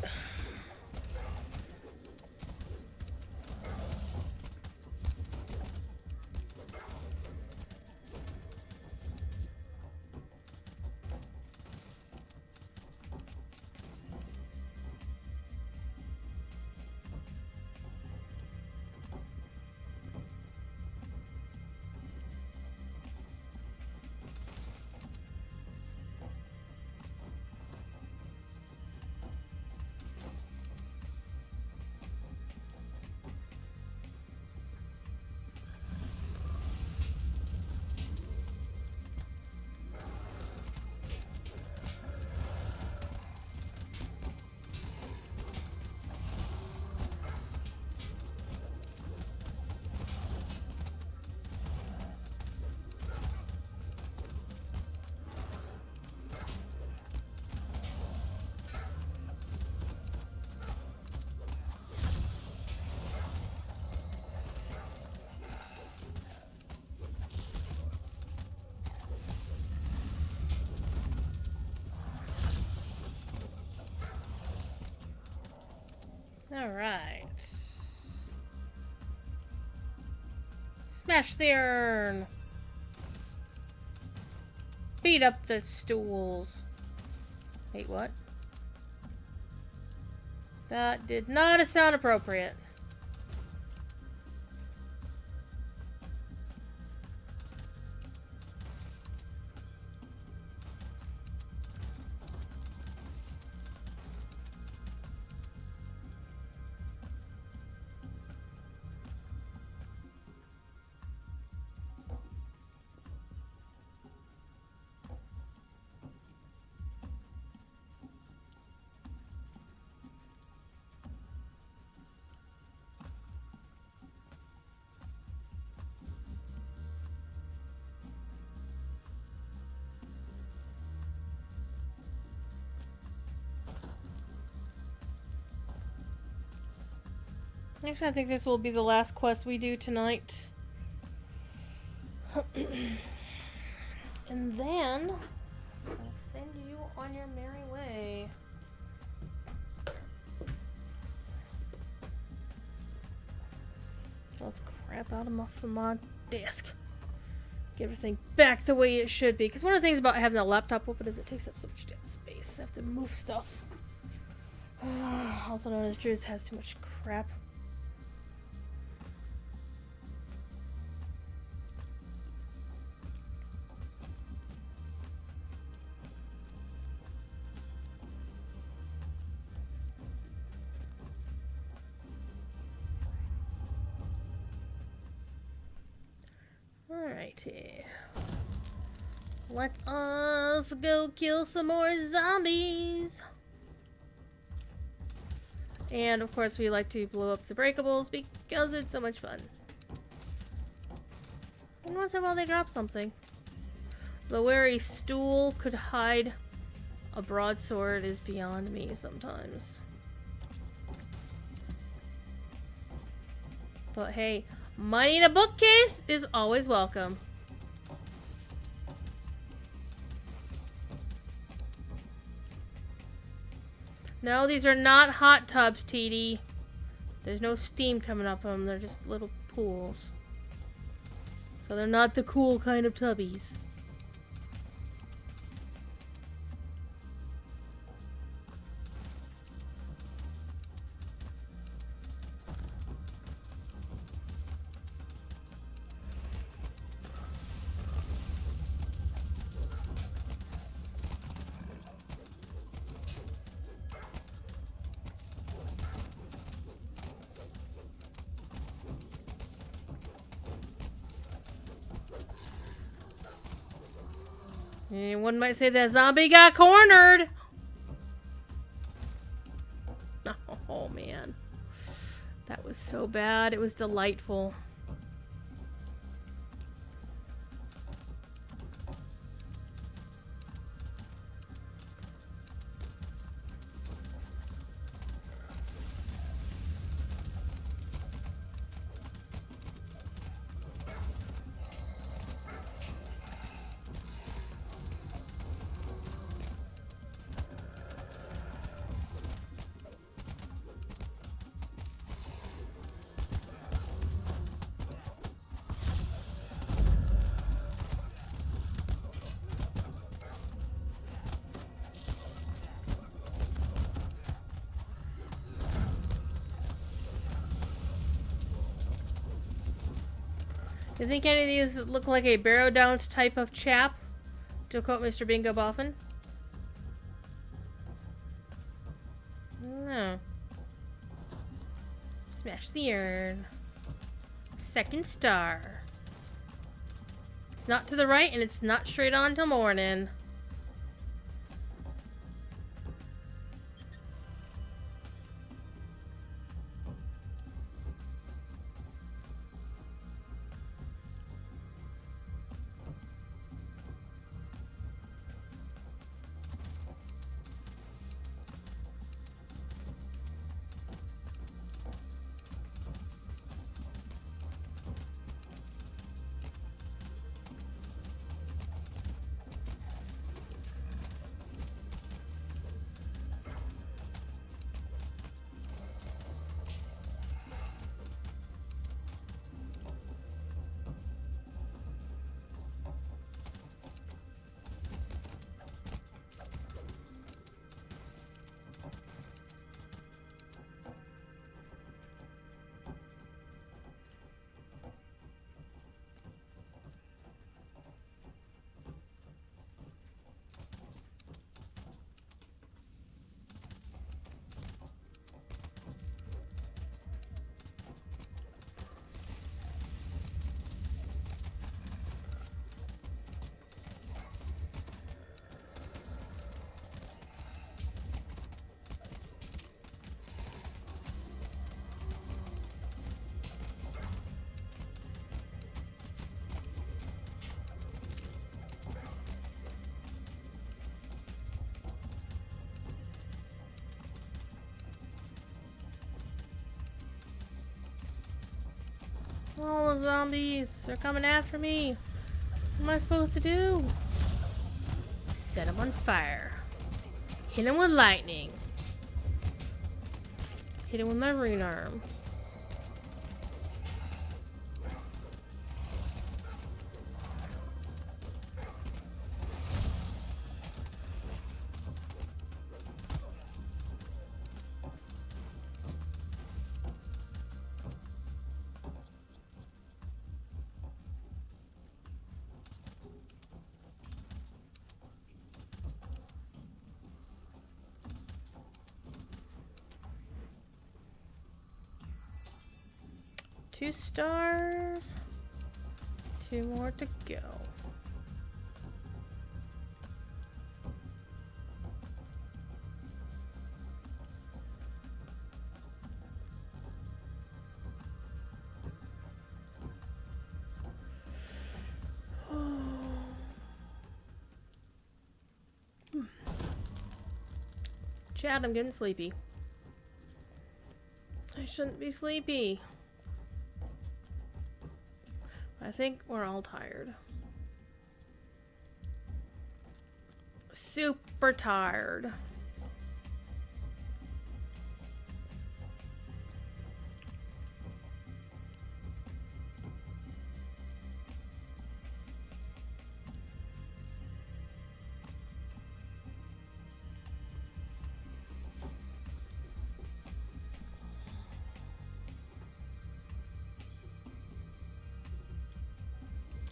Alright. Smash the urn! Beat up the stools. Wait, what? That did not sound appropriate. Actually, I think this will be the last quest we do tonight. And then I'll send you on your merry way. Let's crap out of my desk. Get everything back the way it should be. Because one of the things about having a laptop open is it takes up so much damn space. I have to move stuff. Also known as Druids has too much crap. Alrighty. Let us go kill some more zombies. And of course we like to blow up the breakables because it's so much fun. And once in a while they drop something. But where a stool could hide a broadsword is beyond me sometimes. But hey, money in a bookcase is always welcome. No, these are not hot tubs, TD. There's no steam coming up from them. They're just little pools. So they're not the cool kind of tubbies. One might say that zombie got cornered. Oh man. That was so bad. It was delightful. You think any of these look like a barrow downs type of chap? To quote Mr. Bingo Boffin? No. Smash the urn. Second star. It's not to the right and it's not straight on till morning. All the zombies are coming after me. What am I supposed to do? Set them on fire. Hit them with lightning. Hit him with my rune arm. Two stars. Two more to go. Chad, I'm getting sleepy. I shouldn't be sleepy. I think we're all tired. Super tired.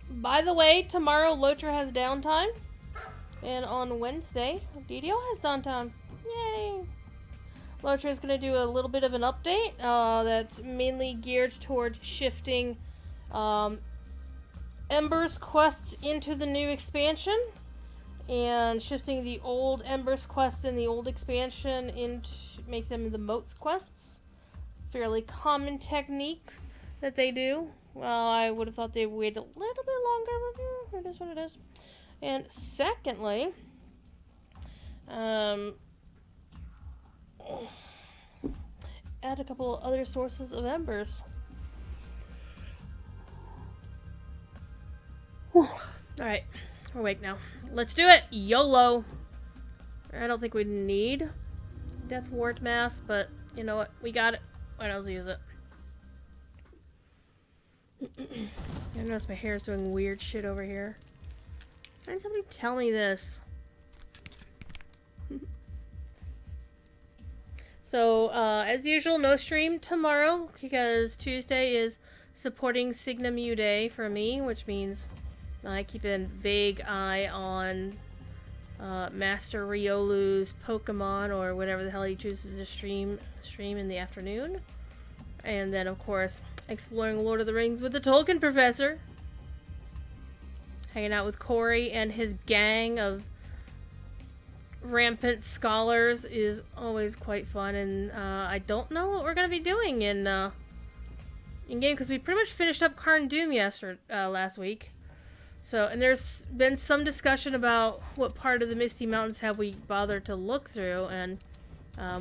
By the way, tomorrow Lotra has downtime. And on Wednesday, DDO has downtime. Yay! Lotra is going to do a little bit of an update that's mainly geared toward shifting Ember's quests into the new expansion. And shifting the old Ember's quests in the old expansion into make them the Moats quests. Fairly common technique that they do. Well, I would have thought they would wait a little bit longer, but it is what it is. And secondly, add a couple other sources of embers. Alright, we're awake now. Let's do it! YOLO! I don't think we need Death Ward Mask, but you know what? We got it. Why else use it? I notice my hair is doing weird shit over here. Why didn't somebody tell me this? So, as usual, no stream tomorrow because Tuesday is supporting Signa Mu Day for me, which means I keep a vague eye on Master Riolu's Pokemon or whatever the hell he chooses to stream in the afternoon. And then, of course, exploring Lord of the Rings with the Tolkien Professor. Hanging out with Corey and his gang of rampant scholars is always quite fun. And I don't know what we're going to be doing in game because we pretty much finished up Karn Doom last week. So, and there's been some discussion about what part of the Misty Mountains have we bothered to look through. And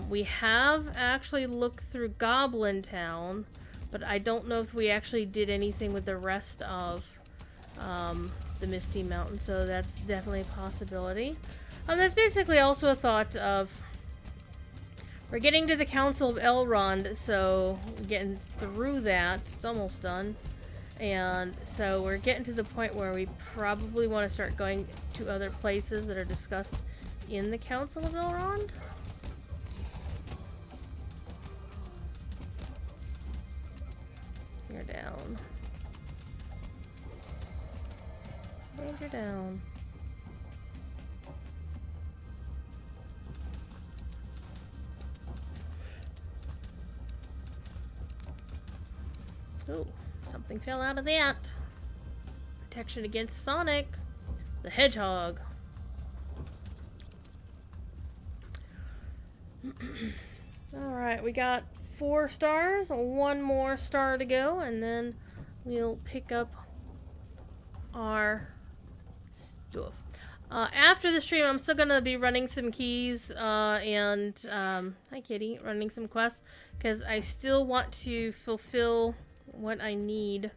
we have actually looked through Goblin Town. But I don't know if we actually did anything with the rest of the Misty Mountain, so that's definitely a possibility. There's basically also a thought of we're getting to the Council of Elrond, so we're getting through that. It's almost done. And so we're getting to the point where we probably want to start going to other places that are discussed in the Council of Elrond. You're down. Ranger down. Oh, something fell out of that. Protection against Sonic the Hedgehog. Alright, we got 4 stars, 1 more star to go, and then we'll pick up our stuff. After the stream, I'm still gonna be running some keys and hi Kitty, running some quests because I still want to fulfill what I need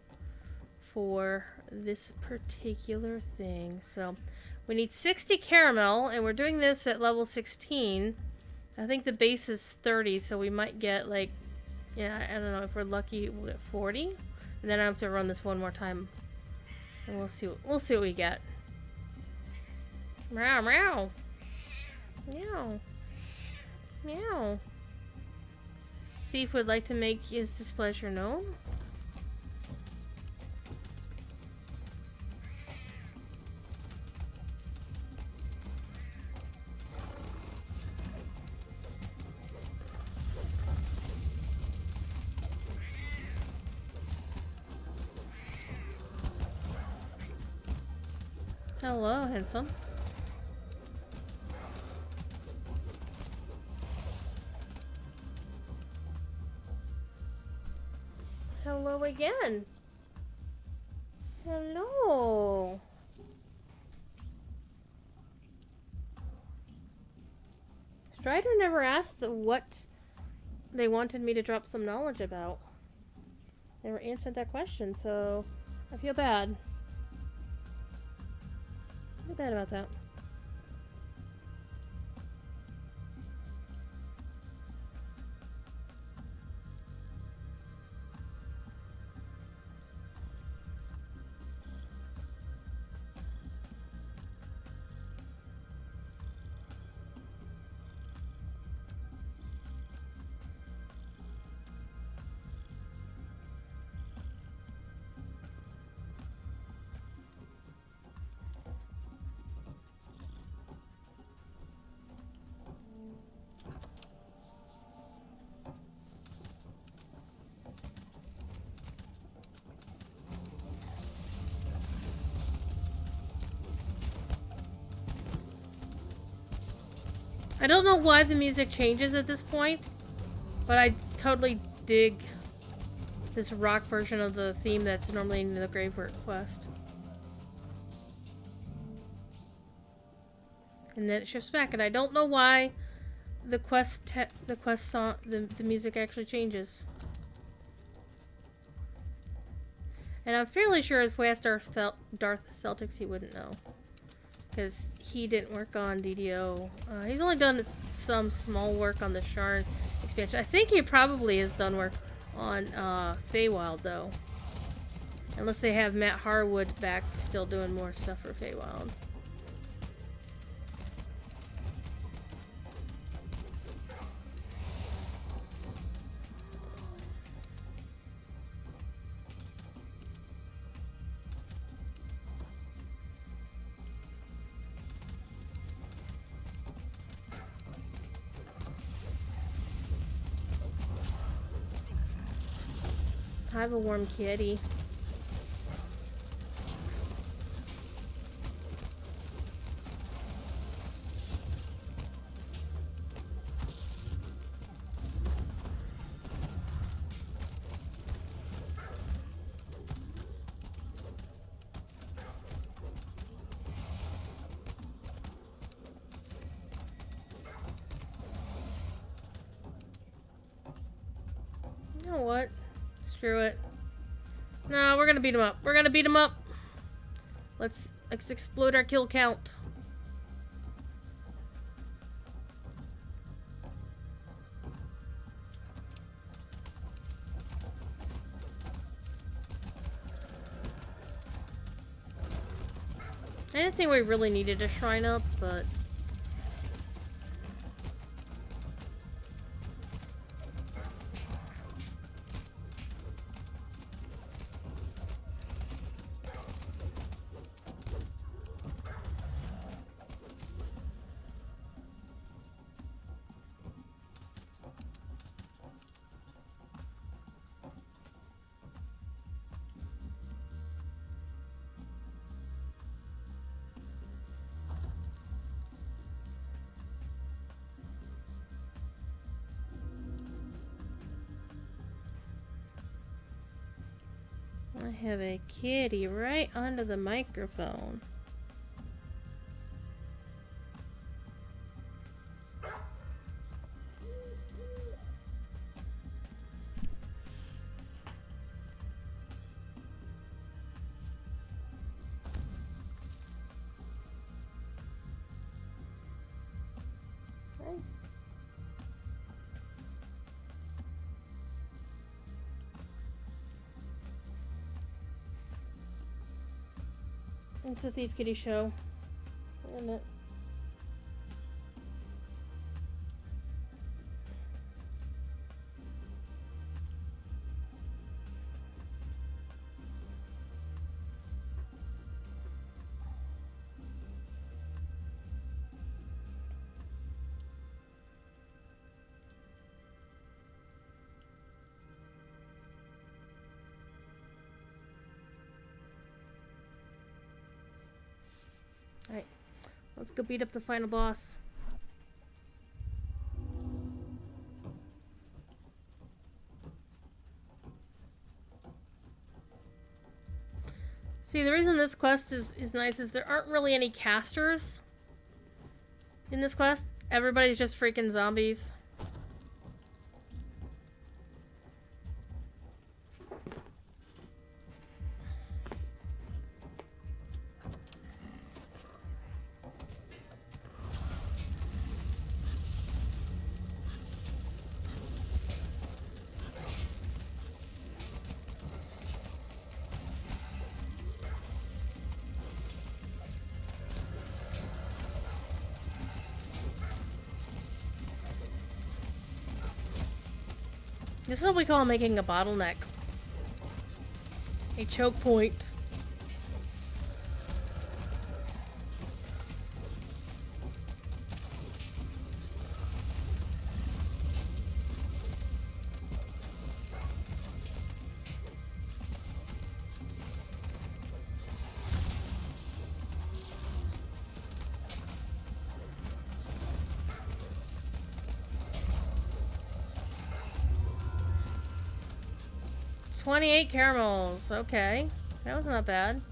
for this particular thing. So we need 60 caramel, and we're doing this at level 16. I think the base is 30, so we might get like, yeah, I don't know, if we're lucky we'll get 40. And then I have to run this one more time. And we'll see what we get. Meow meow. Meow. Meow. Thief would like to make his displeasure known. Hello, handsome. Hello again. Hello. Strider never asked what they wanted me to drop some knowledge about. Never answered that question, so I feel bad. I feel bad about that. I don't know why the music changes at this point, but I totally dig this rock version of the theme that's normally in the Gravework quest. And then it shifts back, and I don't know why the quest song, the music actually changes. And I'm fairly sure if we asked Darth Celtics, he wouldn't know. Because he didn't work on DDO. He's only done some small work on the Sharn expansion. I think he probably has done work on Feywild, though. Unless they have Matt Harwood back still doing more stuff for Feywild. I have a warm kitty. You know what? Screw it. No, we're gonna beat him up. We're gonna beat him up. Let's explode our kill count. I didn't think we really needed a shrine up, but I have a kitty right under the microphone. It's a Thief Kitty show. Isn't it? Alright, let's go beat up the final boss. See, the reason this quest is nice is there aren't really any casters in this quest. Everybody's just freaking zombies. This is what we call making a bottleneck. A choke point. $28 caramels. Okay. That was not bad.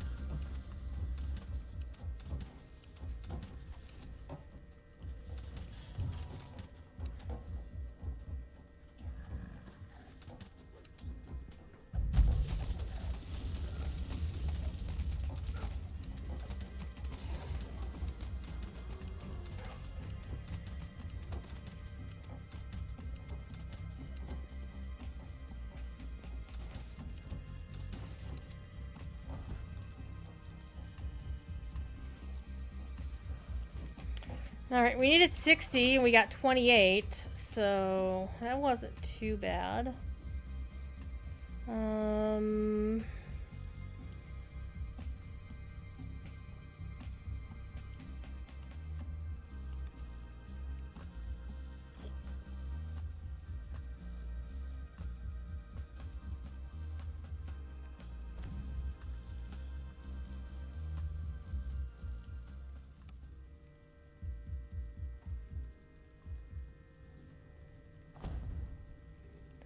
Alright, we needed 60 and we got 28, so that wasn't too bad.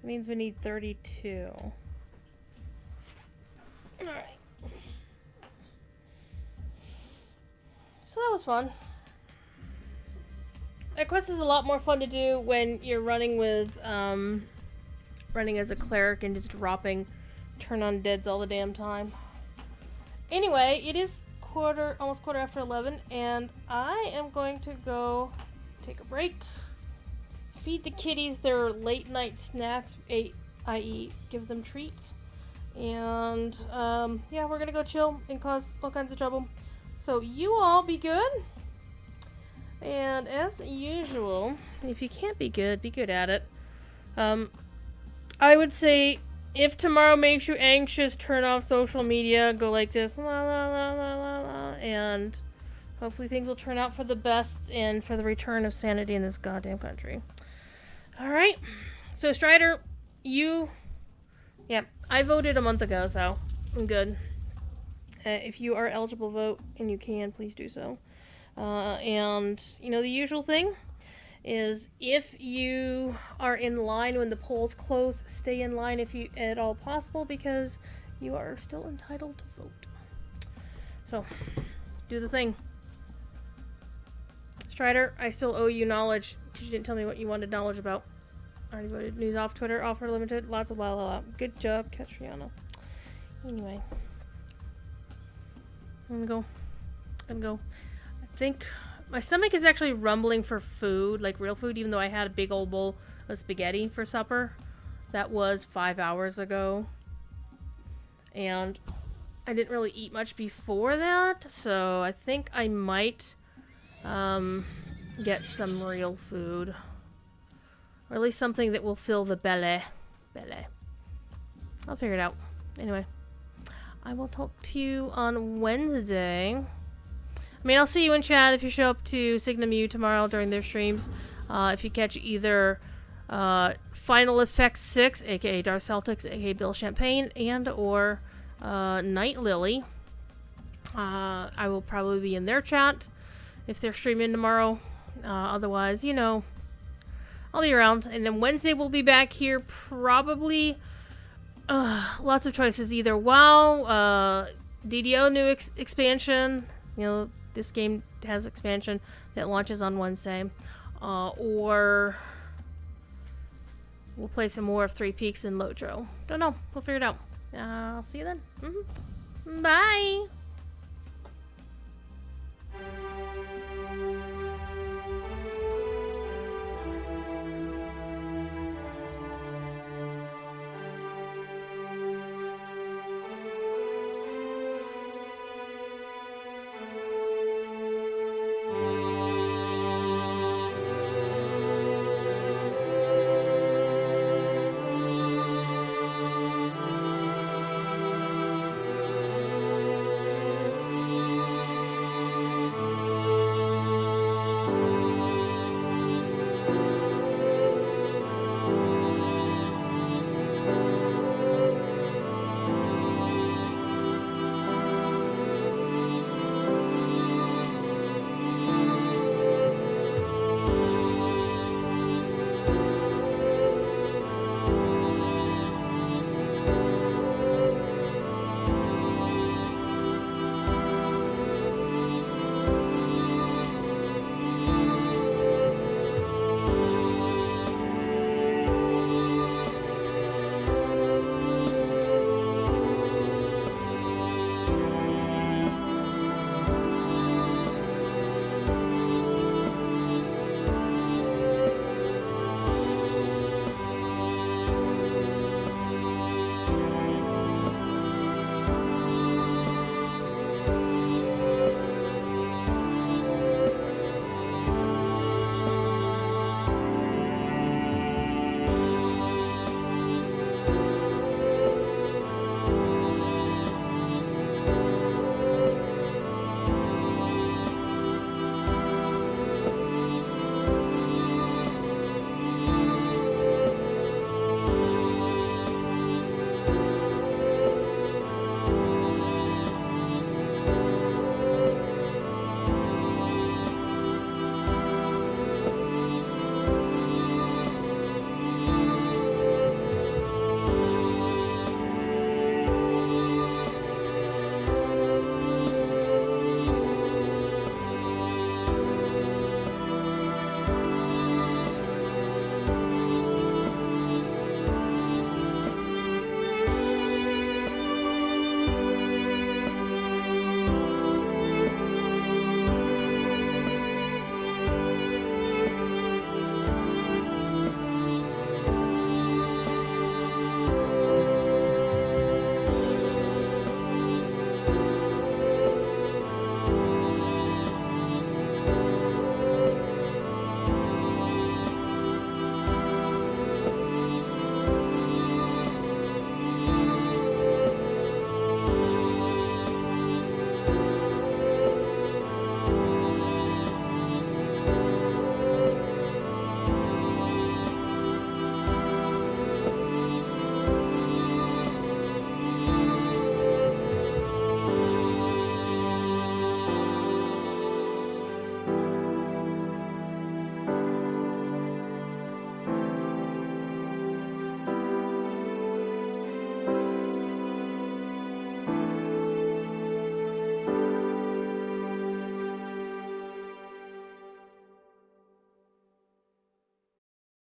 That means we need 32. Alright. So that was fun. That quest is a lot more fun to do when you're running with, running as a cleric and just dropping turn on deads all the damn time. Anyway, it is almost quarter after 11, and I am going to go take a break. Feed the kitties their late night snacks, i.e. give them treats. And, yeah, we're gonna go chill and cause all kinds of trouble. So you all be good. And as usual, if you can't be good at it. I would say, if tomorrow makes you anxious, turn off social media, go like this, la la la la la la, and hopefully things will turn out for the best and for the return of sanity in this goddamn country. Alright, so Strider, I voted a month ago, so I'm good. If you are eligible to vote, and you can, please do so. And, you know, the usual thing is if you are in line when the polls close, stay in line if you at all possible, because you are still entitled to vote. So, do the thing. Strider, I still owe you knowledge, because you didn't tell me what you wanted knowledge about. I already voted news off Twitter, offer limited, lots of blah blah blah. Good job, Katriana. Anyway. I'm gonna go. I think my stomach is actually rumbling for food, like real food, even though I had a big old bowl of spaghetti for supper. That was 5 hours ago. And I didn't really eat much before that, so I think I might get some real food. Or at least something that will fill the belly. I'll figure it out. Anyway, I will talk to you on Wednesday. I mean, I'll see you in chat if you show up to Signum U tomorrow during their streams. If you catch either Final Effects 6, aka Dark Celtics, aka Bill Champagne, and or Night Lily. I will probably be in their chat if they're streaming tomorrow. Otherwise, you know, I'll be around. And then Wednesday we'll be back here probably. Lots of choices. Either WoW, DDO new expansion. You know, this game has expansion that launches on Wednesday. Or we'll play some more of Three Peaks and Lotro. Don't know. We'll figure it out. I'll see you then. Bye!